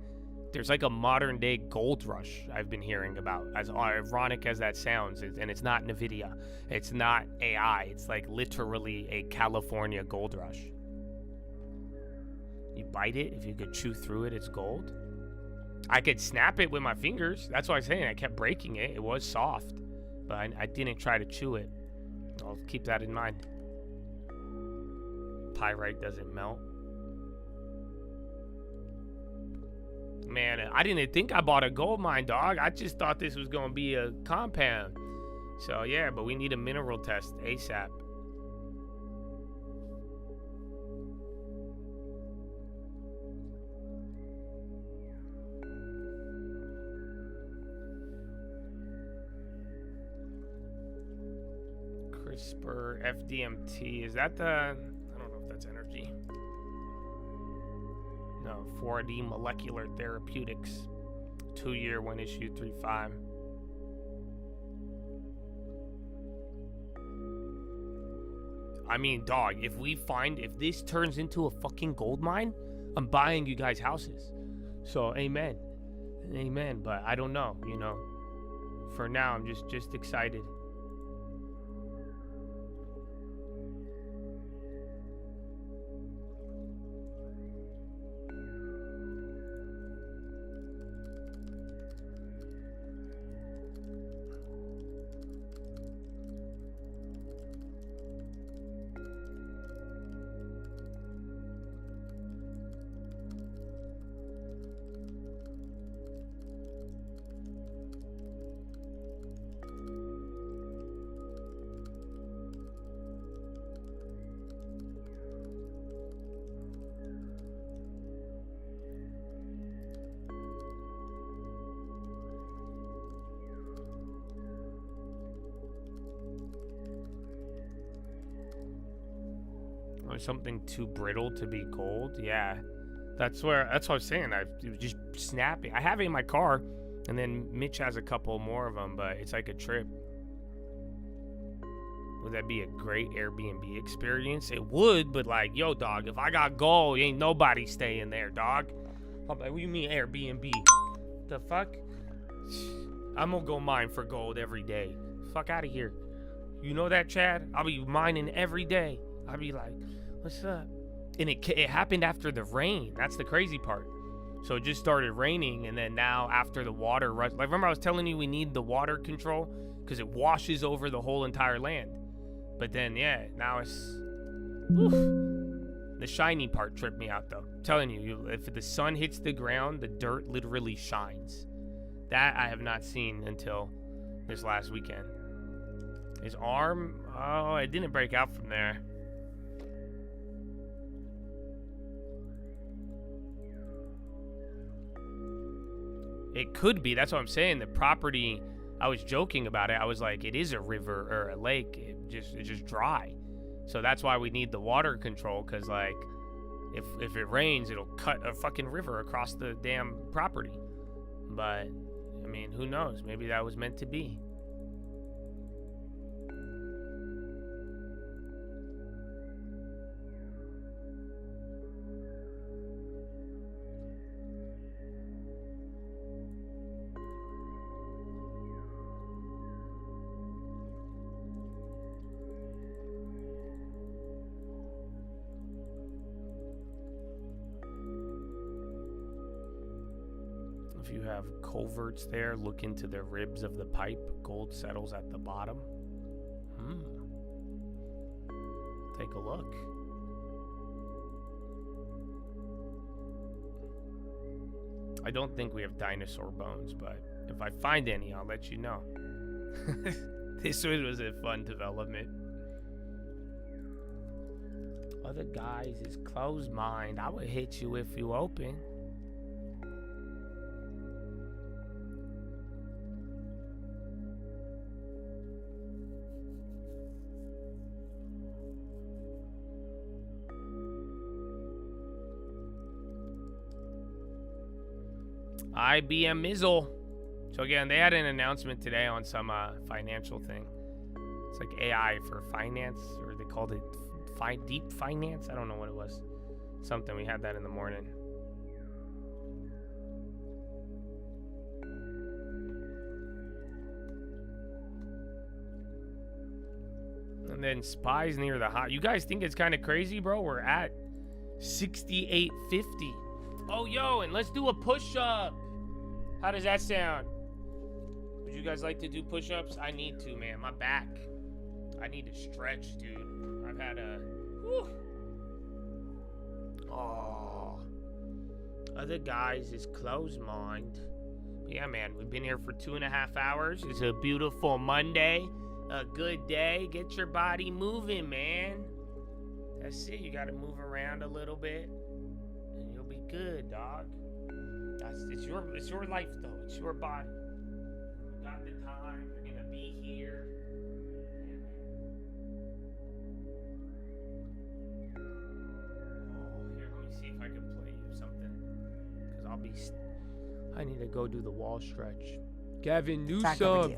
there's like a modern day gold rush I've been hearing about, as ironic as that sounds. And it's not NVIDIA, it's not AI, it's like literally a California gold rush. You bite it, if you could chew through it, it's gold. I could snap it with my fingers. That's what I'm saying. I kept breaking it. It was soft, but I didn't try to chew it. I'll keep that in mind. Pyrite doesn't melt. Man, I didn't think I bought a gold mine, dog. I just thought this was going to be a compound. So, yeah, but we need a mineral test ASAP. CRISPR FDMT, is that the, I don't know if that's energy. No, 4D molecular therapeutics, 2-year, when issued 3.5. I mean, dog, if this turns into a fucking gold mine, I'm buying you guys houses. So amen, but I don't know, you know, for now I'm just excited. Something too brittle to be gold. Yeah, that's what I was saying. I just snap it. I have it in my car, and then Mitch has a couple more of them, but it's like a trip. Would that be a great Airbnb experience? It would, but like, yo, dog, if I got gold, ain't nobody staying there, dog. I'm like, what do you mean Airbnb? The fuck? I'm gonna go mine for gold every day. Fuck out of here. You know that, Chad? I'll be mining every day. I'll be like, what's up? And it happened after the rain. That's the crazy part. So it just started raining, and then now after the water rush, like remember I was telling you we need the water control because it washes over the whole entire land. But then yeah, now it's the shiny part tripped me out though. I'm telling you, if the sun hits the ground, the dirt literally shines. That I have not seen until this last weekend. His arm, oh, it didn't break out from there. It could be. That's what I'm saying. The property, I was joking about it. I was like, it is a river or a lake. It's just dry. So that's why we need the water control, because like if it rains, it'll cut a fucking river across the damn property. But I mean, who knows? Maybe that was meant to be. If you have culverts there, look into the ribs of the pipe. Gold settles at the bottom. Take a look. I don't think we have dinosaur bones, but if I find any, I'll let you know. This was a fun development. Other guys is closed mind. I would hit you if you open. IBM Mizzle. So again, they had an announcement today on some financial thing. It's like AI for finance, or they called it deep finance. I don't know what it was. Something. We had that in the morning. And then spies near the hot. You guys think it's kind of crazy, bro? We're at 6850. Oh, yo, and let's do a push-up. How does that sound? Would you guys like to do push-ups? I need to, man. My back. I need to stretch, dude. I've had a... Whew. Oh. Other guys is closed mind. Yeah, man. We've been here for 2.5 hours. It's a beautiful Monday. A good day. Get your body moving, man. That's it. You got to move around a little bit. And you'll be good, dog. It's your life, though. It's your body. You got the time. You're going to be here. Oh, here, let me see if I can play you something. Because I need to go do the wall stretch. Gavin Newsom.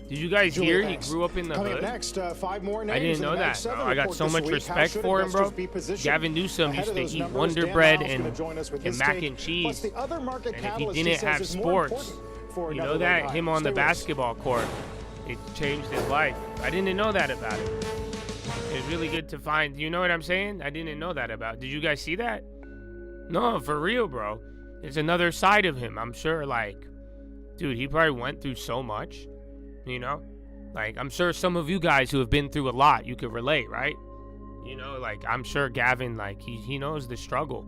Did you guys hear he grew up in the hood? Next, 5 more names. I didn't know that, bro. I got so much respect for him, bro. Gavin Newsom used to eat Wonder Bread and mac and cheese. And if he didn't have sports, you know that? Him on the basketball court, it changed his life. I didn't know that about him. It's really good to find. You know what I'm saying? I didn't know that about. Did you guys see that? No, for real, bro. It's another side of him. I'm sure, like, dude, he probably went through so much. You know, like, I'm sure some of you guys who have been through a lot, you could relate, right? You know, like, I'm sure Gavin, like, he knows the struggle.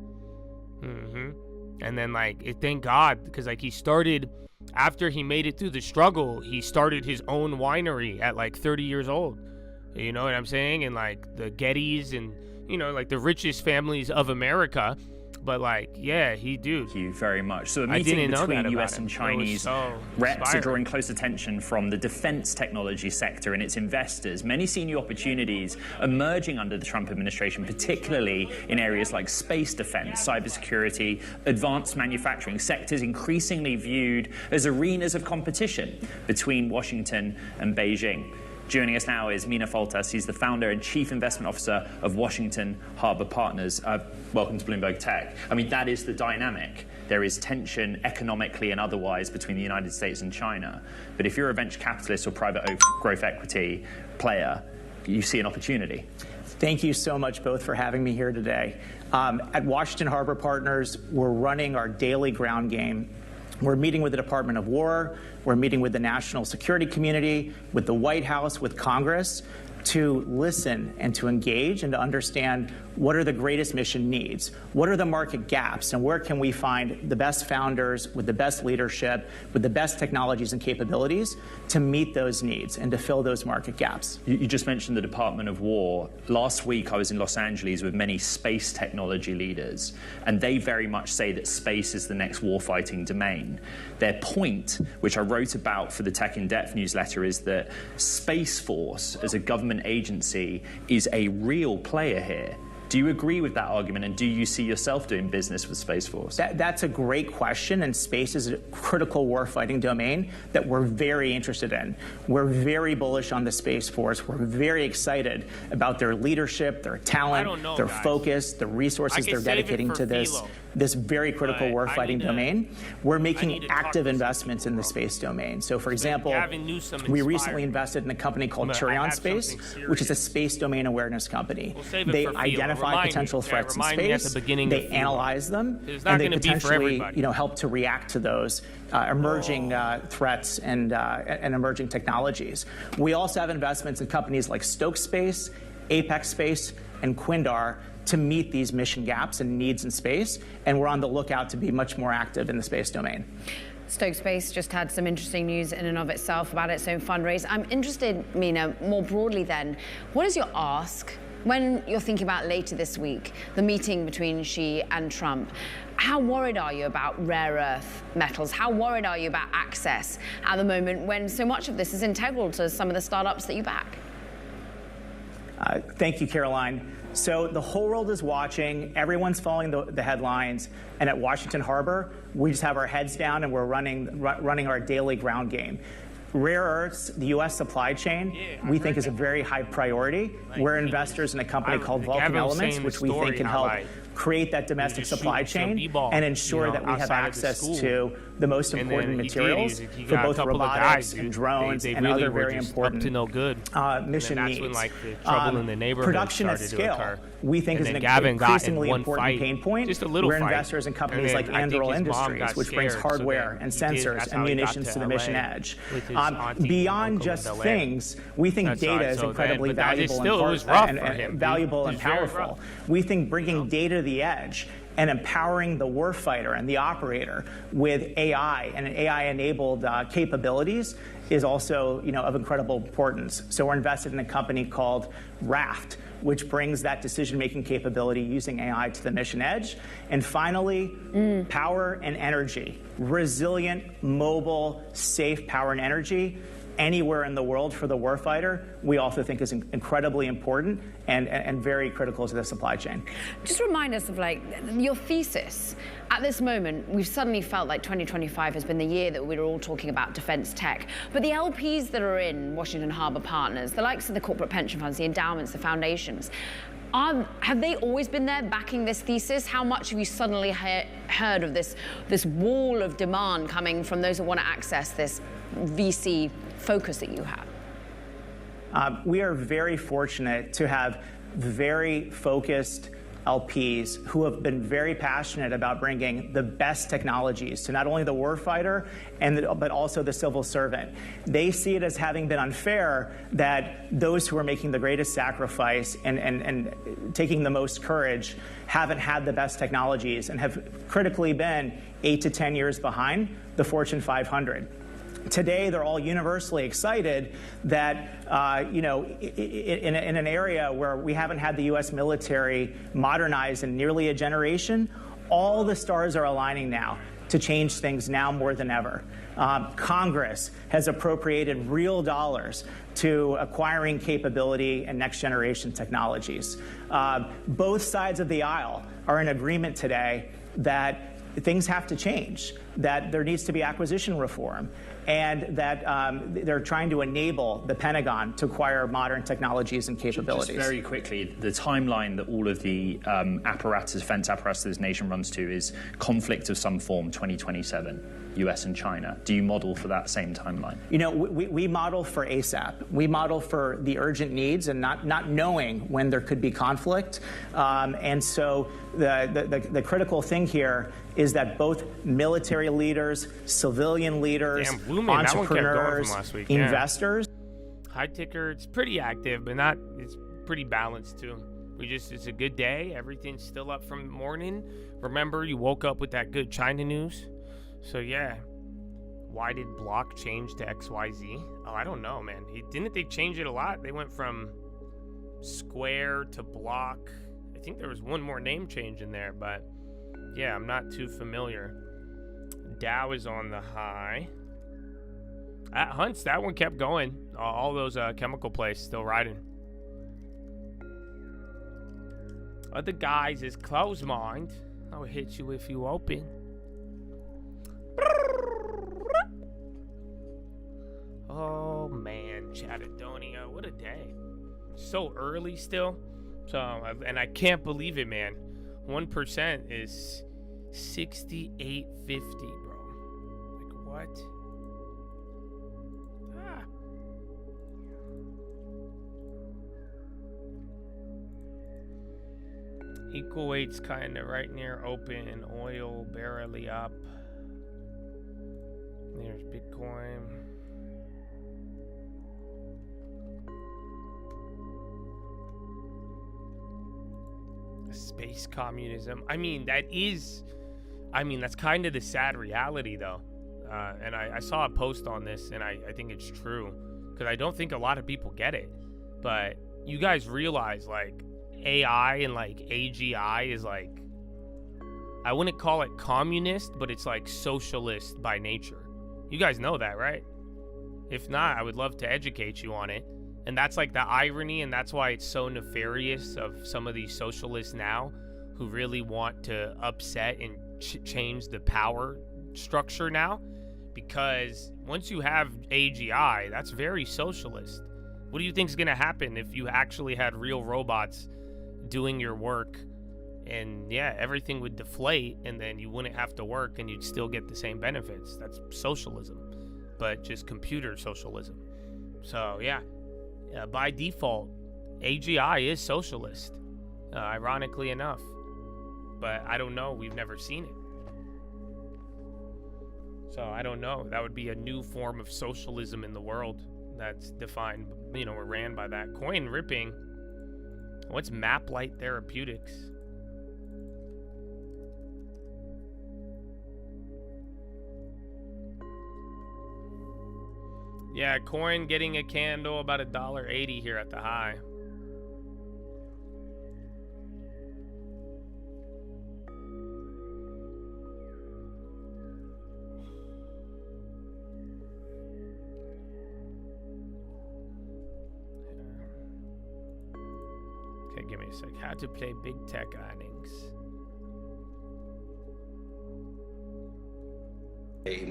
And then, like, thank God, because, like, he started, after he made it through the struggle, he started his own winery at, like, 30 years old. You know what I'm saying? And, like, the Gettys and, you know, like, the richest families of America. But, like, yeah, Thank you very much. So a meeting between US and Chinese reps are drawing close attention from the defense technology sector and its investors. Many see new opportunities emerging under the Trump administration, particularly in areas like space defense, cybersecurity, advanced manufacturing, sectors increasingly viewed as arenas of competition between Washington and Beijing. Joining us now is Mina Foltas. He's the founder and chief investment officer of Washington Harbor Partners. Welcome to Bloomberg Tech. I mean, that is the dynamic. There is tension economically and otherwise between the United States and China. But if you're a venture capitalist or private growth equity player, you see an opportunity. Thank you so much both for having me here today. At Washington Harbor Partners, we're running our daily ground game. We're meeting with the Department of War, we're meeting with the national security community, with the White House, with Congress, to listen and to engage and to understand what are the greatest mission needs, what are the market gaps, and where can we find the best founders with the best leadership, with the best technologies and capabilities to meet those needs and to fill those market gaps. You just mentioned the Department of War. Last week I was in Los Angeles with many space technology leaders, and they very much say that space is the next warfighting domain. Their point, which I wrote about for the Tech in Depth newsletter, is that Space Force as a government agency is a real player here. Do you agree with that argument, and do you see yourself doing business with Space Force? That's a great question, and space is a critical warfighting domain that we're very interested in. We're very bullish on the Space Force. We're very excited about their leadership, their talent, their focus, the resources they're dedicating to this very critical warfighting domain. We're making active investments in the space domain. So, for example, we recently invested in a company called Turion Space, which is a space domain awareness company. They identify potential threats in space, they analyze them, and they potentially help to react to those emerging threats and emerging technologies. We also have investments in companies like Stoke Space, Apex Space, and Quindar to meet these mission gaps and needs in space, and we're on the lookout to be much more active in the space domain. Stoke Space just had some interesting news in and of itself about its own fundraise. I'm interested, Mina, more broadly then, what is your ask when you're thinking about later this week, the meeting between Xi and Trump? How worried are you about rare earth metals? How worried are you about access at the moment when so much of this is integral to some of the startups that you back? Thank you, Caroline. So the whole world is watching, everyone's following the headlines, and at Washington Harbor, we just have our heads down and we're running our daily ground game. Rare earths, the U.S. supply chain, we think is a very high priority. We're investors in a company called Anomalies, which we think can help create that domestic supply chain and ensure that we have access to the most important materials for both robotics and drones and other very important mission needs. Production at scale, we think, is an increasingly important pain point. We're investors in companies like Anduril Industries, which brings hardware and sensors and munitions to the mission edge. Beyond just things, we think data is incredibly valuable and powerful. We think bringing data to the edge and empowering the warfighter and the operator with AI and AI-enabled capabilities is also, of incredible importance. So we're invested in a company called Raft, which brings that decision-making capability using AI to the mission edge. And finally, power and energy. Resilient, mobile, safe power and energy anywhere in the world for the warfighter, we also think is incredibly important and very critical to the supply chain. Just remind us of your thesis. At this moment, we've suddenly felt like 2025 has been the year that we're all talking about defense tech. But the LPs that are in Washington Harbor Partners, the likes of the corporate pension funds, the endowments, the foundations, have they always been there backing this thesis? How much have you suddenly heard of this wall of demand coming from those who want to access this VC focus that you have? We are very fortunate to have very focused LPs who have been very passionate about bringing the best technologies to not only the warfighter but also the civil servant. They see it as having been unfair that those who are making the greatest sacrifice and taking the most courage haven't had the best technologies and have critically been 8 to 10 years behind the Fortune 500. Today, they're all universally excited that, in an area where we haven't had the U.S. military modernize in nearly a generation, all the stars are aligning now to change things now more than ever. Congress has appropriated real dollars to acquiring capability and next-generation technologies. Both sides of the aisle are in agreement today that things have to change, that there needs to be acquisition reform. and that they're trying to enable the Pentagon to acquire modern technologies and capabilities. Just very quickly, the timeline that all of the defense apparatus this nation runs to is conflict of some form, 2027. US and China. Do you model for that same timeline? You know, we model for ASAP. We model for the urgent needs and not knowing when there could be conflict. And so the critical thing here is that both military leaders, civilian leaders, entrepreneurs, investors. High ticker, it's pretty active, but not, it's pretty balanced too. It's a good day. Everything's still up from the morning. Remember, you woke up with that good China news. So yeah, why did block change to XYZ? Oh, I don't know, man. Didn't they change it a lot? They went from square to block. I think there was one more name change in there, but yeah, I'm not too familiar. Dow is on the high. At Hunts, that one kept going. All those chemical plays still riding. Other guys is closed mind. I'll hit you if you open. Oh man, Chatadonia, what a day. So early still. So, and I can't believe it, man. 1% is 68.50, bro. Like what? Ah. Equal weight's kind of right near open. Oil barely up. There's Bitcoin. Space communism. That's kind of the sad reality, though. And I saw a post on this, and I think it's true. Because I don't think a lot of people get it. But you guys realize, like, AI and, like, AGI is, like, I wouldn't call it communist, but it's, like, socialist by nature. You guys know that, right? If not, I would love to educate you on it. And that's like the irony, and that's why it's so nefarious of some of these socialists now who really want to upset and change the power structure now. Because once you have AGI, that's very socialist. What do you think is going to happen if you actually had real robots doing your work? And yeah, everything would deflate, and then you wouldn't have to work, and you'd still get the same benefits. That's socialism, but just computer socialism. So yeah. By default, AGI is socialist, ironically enough. But I don't know. We've never seen it. So I don't know. That would be a new form of socialism in the world that's defined, or ran by that. Coin ripping. What's Maplight Therapeutics? Yeah, coin getting a candle about $1.80 here at the high. Okay, give me a sec. How to play big tech earnings.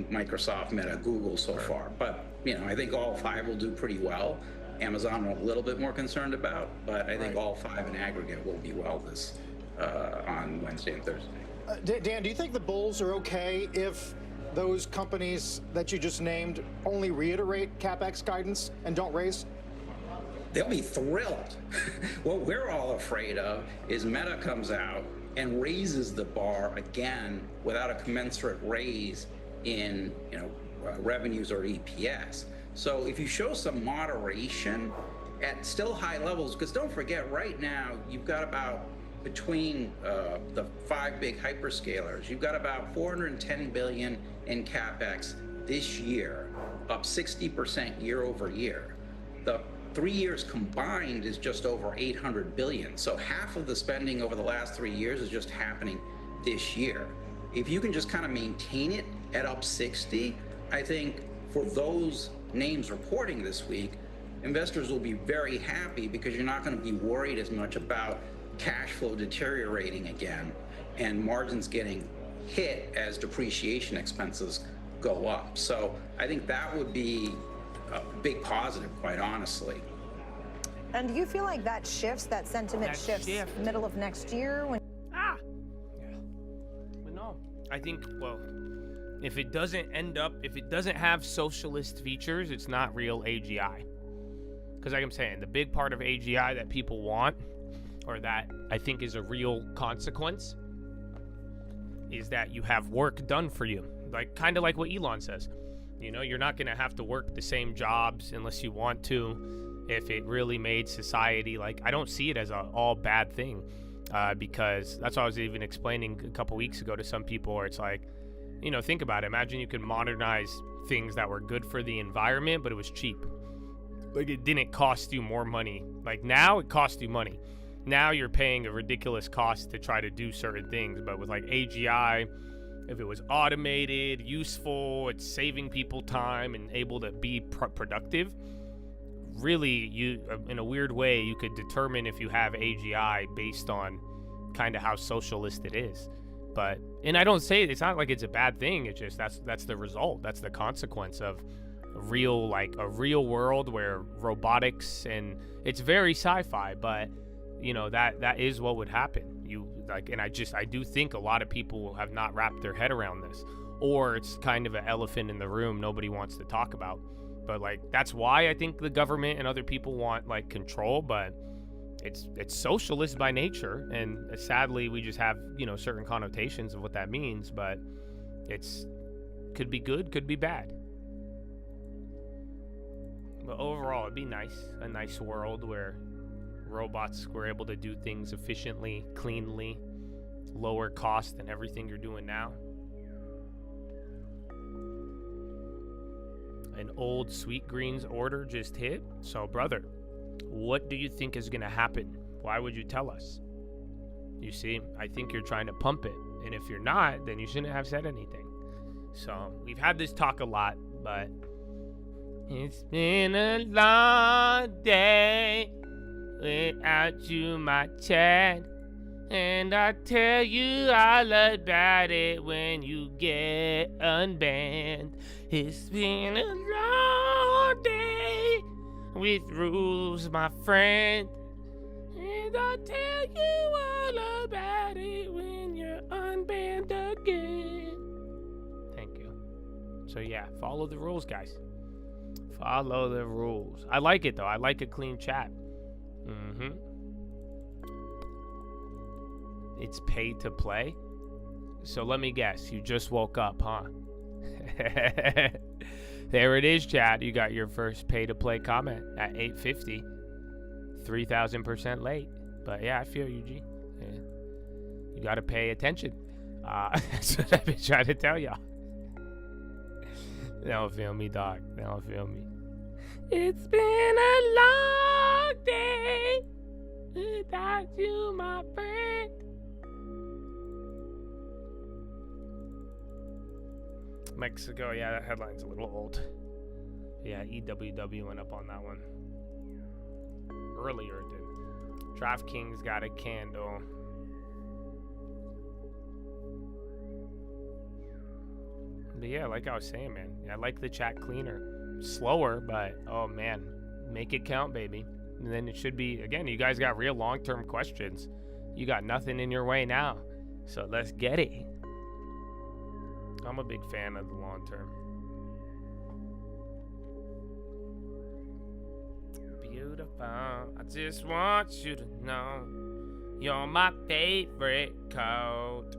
Microsoft, Meta, Google so far, but I think all five will do pretty well. Amazon I'm a little bit more concerned about, but I think all five in aggregate will be well this on Wednesday and Thursday. Dan, do you think the bulls are okay if those companies that you just named only reiterate CapEx guidance and don't raise? They'll be thrilled. What we're all afraid of is Meta comes out and raises the bar again without a commensurate raise in revenues or EPS. So if you show some moderation at still high levels, because don't forget, right now you've got about between the five big hyperscalers, you've got about $410 billion in CapEx this year, up 60% year over year. The 3 years combined is just over $800 billion. So half of the spending over the last 3 years is just happening this year. If you can just kind of maintain it at up 60, I think for those names reporting this week, investors will be very happy because you're not going to be worried as much about cash flow deteriorating again and margins getting hit as depreciation expenses go up. So I think that would be a big positive, quite honestly. And do you feel like that shifts, that sentiment shifts middle of next year? Yeah. But no, I think, well, if it doesn't have socialist features, it's not real AGI. Because like I'm saying, the big part of AGI that people want, or that I think is a real consequence, is that you have work done for you. Like, kind of like what Elon says. You know, you're not going to have to work the same jobs unless you want to. If it really made society, like, I don't see it as a all bad thing, because that's what I was even explaining a couple weeks ago to some people, where it's like, you know, think about it. Imagine you could modernize things that were good for the environment, but it was cheap. Like, it didn't cost you more money. Like, now it costs you money. Now you're paying a ridiculous cost to try to do certain things. But with like AGI, if it was automated, useful, it's saving people time and able to be productive. Really, you, in a weird way, you could determine if you have AGI based on kind of how socialist it is. But, and I don't say it's not like it's a bad thing. It's just that's the result. That's the consequence of a real world where robotics, and it's very sci-fi, but you know, that is what would happen. You like, and I do think a lot of people have not wrapped their head around this, or it's kind of an elephant in the room nobody wants to talk about. But like, that's why I think the government and other people want like control, but it's socialist by nature, and sadly we just have, you know, certain connotations of what that means, but it's could be good, could be bad. But overall, it'd be nice, a nice world where robots were able to do things efficiently, cleanly, lower cost than everything you're doing now. An old Sweet Greens order just hit. So, brother, what do you think is going to happen? Why would you tell us? You see, I think you're trying to pump it. And if you're not, then you shouldn't have said anything. So, we've had this talk a lot, but it's been a long day without you, my chat. And I tell you all about it when you get unbanned. It's been a long day with rules, my friend. And I'll tell you all about it when you're unbanned again. Thank you. So yeah, follow the rules, guys. Follow the rules. I like it, though. I like a clean chat. It's pay to play. So let me guess, you just woke up, huh? There it is, chat. You got your first pay to play comment at 8:50. 3,000% late. But yeah, I feel you, G. Yeah. You got to pay attention. That's what I've been trying to tell y'all. They don't feel me, dog. They don't feel me. It's been a long day without you, my friend. Mexico, yeah, that headline's a little old. Yeah, EWW went up on that one. Earlier it did. DraftKings got a candle. But yeah, like I was saying, man, I like the chat cleaner. Slower, but oh man, make it count, baby. And then it should be, again, you guys got real long-term questions. You got nothing in your way now. So let's get it. I'm a big fan of the long-term. Beautiful, I just want you to know you're my favorite coat.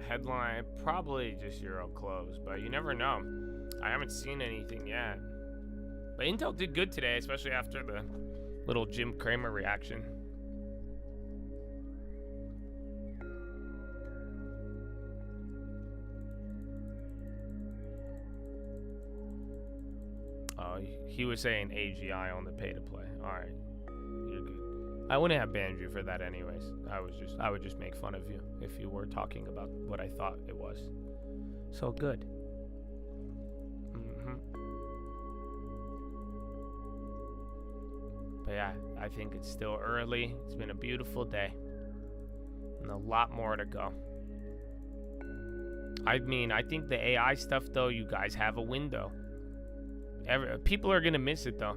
Headline, probably just Euro close, but you never know. I haven't seen anything yet. But Intel did good today, especially after the little Jim Cramer reaction. Oh, he was saying AGI on the pay to play. All right, you're good. I wouldn't have banned you for that anyways. I would just make fun of you if you were talking about what I thought it was. So good. But yeah, I think it's still early. It's been a beautiful day. And a lot more to go. I mean, I think the AI stuff, though, you guys have a window. People are going to miss it, though.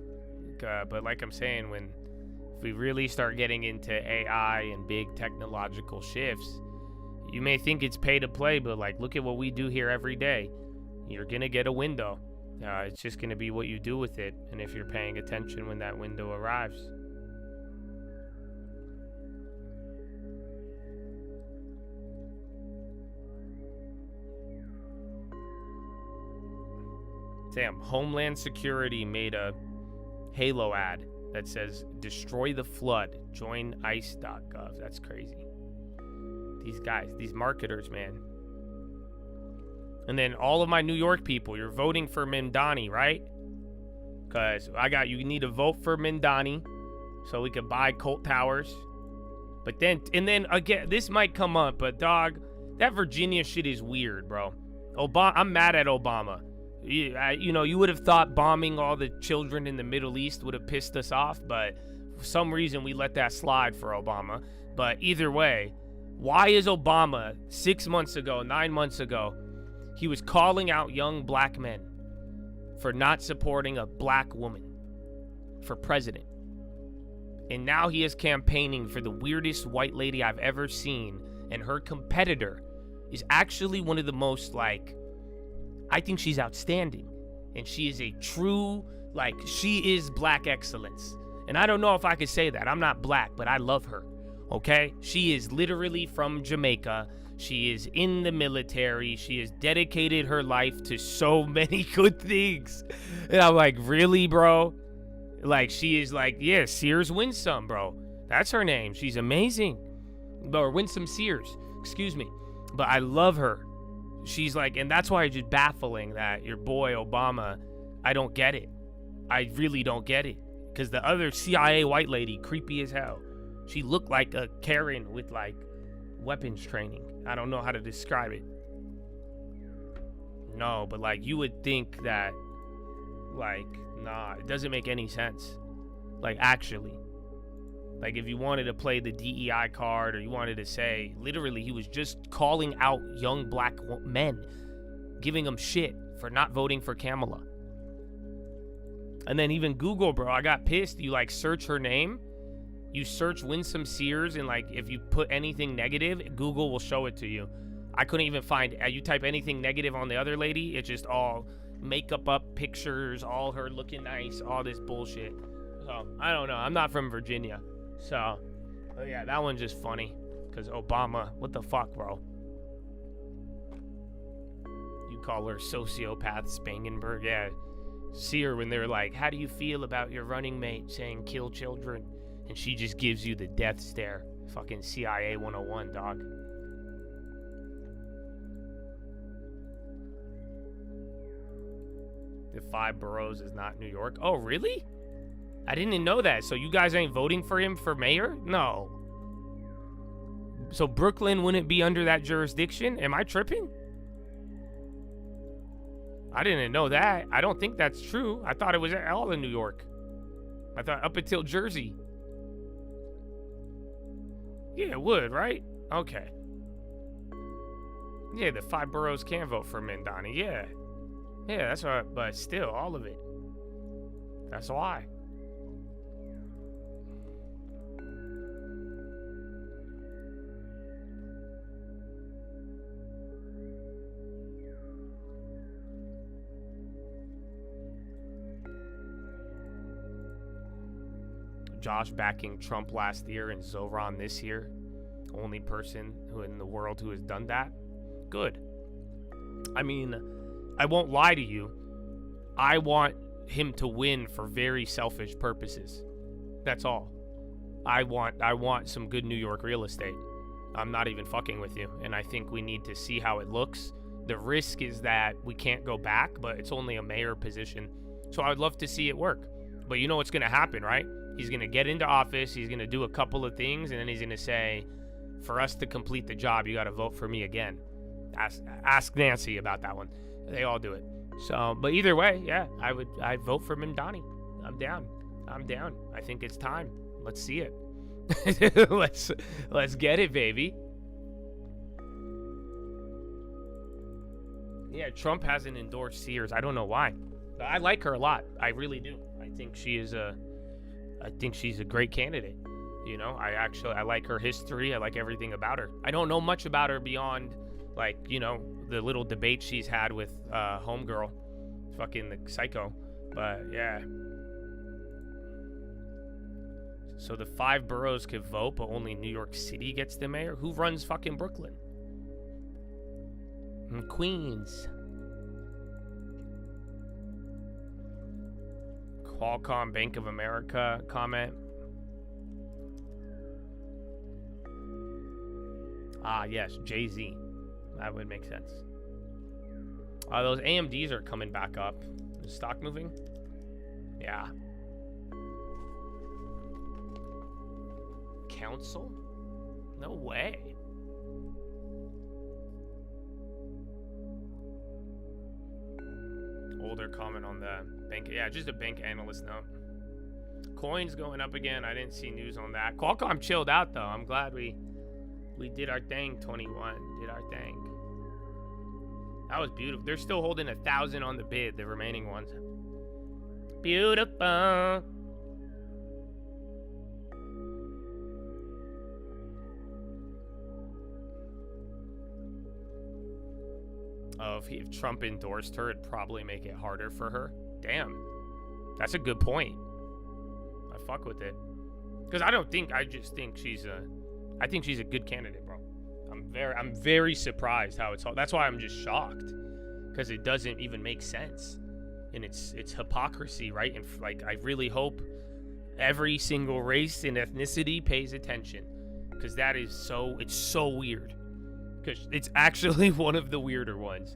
But like I'm saying, if we really start getting into AI and big technological shifts, you may think it's pay to play, but like, look at what we do here every day. You're going to get a window. It's just going to be what you do with it, and if you're paying attention when that window arrives. Damn, Homeland Security made a Halo ad that says, destroy the flood, join ice.gov. That's crazy. These guys, these marketers, man. And then all of my New York people, you're voting for Mamdani, right? Because you need to vote for Mamdani so we can buy Colt Towers. But then, again, this might come up, but dog, that Virginia shit is weird, bro. I'm mad at Obama. You would have thought bombing all the children in the Middle East would have pissed us off, but for some reason we let that slide for Obama. But either way, why is Obama 6 months ago, 9 months ago, he was calling out young black men for not supporting a black woman for president. And now he is campaigning for the weirdest white lady I've ever seen, and her competitor is actually one of the most, I think she's outstanding. And she is a true, she is black excellence. And I don't know if I could say that. I'm not black, but I love her. Okay? She is literally from Jamaica. She is in the military. She has dedicated her life to so many good things. And I'm like, really, bro? She is yeah, Sears Winsome, bro. That's her name. She's amazing. Or Winsome Sears. Excuse me. But I love her. She's and that's why it's just baffling that your boy Obama, I don't get it. I really don't get it. Because the other CIA white lady, creepy as hell. She looked like a Karen with weapons training. I don't know how to describe it. No, but you would think that, nah, it doesn't make any sense. Actually. If you wanted to play the DEI card, or you wanted to say, literally, he was just calling out young black men, giving them shit for not voting for Kamala. And then even Google, bro, I got pissed. You search her name, you search Winsome Sears, and if you put anything negative, Google will show it to you. I couldn't even find, you type anything negative on the other lady, it's just all makeup up pictures, all her looking nice, all this bullshit. So, I don't know. I'm not from Virginia. So, yeah, that one's just funny. Because Obama, what the fuck, bro? You call her sociopath Spangenberg? Yeah. See her when they're how do you feel about your running mate saying kill children? And she just gives you the death stare. Fucking CIA 101, dog. The 5 boroughs is not New York. Oh, really? I didn't know that. So you guys ain't voting for him for mayor? No. So Brooklyn wouldn't be under that jurisdiction? Am I tripping? I didn't know that. I don't think that's true. I thought it was all in New York. I thought up until Jersey. Yeah, it would, right? Okay. Yeah, the 5 boroughs can vote for Mamdani. Yeah. Yeah, that's right. But still, all of it. That's why. Josh backing Trump last year and Zoran this year. Only person who in the world who has done that. Good. I mean, I won't lie to you. I want him to win for very selfish purposes. That's all. I want some good New York real estate. I'm not even fucking with you. And I think we need to see how it looks. The risk is that we can't go back, but it's only a mayor position. So I would love to see it work. But you know what's going to happen, right? He's going to get into office, he's going to do a couple of things, and then he's going to say, for us to complete the job, you got to vote for me again. Ask Nancy about that one. They all do it. So, but either way, yeah, I'd vote for Mamdani. I'm down. I'm down. I think it's time. Let's see it. let's get it, baby. Yeah, Trump hasn't endorsed Sears. I don't know why. But I like her a lot. I really do. I think she's a great candidate. You know, I like her history. I like everything about her. I don't know much about her beyond, like, you know, the little debate she's had with homegirl, fucking the psycho. But yeah. So the 5 boroughs could vote, but only New York City gets the mayor? Who runs fucking Brooklyn? And Queens. Qualcomm, Bank of America comment. Ah, yes, Jay-Z. That would make sense. Those AMDs are coming back up. Is stock moving? Yeah. Council? No way. Older comment on the bank. Yeah, just a bank analyst note. Coins going up again. I didn't see news on that. Qualcomm chilled out though. I'm glad we did our thing. 21 did our thing. That was beautiful. They're still holding 1,000 on the bid, the remaining ones. Beautiful. Oh, if Trump endorsed her, it'd probably make it harder for her. Damn. That's a good point. I fuck with it. Because I just think she's I think she's a good candidate, bro. I'm very surprised how it's all. That's why I'm just shocked. Because it doesn't even make sense. And it's hypocrisy, right? And like, I really hope every single race and ethnicity pays attention. Because that is it's so weird. Because it's actually one of the weirder ones.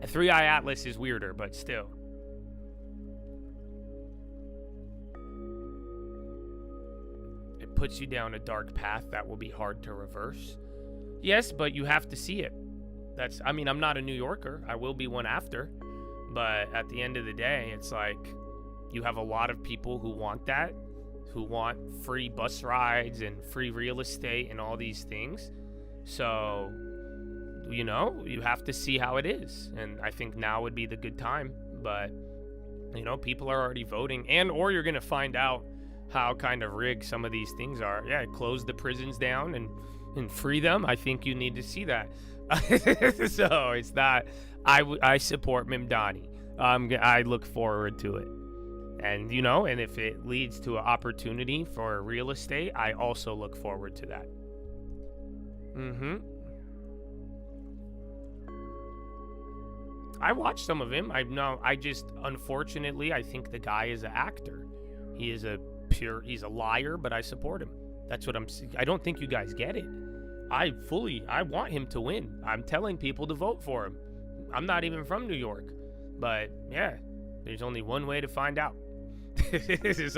A 3-Eye Atlas is weirder, but still. It puts you down a dark path that will be hard to reverse. Yes, but you have to see it. I'm not a New Yorker. I will be one after. But at the end of the day, it's like you have a lot of people who want that, who want free bus rides and free real estate and all these things. So, you know, you have to see how it is. And I think now would be the good time. But, you know, people are already voting. Or you're going to find out how kind of rigged some of these things are. Yeah, close the prisons down and free them. I think you need to see that. So it's not, I support Mimdani. I look forward to it. And, you know, and if it leads to an opportunity for real estate, I also look forward to that. I watched some of him. Unfortunately, I think the guy is an actor. He's a liar, but I support him. That's what I don't think you guys get it. I want him to win. I'm telling people to vote for him. I'm not even from New York. But yeah, there's only one way to find out. So this is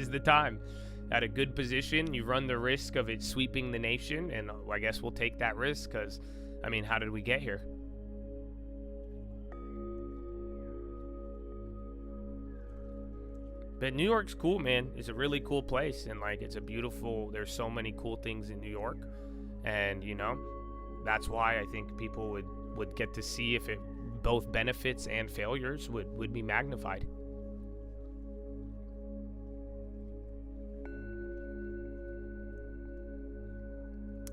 the time. At a good position, you run the risk of it sweeping the nation, and I guess we'll take that risk because, I mean, how did we get here? But New York's cool, man. It's a really cool place, and like there's so many cool things in New York, and you know, that's why I think people would get to see if it both benefits and failures would be magnified.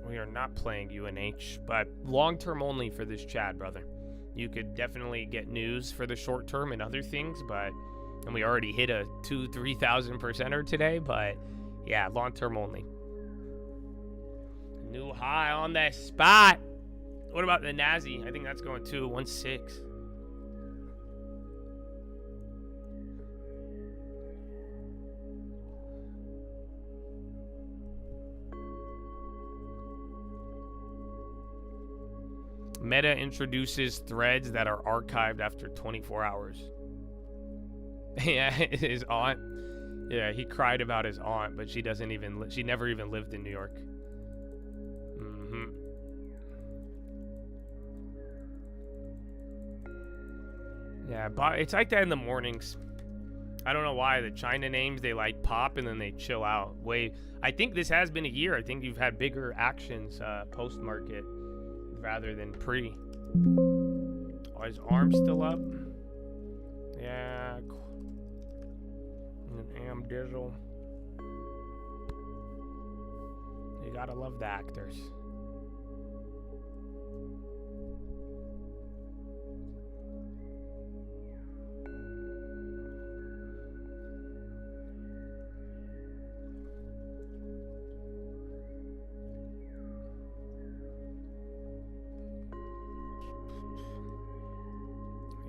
We are not playing UNH, but long-term only for this Chad, brother. You could definitely get news for the short term and other things, and we already hit a 2,000-3,000%er today, but yeah, long-term only. New high on that spot. What about the Nazi? I think that's going to 1.6. Meta introduces threads that are archived after 24 hours. Yeah, his aunt. Yeah, he cried about his aunt, but she never even lived in New York. Yeah, but it's like that in the mornings. I don't know why the China names, they like pop and then they chill out. I think this has been a year. I think you've had bigger actions post-market rather than pre. Oh, his arm's still up? Yeah. Am Dizzle. You gotta love the actors.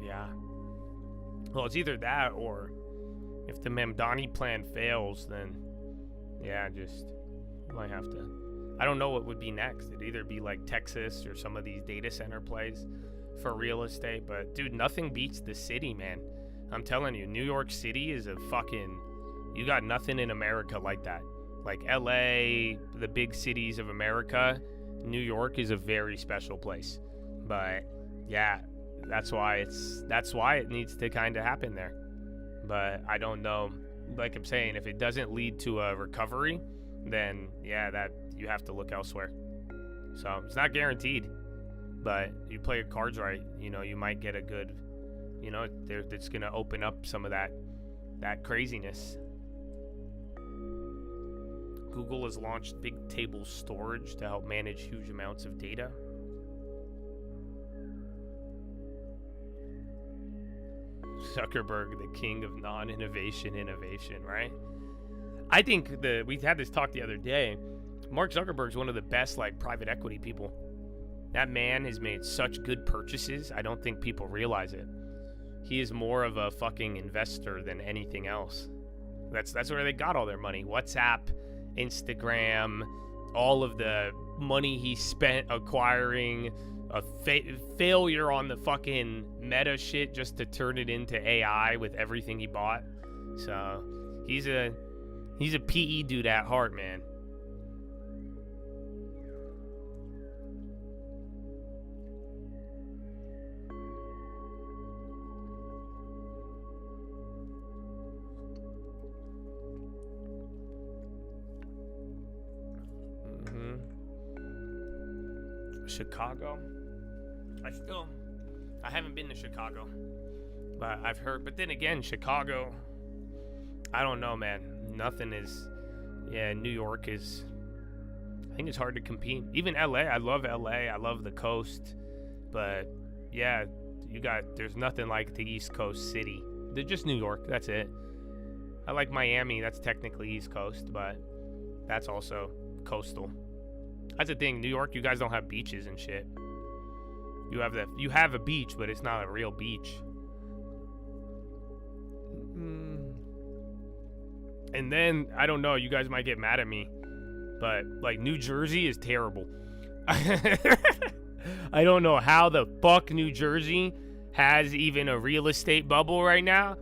Yeah. Well, it's either that or if the Mamdani plan fails, then yeah, just might have to. I don't know what would be next. It'd either be like Texas or some of these data center plays for real estate. But dude, nothing beats the city, man. I'm telling you, New York City is a fucking. You got nothing in America like that. Like LA, the big cities of America, New York is a very special place. But yeah, that's why it needs to kind of happen there. But I don't know. Like I'm saying, if it doesn't lead to a recovery, then yeah, that you have to look elsewhere. So it's not guaranteed, but you play your cards right, you know, you might get a good, you know, it's gonna open up some of that craziness. Google has launched big table storage to help manage huge amounts of data. Zuckerberg, the king of non-innovation innovation, right? I think we had this talk the other day. Mark Zuckerberg's one of the best like private equity people. That man has made such good purchases. I don't think people realize it. He is more of a fucking investor than anything else. That's where they got all their money. WhatsApp, Instagram, all of the money he spent acquiring a failure on the fucking Meta shit just to turn it into AI with everything he bought. So he's a PE dude at heart, man. Chicago. I haven't been to Chicago, but I've heard. But then again, Chicago, I don't know, man. Nothing is. Yeah, New York is. I think it's hard to compete. Even LA. I love LA. I love the coast, but yeah, there's nothing like the East Coast city. They're just New York. That's it. I like Miami. That's technically East Coast, but that's also coastal. That's the thing. New York, you guys don't have beaches and shit. You have a beach, but it's not a real beach. And then I don't know, you guys might get mad at me, but like New Jersey is terrible. I don't know how the fuck New Jersey has even a real estate bubble right now,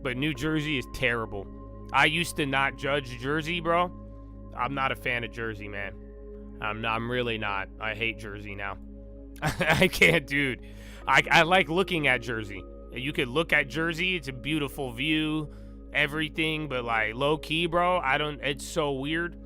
but New Jersey is terrible. I used to not judge Jersey, bro. I'm not a fan of Jersey, man. I'm really not. I hate Jersey now. I can't, dude. I like looking at Jersey. You could look at Jersey. It's a beautiful view, everything. But like low key, bro, it's so weird.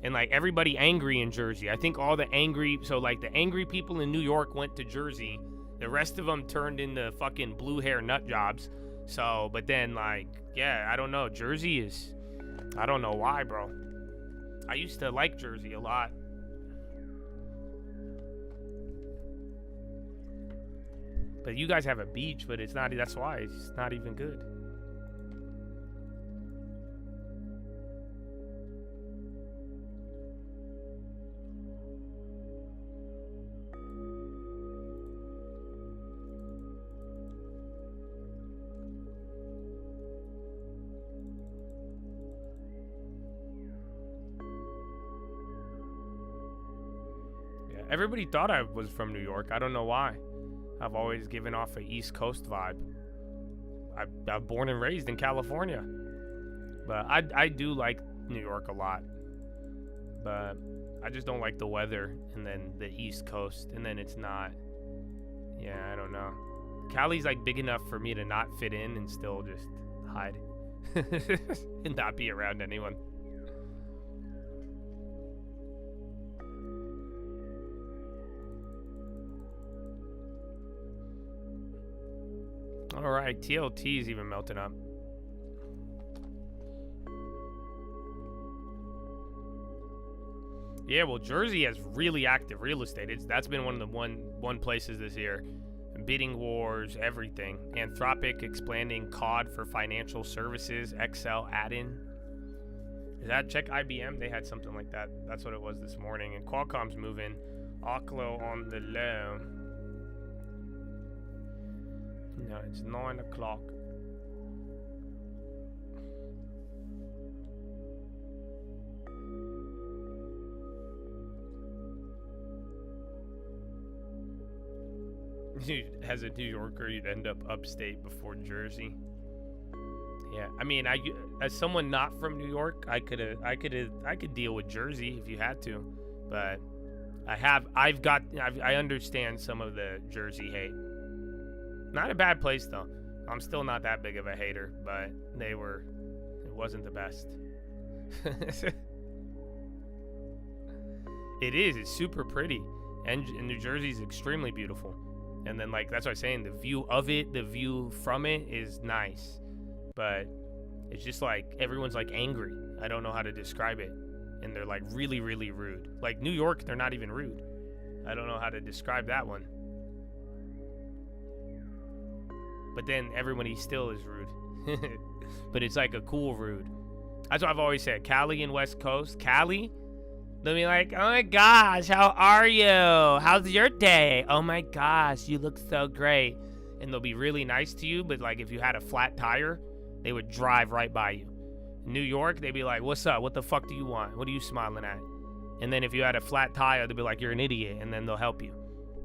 And like everybody angry in Jersey. I think all the angry, so like the angry people in New York went to Jersey. The rest of them turned into fucking blue hair nut jobs. So, but then like, yeah, I don't know. Jersey is, I don't know why, bro. I used to like Jersey a lot. But you guys have a beach, but it's not, that's why it's not even good. Yeah, everybody thought I was from New York. I don't know why. I've always given off an East Coast vibe. I'm born and raised in California. But I do like New York a lot. But I just don't like the weather and then the East Coast. And then it's not. Yeah, I don't know. Cali's like big enough for me to not fit in and still just hide. and not be around anyone. All right, TLT is even melting up. Yeah, well, Jersey has really active real estate. That's been one of the one places this year. Bidding wars, everything. Anthropic expanding COD for financial services, Excel add-in. Is that check IBM? They had something like that. That's what it was this morning. And Qualcomm's moving. Oklo on the low. No, it's 9 o'clock. As a New Yorker, you'd end up upstate before Jersey. Yeah, I mean, as someone not from New York, I could deal with Jersey if you had to, but I understand some of the Jersey hate. Not a bad place though. I'm still not that big of a hater, but it wasn't the best. It is. It's super pretty, and New Jersey's extremely beautiful. And then, like, that's what I'm saying, the view of it, the view from it is nice. But it's just like, everyone's like angry. I don't know how to describe it. And they're like really, really rude. Like New York, they're not even rude. I don't know how to describe that one. But then everybody still is rude. But it's like a cool rude. That's what I've always said. Cali and West Coast. Cali, they'll be like, oh my gosh, how are you? How's your day? Oh my gosh, you look so great. And they'll be really nice to you, but like if you had a flat tire, they would drive right by you. In New York, they'd be like, what's up? What the fuck do you want? What are you smiling at? And then if you had a flat tire, they'd be like, you're an idiot, and then they'll help you.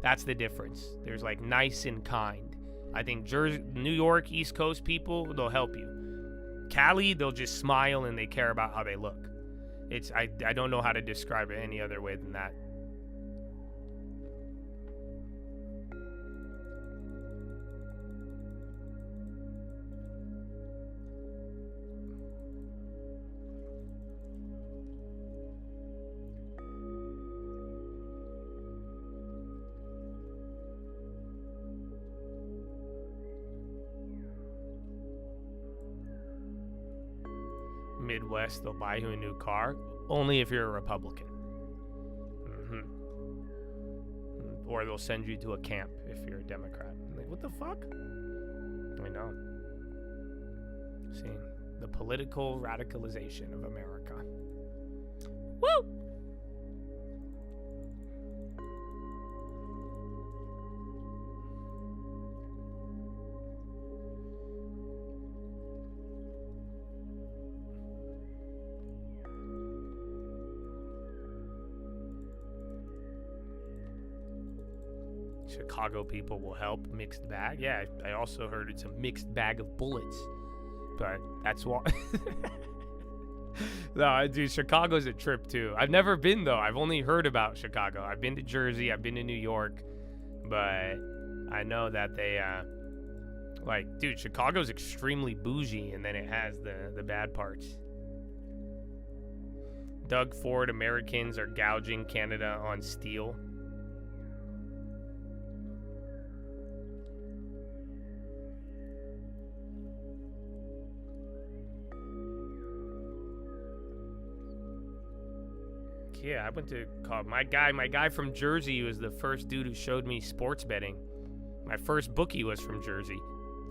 That's the difference. There's like nice and kind. I think New York, East Coast people, they'll help you. Cali, they'll just smile and they care about how they look. I don't know how to describe it any other way than that. Midwest, they'll buy you a new car only if you're a Republican. Or they'll send you to a camp if you're a Democrat. I'm like, what the fuck? I know. See, the political radicalization of America. Woo! Chicago people will help. Mixed bag. Yeah, I also heard it's a mixed bag of bullets. But that's why. No, dude, Chicago's a trip too. I've never been though. I've only heard about Chicago. I've been to Jersey. I've been to New York. But I know that they, like, dude, Chicago's extremely bougie, and then it has the bad parts. Doug Ford, Americans are gouging Canada on steel. Yeah, I went to my guy from Jersey was the first dude who showed me sports betting. My first bookie was from Jersey.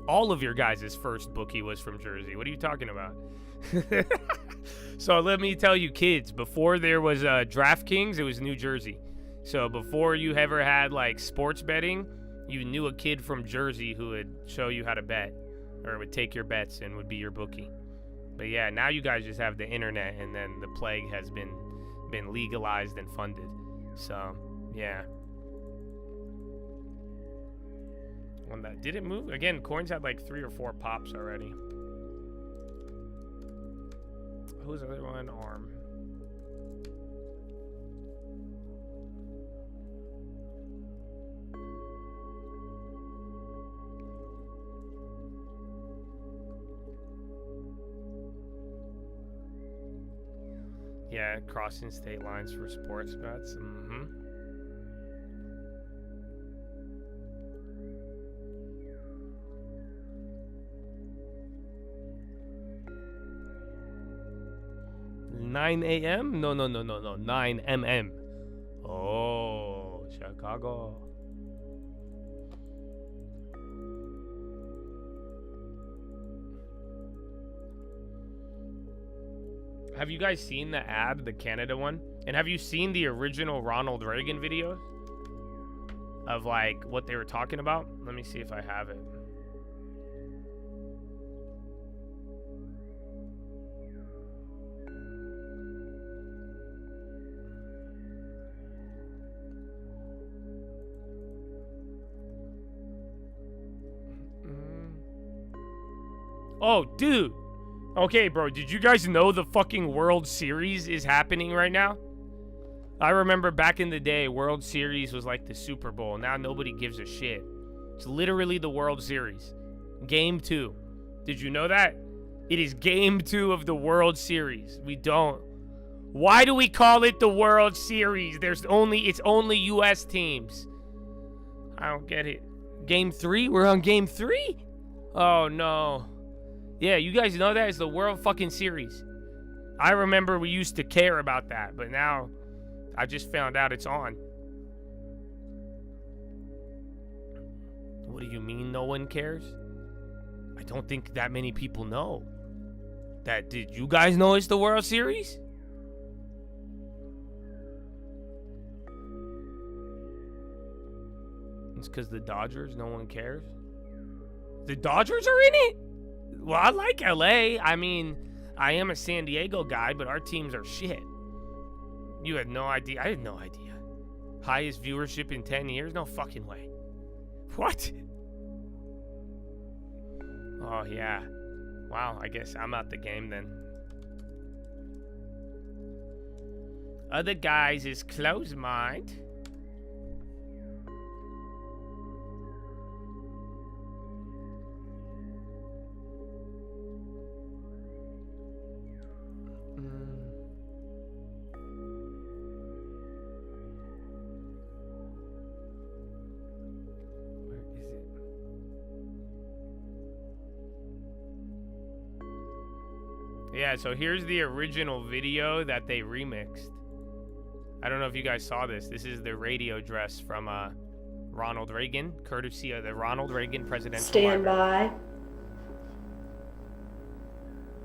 All of your guys' first bookie was from Jersey. What are you talking about? So let me tell you, kids, before there was DraftKings, it was New Jersey. So before you ever had like sports betting, you knew a kid from Jersey who would show you how to bet, or would take your bets and would be your bookie. But yeah, now you guys just have the internet, and then the plague has been legalized and funded. So yeah, when that did it move again, coins had like 3 or 4 pops already. Who's the other one? Arm. Yeah, crossing state lines for sports bets. $9 a.m.? No. 9 m.m. Oh, Chicago. Have you guys seen the ad, the Canada one? And have you seen the original Ronald Reagan videos? Of like what they were talking about? Let me see if I have it. Oh, dude. Okay, bro, did you guys know the fucking World Series is happening right now? I remember back in the day, World Series was like the Super Bowl. Now nobody gives a shit. It's literally the World Series. Game 2. Did you know that? It is Game 2 of the World Series. We don't. Why do we call it the World Series? It's only U.S. teams. I don't get it. Game 3? We're on Game 3? Oh, no. Yeah, you guys know that? It's the World fucking Series. I remember we used to care about that, but now I just found out it's on. What do you mean no one cares? I don't think that many people know. Did you guys know it's the World Series? It's because the Dodgers, no one cares. The Dodgers are in it? Well, I like LA. I mean, I am a San Diego guy, but our teams are shit. You had no idea. I had no idea. Highest viewership in 10 years? No fucking way. What? Oh, yeah. Wow, I guess I'm out the game then. Other guys is closed mind. Yeah, so here's the original video that they remixed. I don't know if you guys saw this. This is the radio dress from Ronald Reagan, courtesy of the Ronald Reagan Presidential Stand Library. by.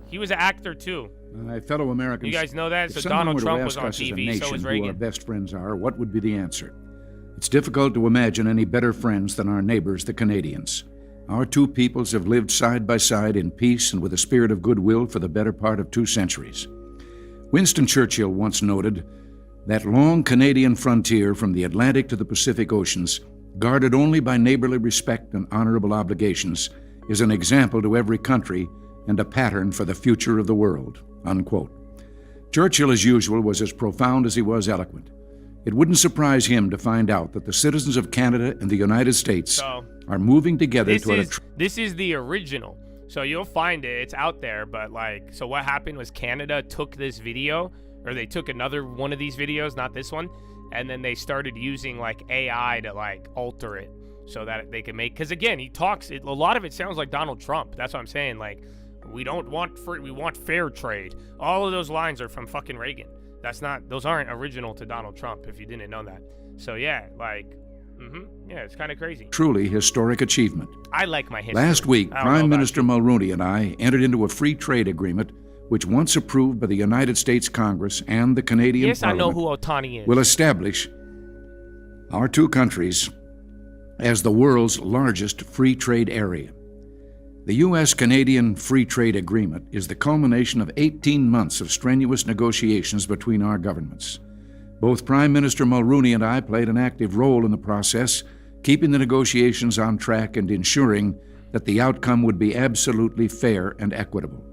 He was an actor too. My fellow Americans, you guys know that? if So Donald Trump was on us as a TV, nation so was who Reagan. our best friends are, what would be the answer? It's difficult to imagine any better friends than our neighbors, the Canadians. Our two peoples have lived side by side in peace and with a spirit of goodwill for the better part of 2 centuries. Winston Churchill once noted, that long Canadian frontier from the Atlantic to the Pacific Oceans, guarded only by neighborly respect and honorable obligations, is an example to every country and a pattern for the future of the world, unquote. Churchill, as usual, was as profound as he was eloquent. It wouldn't surprise him to find out that the citizens of Canada and the United States are moving together This is the original. So you'll find it. It's out there. But like, so what happened was Canada took this video, or they took another one of these videos, not this one, and then they started using like AI to like alter it so that they can make. Because again, he talks. A lot of it sounds like Donald Trump. That's what I'm saying. Like, we don't want free. We want fair trade. All of those lines are from fucking Reagan. Those aren't original to Donald Trump, if you didn't know that. So yeah, like, yeah, it's kind of crazy. Truly historic achievement. I like my history. Last week, Prime Minister Mulroney and I entered into a free trade agreement which, once approved by the United States Congress and the Canadian Parliament, I know who Otani is, will establish our two countries as the world's largest free trade area. The U.S.-Canadian Free Trade Agreement is the culmination of 18 months of strenuous negotiations between our governments. Both Prime Minister Mulroney and I played an active role in the process, keeping the negotiations on track and ensuring that the outcome would be absolutely fair and equitable.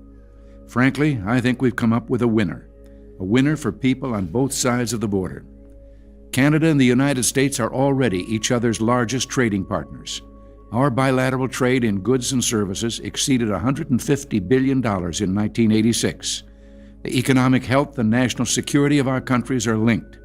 Frankly, I think we've come up with a winner for people on both sides of the border. Canada and the United States are already each other's largest trading partners. Our bilateral trade in goods and services exceeded $150 billion in 1986. The economic health and national security of our countries are linked.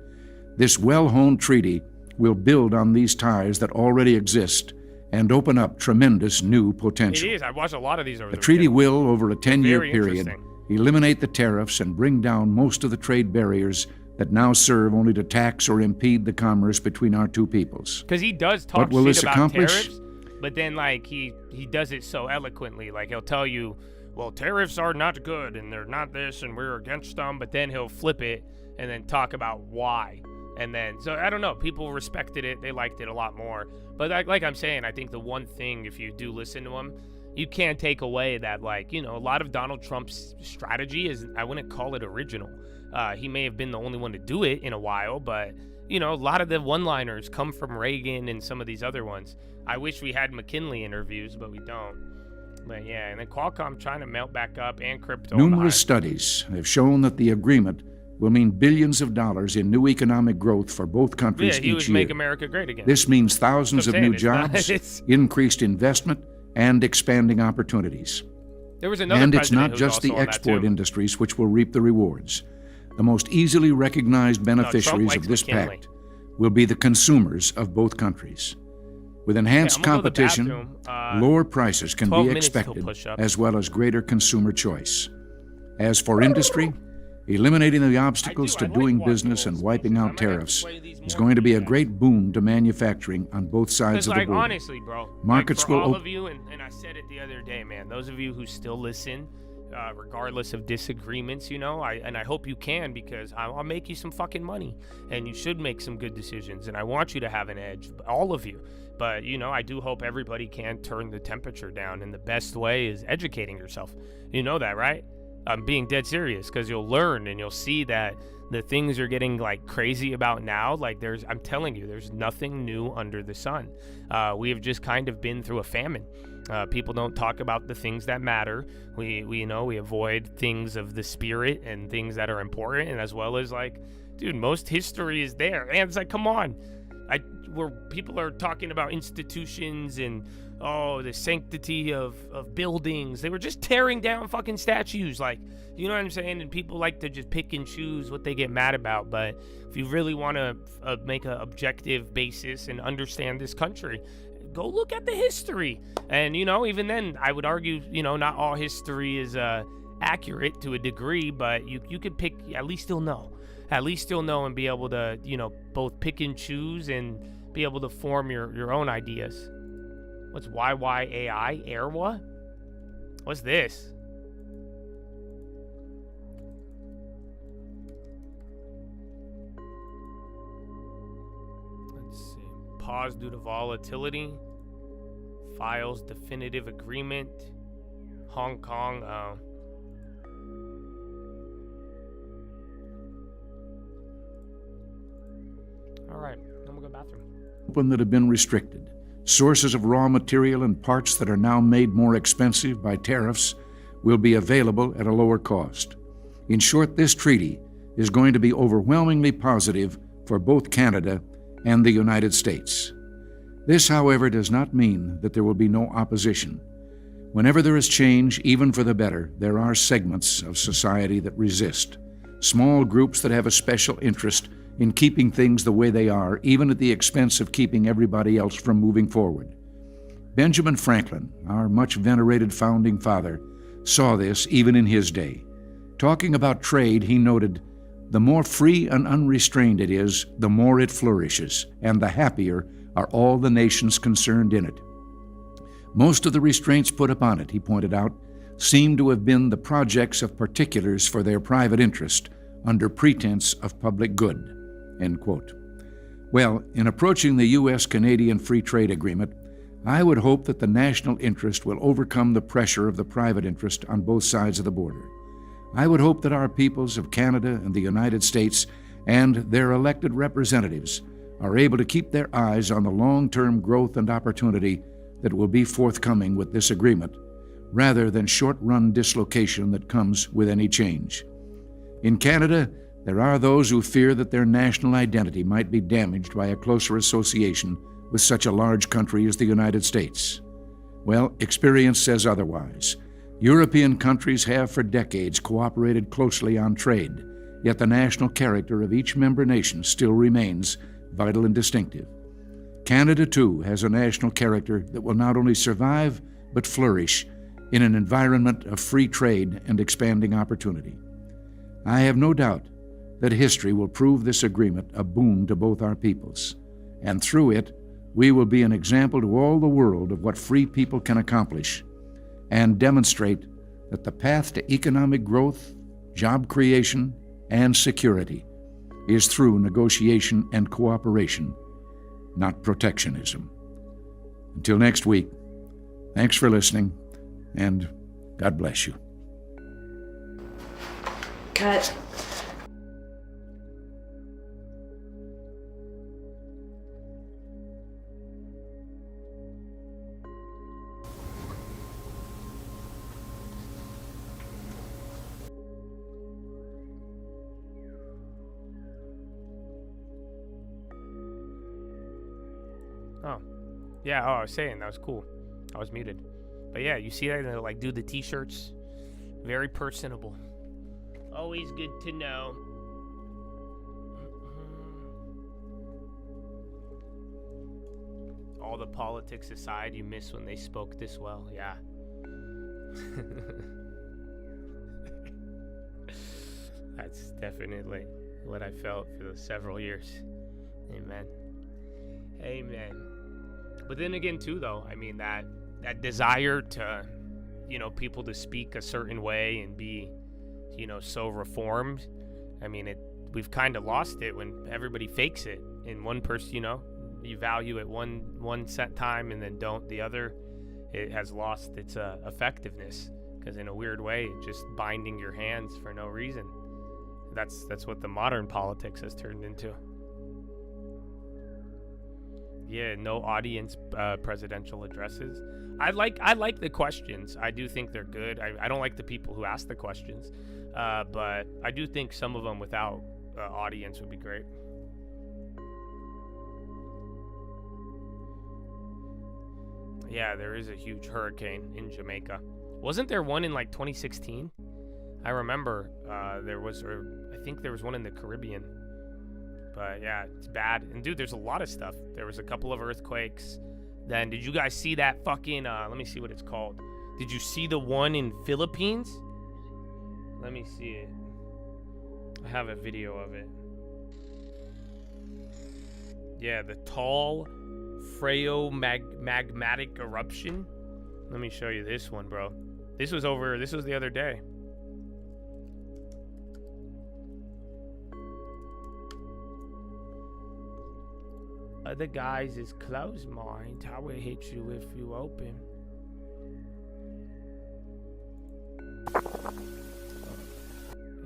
This well-honed treaty will build on these ties that already exist and open up tremendous new potential. It is. I watched a lot of these over the treaty will, over a 10-year period, eliminate the tariffs and bring down most of the trade barriers that now serve only to tax or impede the commerce between our two peoples. Because he does talk shit about tariffs, but then like he does it so eloquently. Like he'll tell you, well, tariffs are not good and they're not this and we're against them, but then he'll flip it and then talk about why. And then, so I don't know, people respected it. They liked it a lot more. But like I'm saying, I think the one thing, if you do listen to him, you can't take away that, like, you know, a lot of Donald Trump's strategy is, I wouldn't call it original. He may have been the only one to do it in a while, but, you know, a lot of the one-liners come from Reagan and some of these other ones. I wish we had McKinley interviews, but we don't. But yeah, and then Qualcomm trying to melt back up and crypto. Numerous studies have shown that the agreement will mean billions of dollars in new economic growth for both countries each year. Would make America great again. This means thousands of new jobs, increased investment, and expanding opportunities. There was another and it's not just the export industries which will reap the rewards. The most easily recognized beneficiaries of this pact will be the consumers of both countries. With enhanced competition, lower prices can be expected, as well as greater consumer choice. As for industry, eliminating the obstacles to doing business and wiping out tariffs is going to be a great boon to manufacturing on both sides of the border. Honestly, bro, markets for will all of you, and I said it the other day, man, those of you who still listen, regardless of disagreements, you know, I hope you can, because I'll make you some fucking money, and you should make some good decisions, and I want you to have an edge, all of you. But, you know, I do hope everybody can turn the temperature down, and the best way is educating yourself. You know that, right? I'm being dead serious, because you'll learn and you'll see that the things you're getting like crazy about now, like I'm telling you, there's nothing new under the sun. We have just kind of been through a famine. People don't talk about the things that matter. We avoid things of the spirit and things that are important, and as well as like, dude, most history is there. And it's like, come on. Where people are talking about institutions and the sanctity of buildings. They were just tearing down fucking statues, like, you know what I'm saying? And people like to just pick and choose what they get mad about. But if you really want to make an objective basis and understand this country, go look at the history. And, you know, even then, I would argue, you know, not all history is accurate to a degree, but you could pick, at least you'll know. At least you'll know and be able to, you know, both pick and choose and be able to form your own ideas. What's YYAI? Airwa? What's this? Let's see. Pause due to volatility. Files definitive agreement. Hong Kong. All right, I'm gonna go bathroom. That have been restricted. Sources of raw material and parts that are now made more expensive by tariffs will be available at a lower cost. In short, this treaty is going to be overwhelmingly positive for both Canada and the United States. This, however, does not mean that there will be no opposition. Whenever there is change, even for the better, there are segments of society that resist. Small groups that have a special interest in keeping things the way they are, even at the expense of keeping everybody else from moving forward. Benjamin Franklin, our much venerated founding father, saw this even in his day. Talking about trade, he noted, "The more free and unrestrained it is, the more it flourishes, and the happier are all the nations concerned in it." Most of the restraints put upon it, he pointed out, seem to have been the projects of particulars for their private interest under pretense of public good. End quote. Well, in approaching the U.S.-Canadian Free Trade Agreement, I would hope that the national interest will overcome the pressure of the private interest on both sides of the border. I would hope that our peoples of Canada and the United States and their elected representatives are able to keep their eyes on the long-term growth and opportunity that will be forthcoming with this agreement, rather than short-run dislocation that comes with any change. In Canada, there are those who fear that their national identity might be damaged by a closer association with such a large country as the United States. Well, experience says otherwise. European countries have for decades cooperated closely on trade, yet the national character of each member nation still remains vital and distinctive. Canada, too, has a national character that will not only survive, but flourish in an environment of free trade and expanding opportunity. I have no doubt that history will prove this agreement a boon to both our peoples, and through it, we will be an example to all the world of what free people can accomplish and demonstrate that the path to economic growth, job creation, and security is through negotiation and cooperation, not protectionism. Until next week, thanks for listening, and God bless you. Cut. Yeah, I was saying, that was cool. I was muted. But yeah, you see that? They like do the t-shirts. Very personable. Always good to know. All the politics aside, you miss when they spoke this well. Yeah. That's definitely what I felt for those several years. Amen. Amen. But then again, too, though, I mean, that desire to, people to speak a certain way and be, so reformed. I mean, we've kind of lost it when everybody fakes it. And one person, you value it one set time and then don't the other. It has lost its effectiveness, because in a weird way, it's just binding your hands for no reason. That's what the modern politics has turned into. Yeah, no audience presidential addresses. I like the questions. I do think they're good. I don't like the people who ask the questions, but I do think some of them without audience would be great. Yeah, there is a huge hurricane in Jamaica. Wasn't there one in like 2016? I remember I think there was one in the Caribbean. But yeah, it's bad. And dude, there's a lot of stuff. There was a couple of earthquakes. Then did you guys see that fucking let me see what it's called. Did you see the one in Philippines? Let me see it. I have a video of it. Yeah, the tall magmatic eruption. Let me show you this one, bro. This was the other day. Other guys is closed mind. How it hit you if you open.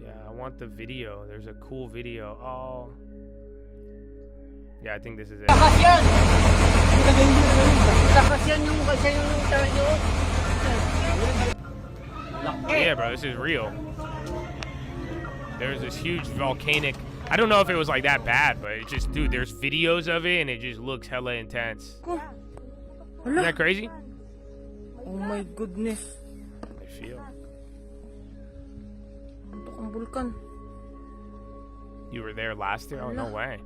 Yeah, I want the video. There's a cool video. Oh. Yeah, I think this is it. Yeah, bro, this is real. There's this huge volcanic. I don't know if it was like that bad, but it just, dude, there's videos of it and it just looks hella intense. Isn't that crazy? Oh my goodness. I feel. You were there last year? Oh, no way.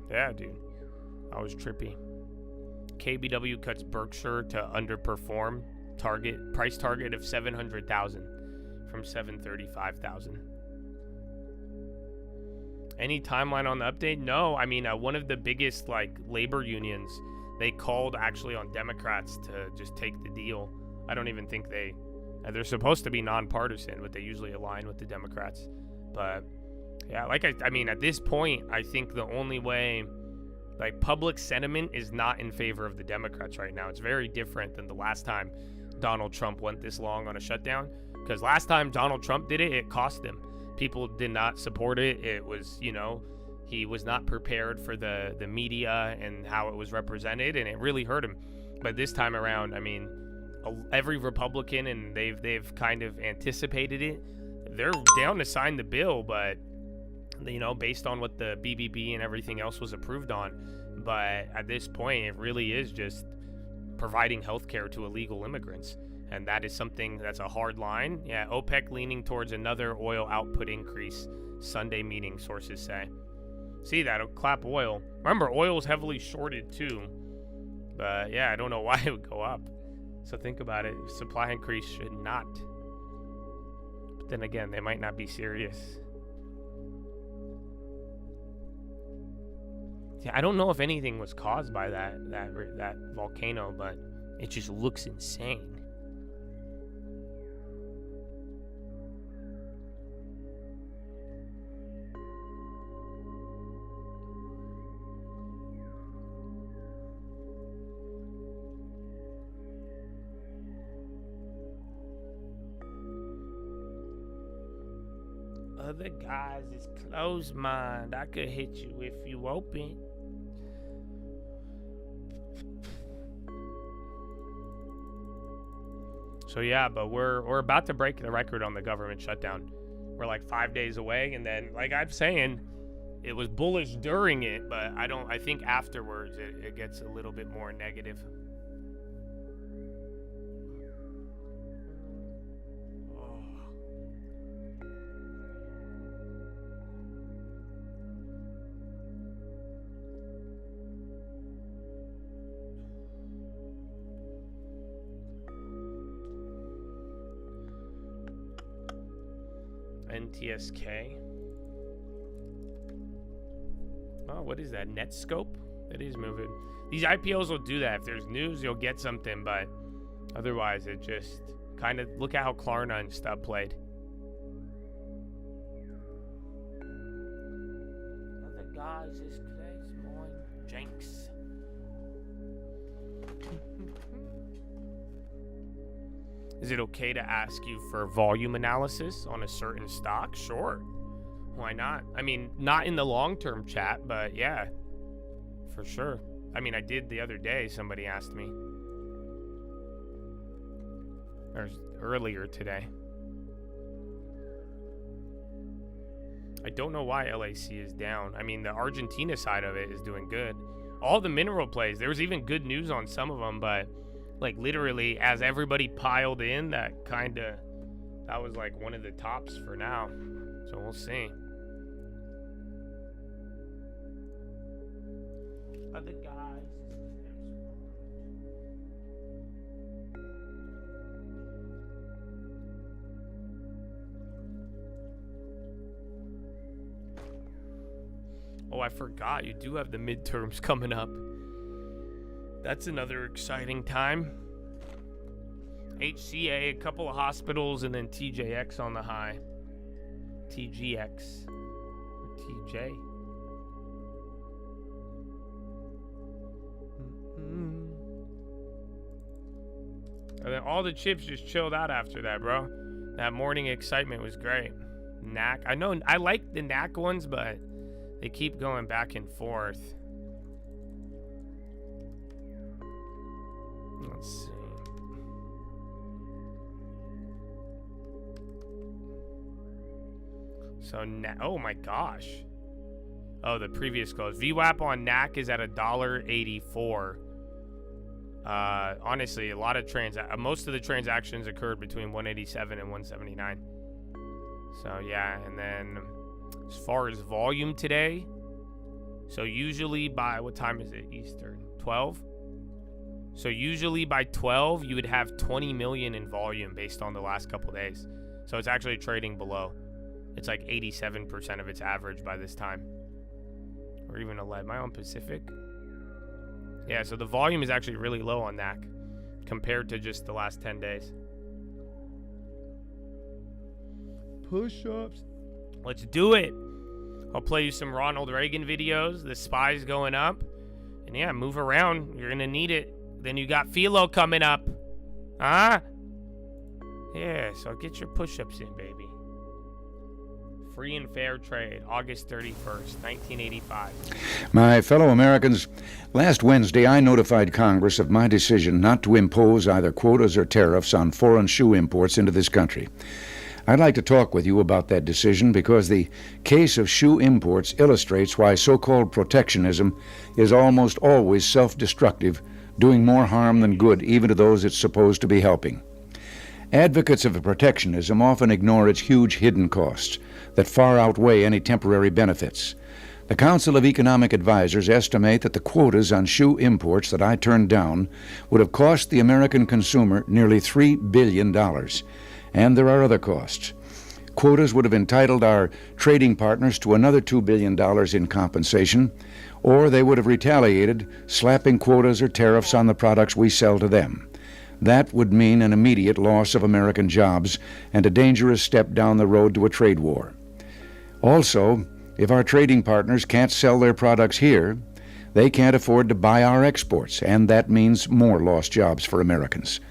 Yeah, dude. I was trippy. KBW cuts Berkshire to underperform price target of 700,000 from 735,000. Any timeline on the update? No, I mean, one of the biggest labor unions, they called actually on Democrats to just take the deal. I don't even think they're supposed to be nonpartisan, but they usually align with the Democrats. But yeah, I mean, at this point, I think the only way, public sentiment is not in favor of the Democrats right now. It's very different than the last time Donald Trump went this long on a shutdown, because last time Donald Trump did it, it cost him. People did not support it. It was, he was not prepared for the media and how it was represented, and it really hurt him. But this time around, I mean, every Republican, and they've kind of anticipated it. They're down to sign the bill, but based on what the BBB and everything else was approved on. But at this point, it really is just providing health care to illegal immigrants. And that is something that's a hard line. Yeah, OPEC leaning towards another oil output increase. Sunday meeting, sources say. See, that'll clap oil. Remember, oil is heavily shorted too. But yeah, I don't know why it would go up. So think about it. Supply increase should not. But then again, they might not be serious. Yeah, I don't know if anything was caused by that volcano, but it just looks insane. Other guys is closed mind. I could hit you if you open. So yeah, but we're about to break the record on the government shutdown. We're like 5 days away, and then like I'm saying, it was bullish during it, but I think afterwards it gets a little bit more negative. NTSK. Oh, what is that? Netscope? It is moving. These IPOs will do that. If there's news, you'll get something, but otherwise it just kind of, look at how Klarna and stuff played. Other guys is close mine. Jenks. Is it okay to ask you for volume analysis on a certain stock? Sure. Why not? I mean, not in the long-term chat, but yeah, for sure. I mean, I did the other day. Somebody asked me. Or earlier today. I don't know why LAC is down. I mean, the Argentina side of it is doing good. All the mineral plays, there was even good news on some of them, but like literally as everybody piled in, that was like one of the tops for now. So we'll see. Other guys. Oh, I forgot. You do have the midterms coming up. That's another exciting time. HCA, a couple of hospitals, and then TJX on the high. TGX. Or TJ. And then all the chips just chilled out after that, bro. That morning excitement was great. NAC. I know I like the NAC ones, but they keep going back and forth. Let's see. So, oh my gosh. Oh, the previous close. VWAP on NAC is at $1.84. Honestly, a lot of most of the transactions occurred between 187 and 179. So yeah, and then as far as volume today, so usually by, what time is it Eastern? 12? So usually by 12, you would have 20 million in volume based on the last couple days. So it's actually trading below. It's like 87% of its average by this time. Or even 11. Am I on Pacific? Yeah, so the volume is actually really low on NAC compared to just the last 10 days. Push-ups. Let's do it. I'll play you some Ronald Reagan videos. The spy's going up. And yeah, move around. You're going to need it. Then you got Philo coming up. Huh? Yeah, so get your push-ups in, baby. Free and fair trade, August 31st, 1985. My fellow Americans, last Wednesday I notified Congress of my decision not to impose either quotas or tariffs on foreign shoe imports into this country. I'd like to talk with you about that decision because the case of shoe imports illustrates why so-called protectionism is almost always self-destructive, doing more harm than good even to those it's supposed to be helping. Advocates of protectionism often ignore its huge hidden costs that far outweigh any temporary benefits. The Council of Economic Advisors estimate that the quotas on shoe imports that I turned down would have cost the American consumer nearly $3 billion. And there are other costs. Quotas would have entitled our trading partners to another $2 billion in compensation, or they would have retaliated, slapping quotas or tariffs on the products we sell to them. That would mean an immediate loss of American jobs and a dangerous step down the road to a trade war. Also, if our trading partners can't sell their products here, they can't afford to buy our exports, and that means more lost jobs for Americans.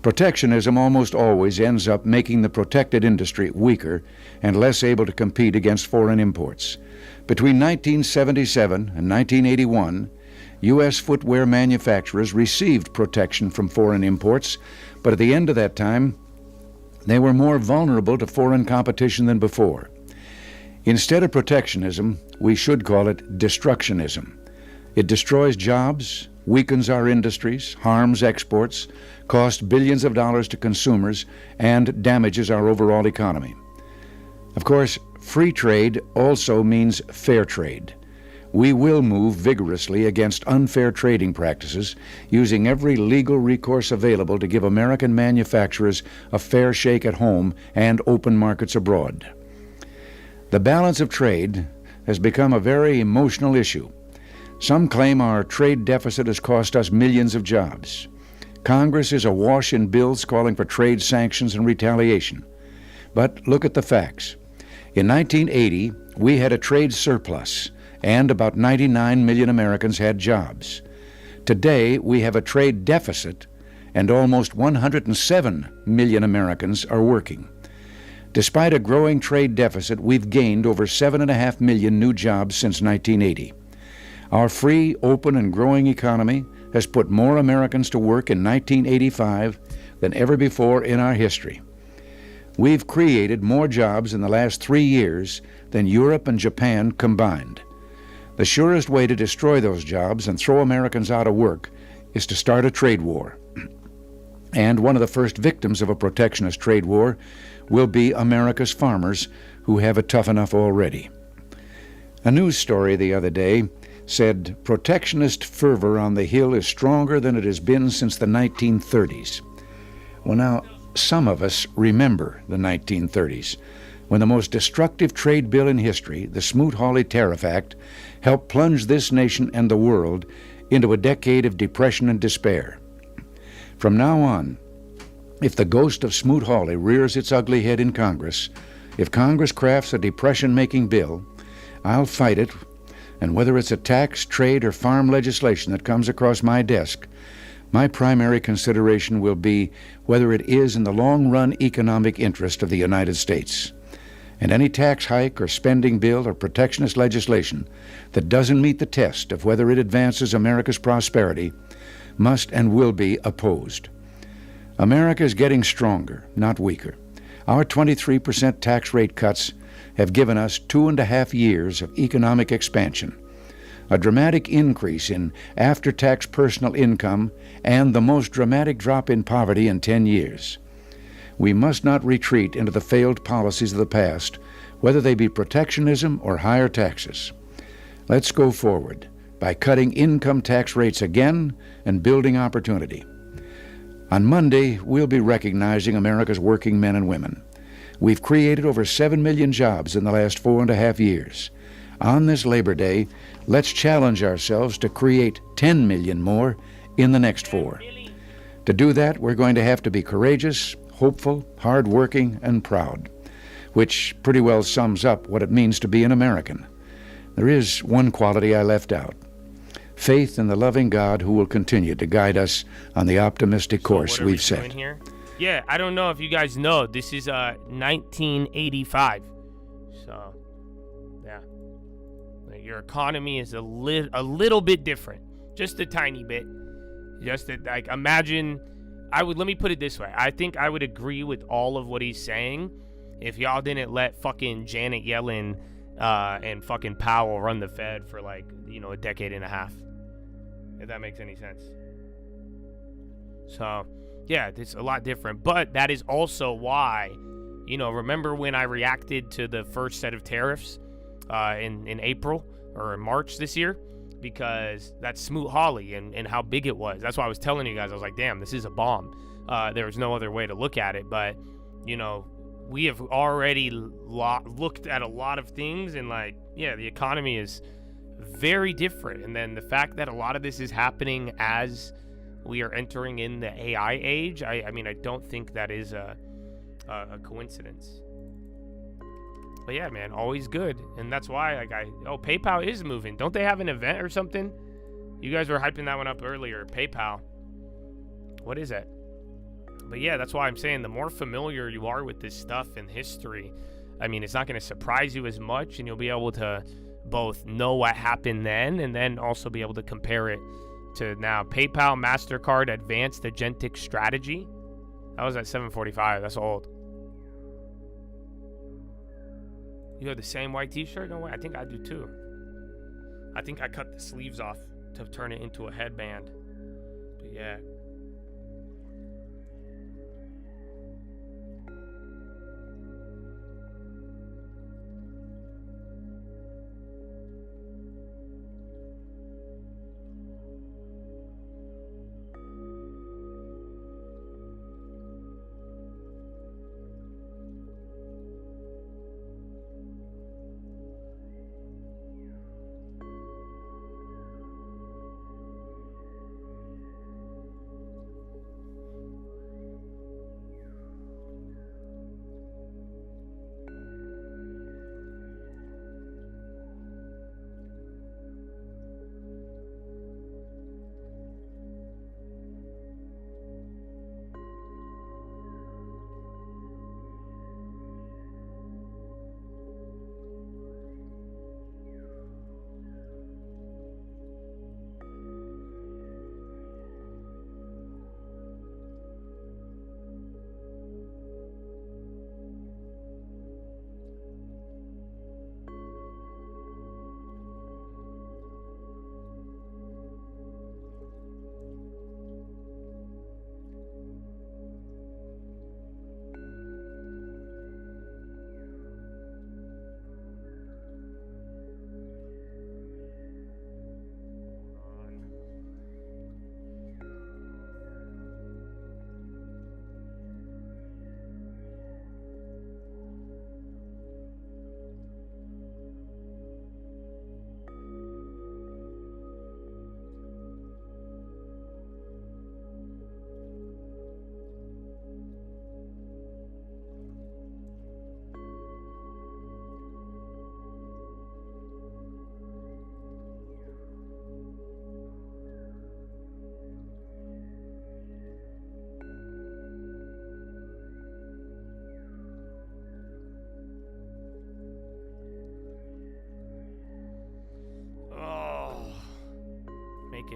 Protectionism almost always ends up making the protected industry weaker and less able to compete against foreign imports. Between 1977 and 1981, U.S. footwear manufacturers received protection from foreign imports, but at the end of that time, they were more vulnerable to foreign competition than before. Instead of protectionism, we should call it destructionism. It destroys jobs, weakens our industries, harms exports, costs billions of dollars to consumers, and damages our overall economy. Of course, free trade also means fair trade. We will move vigorously against unfair trading practices, using every legal recourse available to give American manufacturers a fair shake at home and open markets abroad. The balance of trade has become a very emotional issue. Some claim our trade deficit has cost us millions of jobs. Congress is awash in bills calling for trade sanctions and retaliation. But look at the facts. In 1980, we had a trade surplus, and about 99 million Americans had jobs. Today, we have a trade deficit, and almost 107 million Americans are working. Despite a growing trade deficit, we've gained over 7.5 million new jobs since 1980. Our free, open, and growing economy has put more Americans to work in 1985 than ever before in our history. We've created more jobs in the last 3 years than Europe and Japan combined. The surest way to destroy those jobs and throw Americans out of work is to start a trade war. And one of the first victims of a protectionist trade war will be America's farmers, who have it tough enough already. A news story the other day said protectionist fervor on the Hill is stronger than it has been since the 1930s. Well, now, some of us remember the 1930s, when the most destructive trade bill in history, the Smoot-Hawley Tariff Act, helped plunge this nation and the world into a decade of depression and despair. From now on, if the ghost of Smoot-Hawley rears its ugly head in Congress, if Congress crafts a depression-making bill, I'll fight it, and whether it's a tax, trade, or farm legislation that comes across my desk, my primary consideration will be whether it is in the long-run economic interest of the United States. And any tax hike or spending bill or protectionist legislation that doesn't meet the test of whether it advances America's prosperity must and will be opposed. America is getting stronger, not weaker. Our 23% tax rate cuts have given us 2.5 years of economic expansion, a dramatic increase in after-tax personal income, and the most dramatic drop in poverty in 10 years. We must not retreat into the failed policies of the past, whether they be protectionism or higher taxes. Let's go forward by cutting income tax rates again and building opportunity. On Monday, we'll be recognizing America's working men and women. We've created over 7 million jobs in the last 4.5 years. On this Labor Day, let's challenge ourselves to create 10 million more in the next 4. To do that, we're going to have to be courageous, hopeful, hard-working, and proud, which pretty well sums up what it means to be an American. There is one quality I left out: faith in the loving God who will continue to guide us on the optimistic course we've set. Yeah, I don't know if you guys know, this is 1985. So, yeah. Your economy is a little bit different. Just a tiny bit. Just that, like, imagine, let me put it this way. I think I would agree with all of what he's saying if y'all didn't let fucking Janet Yellen and fucking Powell run the Fed for, like, a decade and a half. If that makes any sense. So, Yeah, it's a lot different. But that is also why, remember when I reacted to the first set of tariffs in April or in March this year? Because that's Smoot-Hawley and how big it was. That's why I was telling you guys. I was like, damn, this is a bomb. There was no other way to look at it. But, we have already looked at a lot of things, and the economy is very different. And then the fact that a lot of this is happening as we are entering in the AI age, I don't think that is a coincidence. But yeah, man, always good. And that's why PayPal is moving. Don't they have an event or something? You guys were hyping that one up earlier. PayPal. What is it? But yeah, that's why I'm saying the more familiar you are with this stuff in history, it's not going to surprise you as much, and you'll be able to both know what happened then and then also be able to compare it to now. PayPal, MasterCard, Advanced Agentic Strategy. That was at 7:45. That's old. You have the same white t-shirt? No way. I think I do too. I think I cut the sleeves off to turn it into a headband. But yeah.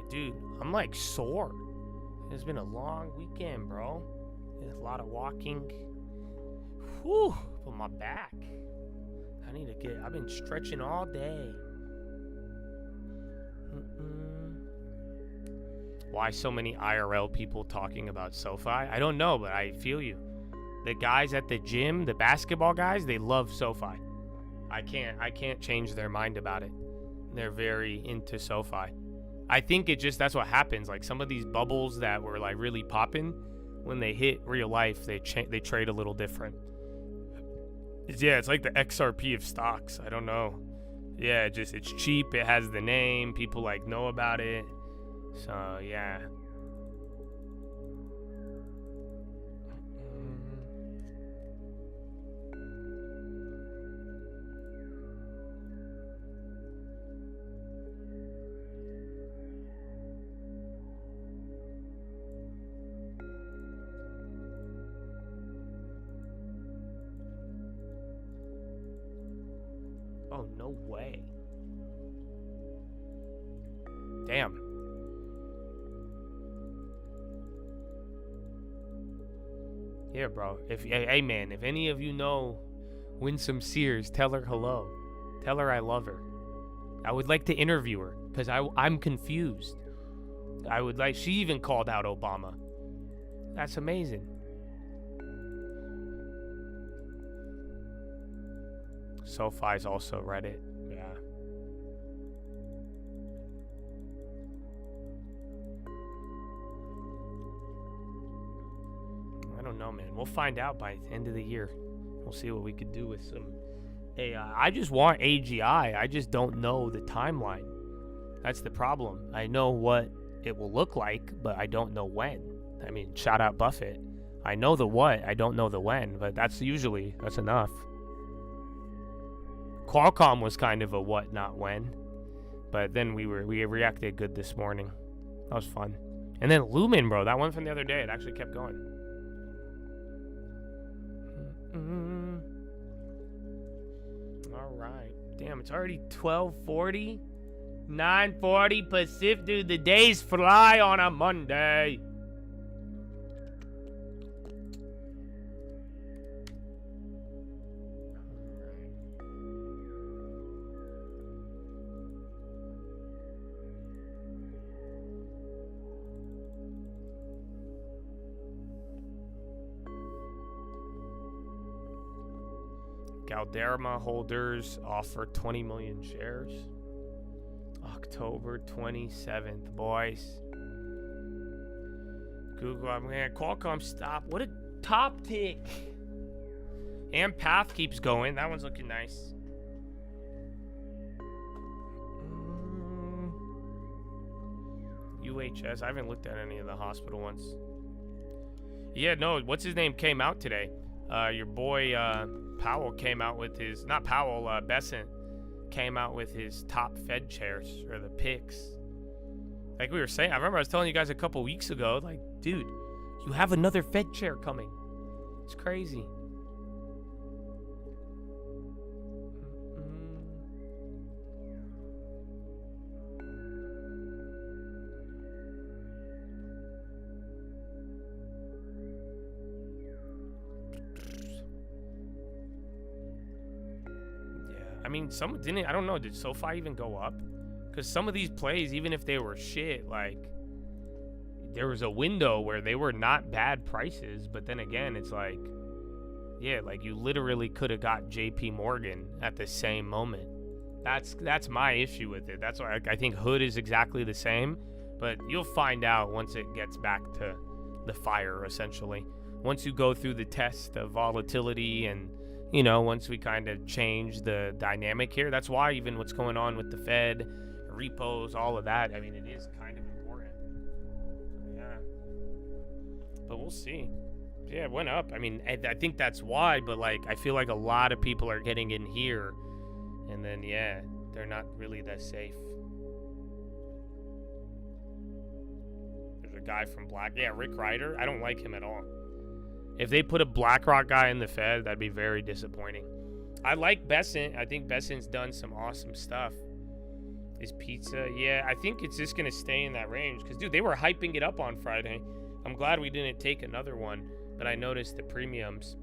Dude, I'm sore. It's been a long weekend, bro. A lot of walking. Whew, for my back. I've been stretching all day. Why so many IRL people talking about SoFi? I don't know, but I feel you. The guys at the gym, the basketball guys, they love SoFi. I can't change their mind about it. They're very into SoFi. I think that's what happens. Some of these bubbles that were really popping, when they hit real life, they trade a little different. It's like the XRP of stocks. I don't know. Yeah, it's cheap. It has the name. People know about it. So yeah. Oh, no way. Damn. Yeah, bro. Hey, man, if any of you know Winsome Sears, tell her hello. Tell her I love her. I would like to interview her, because I'm confused. She even called out Obama. That's amazing. SoFi's also Reddit. Yeah. I don't know, man. We'll find out by the end of the year. We'll see what we could do with some AI. I just want AGI. I just don't know the timeline. That's the problem. I know what it will look like, but I don't know when. I mean, shout out Buffett. I know the what, I don't know the when, but that's enough. Qualcomm was kind of a what, not when. But then we reacted good this morning. That was fun. And then Lumen, bro, that one from the other day, it actually kept going. All right. Damn, it's already 12:40. 9:40 Pacific. Dude, the days fly on a Monday. Galderma holders offer 20 million shares. October 27th, boys. Google, man, Qualcomm stop. What a top tick. And Path keeps going. That one's looking nice. UHS. I haven't looked at any of the hospital ones. Yeah, no, what's his name came out today. Your boy Powell came out with his, not Powell, Besant came out with his top Fed chairs, or the picks. Like we were saying, I remember I was telling you guys a couple weeks ago, like, dude, you have another Fed chair coming. It's crazy. I mean, some didn't. I don't know. Did SoFi even go up? Because some of these plays, even if they were shit, like there was a window where they were not bad prices. But then again, it's like, yeah, like you literally could have got JP Morgan at the same moment. That's my issue with it. That's why I think Hood is exactly the same. But you'll find out once it gets back to the fire, essentially. Once you go through the test of volatility and, you know, once we kind of change the dynamic here, that's why even what's going on with the Fed, repos, all of that, I mean, it is kind of important. Yeah. But we'll see. Yeah, it went up. I mean, I think that's why, but, like, I feel like a lot of people are getting in here, and then, yeah, they're not really that safe. There's a guy from Rick Ryder. I don't like him at all. If they put a BlackRock guy in the Fed, that'd be very disappointing. I like Besant. I think Besant's done some awesome stuff. Is pizza? Yeah, I think it's just going to stay in that range. Because, dude, they were hyping it up on Friday. I'm glad we didn't take another one. But I noticed the premiums.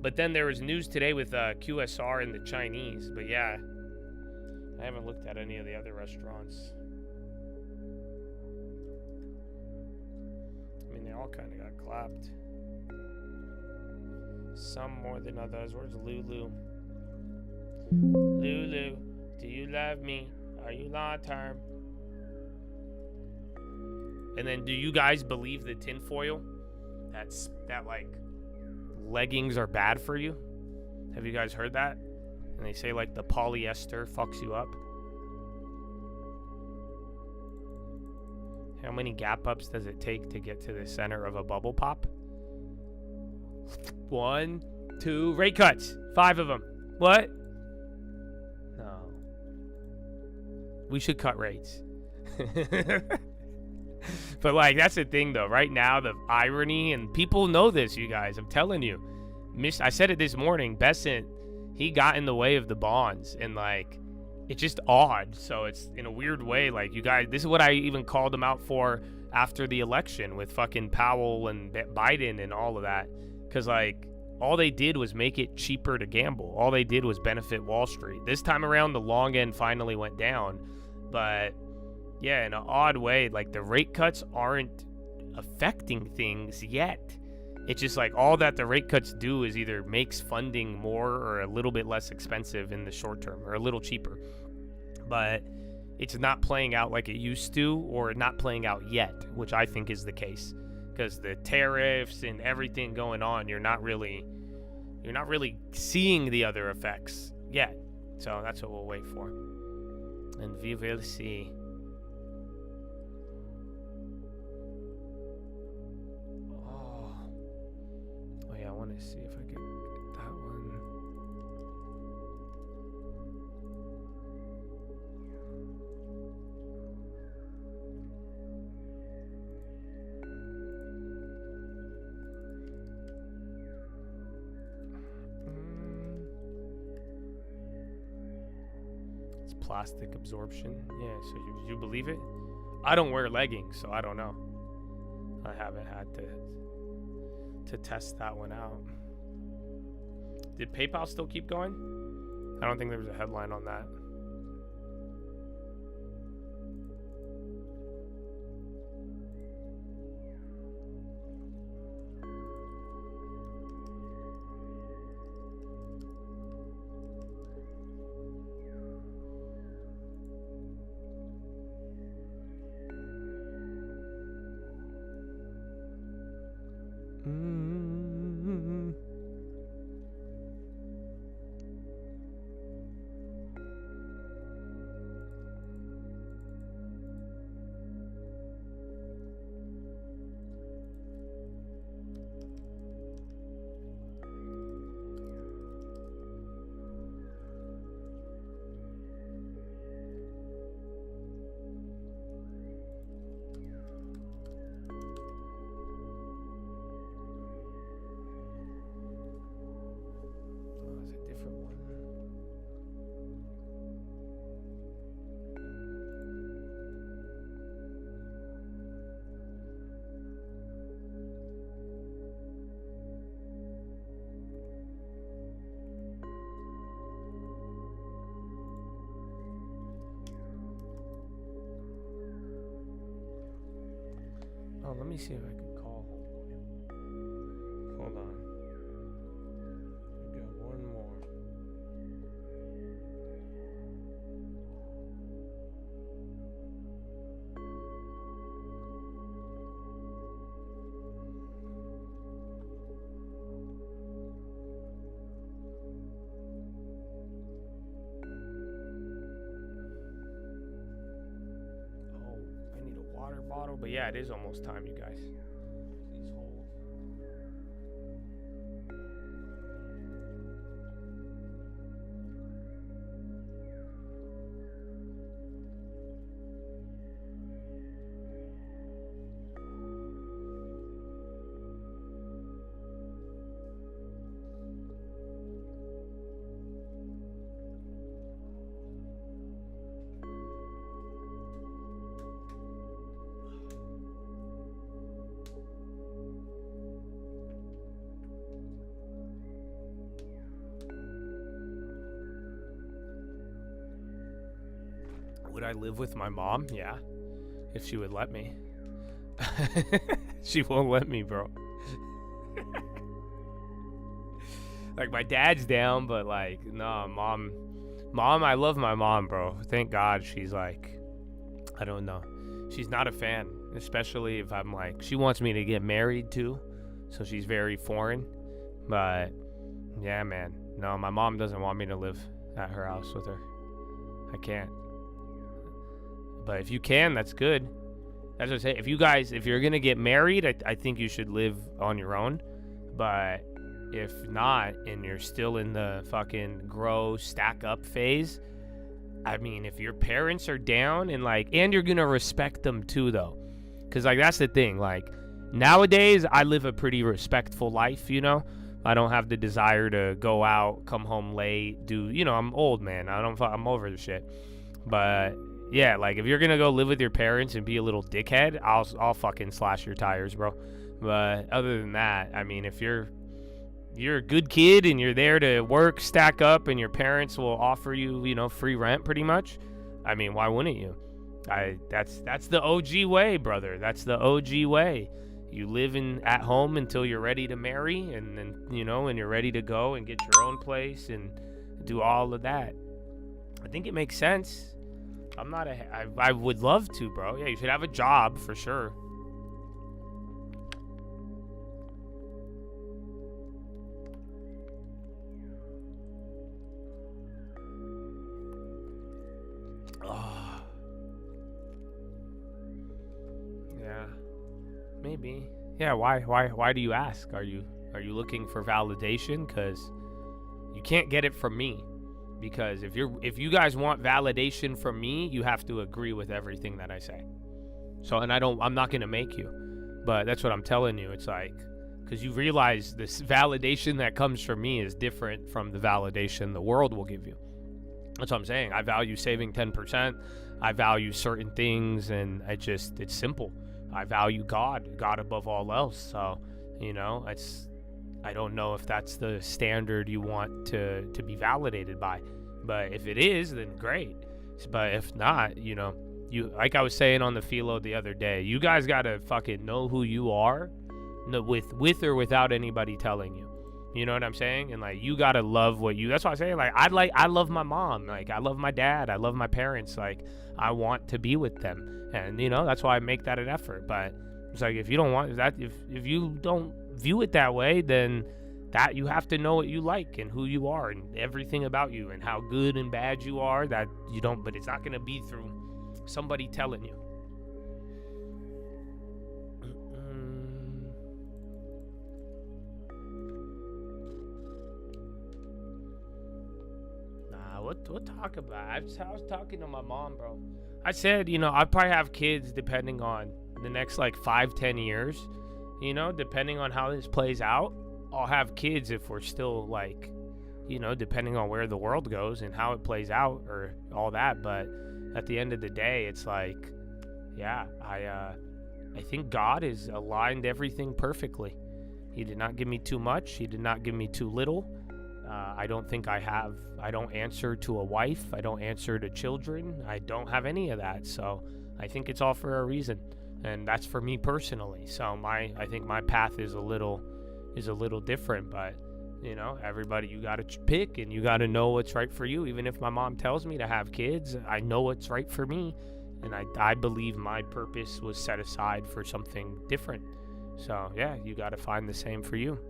But then there was news today with QSR and the Chinese. But, yeah, I haven't looked at any of the other restaurants. I mean, they all kind of got clapped. Some more than others. Where's Lulu? Lulu, do you love me? Are you long term? And then, do you guys believe the tinfoil? That like leggings are bad for you? Have you guys heard that? And they say like the polyester fucks you up. How many gap ups does it take to get to the center of a bubble pop? 1, 2, rate cuts. 5 of them. What? No. We should cut rates. But, like, that's the thing, though. Right now, the irony, and people know this, you guys. I'm telling you. I said it this morning. Besant, he got in the way of the bonds. And, like, it's just odd. So it's, in a weird way, like, you guys, this is what I even called him out for after the election with fucking Powell and Biden and all of that. Because, like, all they did was make it cheaper to gamble. All they did was benefit Wall Street. This time around, the long end finally went down. But, yeah, in an odd way, like, the rate cuts aren't affecting things yet. It's just like all that the rate cuts do is either makes funding more or a little bit less expensive in the short term, or a little cheaper. But it's not playing out like it used to, or not playing out yet, which I think is the case. Because the tariffs and everything going on, you're not really seeing the other effects yet. So that's what we'll wait for. And we will see. Oh yeah, I want to see if I can get that one. It's plastic absorption. Yeah, so you believe it? I don't wear leggings, so I don't know. I haven't had to test that one out. Did PayPal still keep going? I don't think there was a headline on that. Oh, let me see if I can call. Hold on. We got one more. Bottle, but yeah, it is almost time, you guys. Please hold. Would I live with my mom? Yeah. If she would let me. She won't let me, bro. Like, my dad's down, but like, no, mom, I love my mom, bro. Thank God she's like, I don't know. She's not a fan, especially if I'm like, she wants me to get married too. So she's very foreign. But yeah, man. No, my mom doesn't want me to live at her house with her. I can't. But if you can, that's good. That's what I say. If you're going to get married, I think you should live on your own. But if not, and you're still in the fucking grow, stack up phase, I mean, if your parents are down and you're going to respect them too, though. Because, that's the thing. Nowadays, I live a pretty respectful life, you know? I don't have the desire to go out, come home late, I'm old, man. I'm over the shit. But yeah, if you're gonna go live with your parents and be a little dickhead, I'll fucking slash your tires, bro. But other than that, I mean, if you're a good kid and you're there to work, stack up, and your parents will offer you, free rent pretty much, I mean, why wouldn't you? That's the OG way, brother. That's the OG way. You live at home until you're ready to marry, and then, when you're ready to go and get your own place and do all of that. I think it makes sense. I would love to, bro. Yeah, you should have a job for sure. Oh. Yeah. Maybe. Yeah, why do you ask? Are you looking for validation? Because you can't get it from me. Because if you guys want validation from me, you have to agree with everything that I say. So, and I'm not going to make you. But that's what I'm telling you. It's like, because you realize this validation that comes from me is different from the validation the world will give you. That's what I'm saying. I value saving 10%. I value certain things, and it's simple. I value God above all else. So, I don't know if that's the standard you want to be validated by. But if it is, then great. But if not, you like I was saying on the philo the other day, you guys got to fucking know who you are, with or without anybody telling you. You know what I'm saying? And like, you got to love that's why I say, like, I love my mom. Like, I love my dad. I love my parents. Like, I want to be with them. And, that's why I make that an effort. But it's like, if you don't want that, if you don't view it that way, then that you have to know what you like and who you are and everything about you and how good and bad you are, that you don't, but it's not going to be through somebody telling you. We'll talk about it. I was talking to my mom, bro. I said, I'd probably have kids depending on the next like 5-10 years, depending on how this plays out. I'll have kids if we're still like, depending on where the world goes and how it plays out or all that. But at the end of the day, it's like, yeah, I think God has aligned everything perfectly. He did not give me too much. He did not give me too little. I don't think I don't answer to a wife. I don't answer to children. I don't have any of that. So I think it's all for a reason. And that's for me personally. So I think my path is a little different, but everybody, you got to pick and you got to know what's right for you. Even if my mom tells me to have kids, I know what's right for me. And I believe my purpose was set aside for something different. So yeah, you got to find the same for you.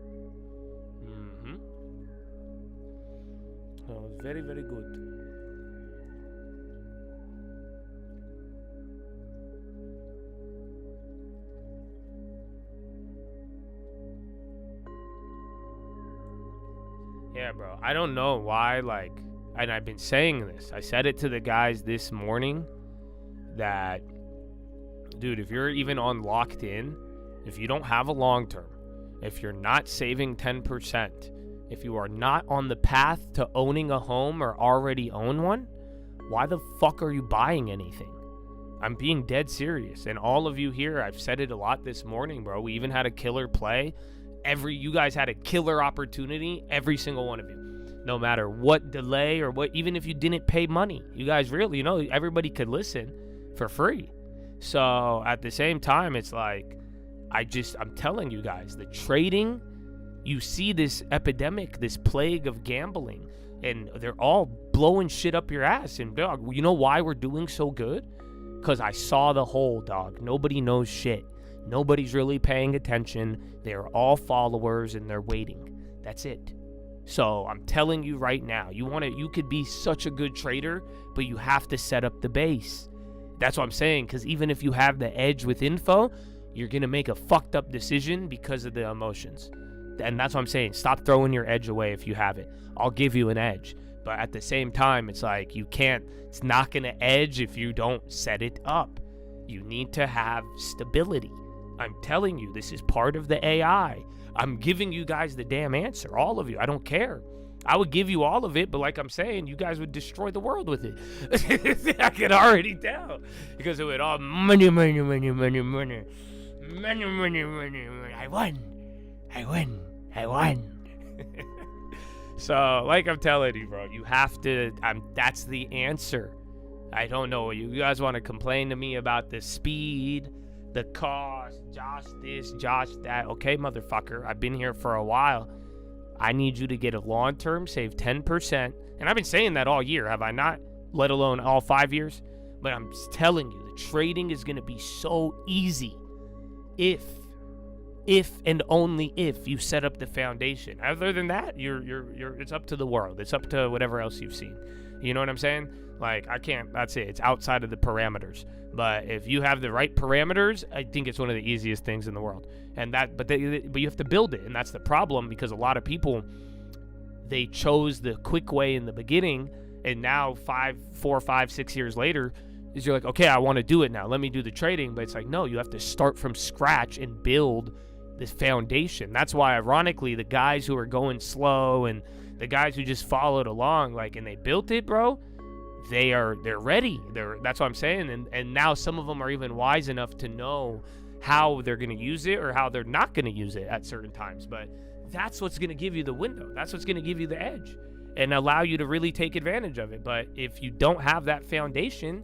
So it's very, very good. Yeah, bro. I don't know why, and I've been saying this. I said it to the guys this morning that, dude, if you're even on locked in, if you don't have a long term, if you're not saving 10%, if you are not on the path to owning a home or already own one, why the fuck are you buying anything? I'm being dead serious. And all of you here, I've said it a lot this morning, bro. We even had a killer play. You guys had a killer opportunity, every single one of you. No matter what delay or what, even if you didn't pay money, you guys really, everybody could listen for free. So at the same time, it's like, I'm telling you guys, the trading, you see this epidemic, this plague of gambling, and they're all blowing shit up your ass. And dog, you know why we're doing so good? Because I saw the hole, dog. Nobody knows shit. Nobody's really paying attention. They're all followers and they're waiting. That's it. So I'm telling you right now, you could be such a good trader, but you have to set up the base. That's what I'm saying, because even if you have the edge with info, you're going to make a fucked up decision because of the emotions. And that's what I'm saying. Stop throwing your edge away if you have it. I'll give you an edge. But at the same time, it's like it's not going to edge if you don't set it up. You need to have stability. I'm telling you, this is part of the AI. I'm giving you guys the damn answer, all of you. I don't care. I would give you all of it, but like I'm saying, you guys would destroy the world with it. I can already tell. Because it would all money. I won. So, like I'm telling you, bro, you have to, that's the answer. I don't know. You guys want to complain to me about the speed, the cost, Josh this, Josh that. Okay, motherfucker, I've been here for a while. I need you to get a long-term, save 10%. And I've been saying that all year, have I not? Let alone all 5 years. But I'm telling you, the trading is going to be so easy if and only if you set up the foundation. Other than that, it's up to the world. It's up to whatever else you've seen. You know what I'm saying? Like, I can't, that's it. It's outside of the parameters. But if you have the right parameters, I think it's one of the easiest things in the world. And but you have to build it. And that's the problem, because a lot of people, they chose the quick way in the beginning. And now 4, 5, 6 years later, you're like, okay, I want to do it now. Let me do the trading. But it's like, no, you have to start from scratch and build this foundation. That's why, ironically, the guys who are going slow and the guys who just followed along, like, and they built it, bro, they're ready. That's what I'm saying. And now some of them are even wise enough to know how they're going to use it or how they're not going to use it at certain times. But that's what's going to give you the window. That's what's going to give you the edge and allow you to really take advantage of it. But if you don't have that foundation,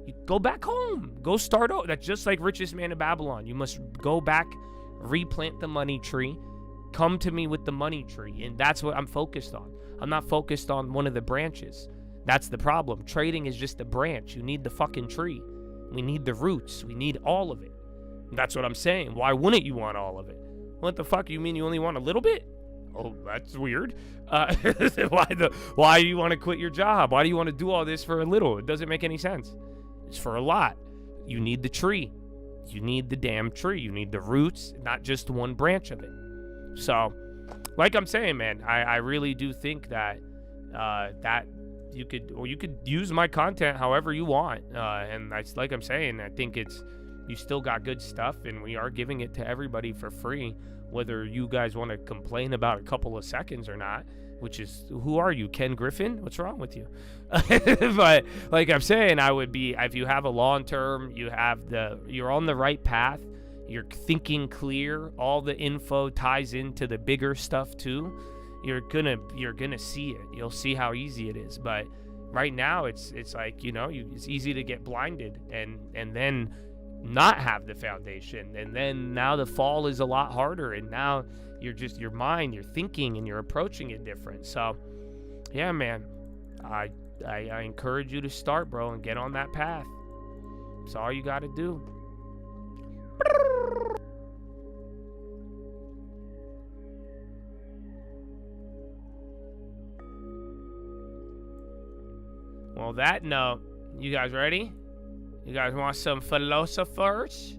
you go back home. Go start over. That's just like Richest Man in Babylon. You must go back, replant the money tree, come to me with the money tree. And that's what I'm focused on. I'm not focused on one of the branches. That's the problem. Trading is just a branch. You need the fucking tree. We need the roots. We need all of it. That's what I'm saying. Why wouldn't you want all of it? What the fuck? You mean you only want a little bit? Oh, that's weird. Why do you want to quit your job? Why do you want to do all this for a little? It doesn't make any sense. It's for a lot. You need the tree. You need the damn tree. You need the roots, not just one branch of it. So, like I'm saying, man, I really do think that that you could use my content however you want. And that's, like I'm saying, I think you still got good stuff, and we are giving it to everybody for free, whether you guys want to complain about a couple of seconds or not, which is, who are you, Ken Griffin? What's wrong with you? But like I'm saying, I would be, if you have a long term, you're on the right path, you're thinking clear, all the info ties into the bigger stuff too, you're gonna see it. You'll see how easy it is. But right now it's like, it's easy to get blinded and then not have the foundation, and then now the fall is a lot harder, and now you're thinking and you're approaching it different. So yeah, man, I encourage you to start, bro, and get on that path. That's all you got to do. Well, that note, you guys ready? You guys want some philosophers?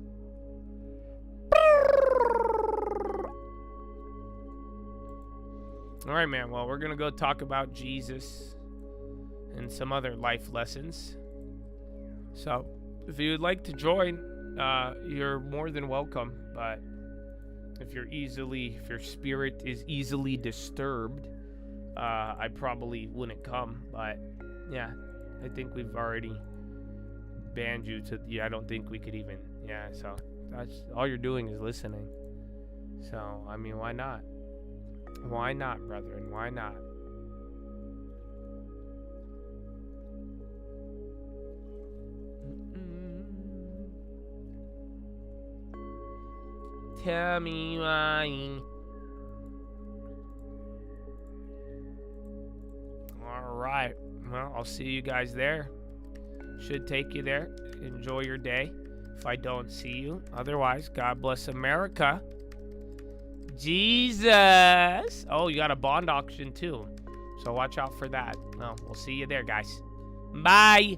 All right, man. Well, we're going to go talk about Jesus and some other life lessons. So, if you'd like to join, you're more than welcome. But if your spirit is easily disturbed, I probably wouldn't come. But yeah, I think we've already banned you to, I don't think we could even, so that's all you're doing is listening. So, I mean, why not? Why not, brethren? Why not? Tell me why. All right. Well, I'll see you guys there. Should take you there. Enjoy your day if I don't see you. Otherwise, God bless America. Jesus. Oh, you got a bond auction too. So watch out for that. Well, we'll see you there, guys. Bye.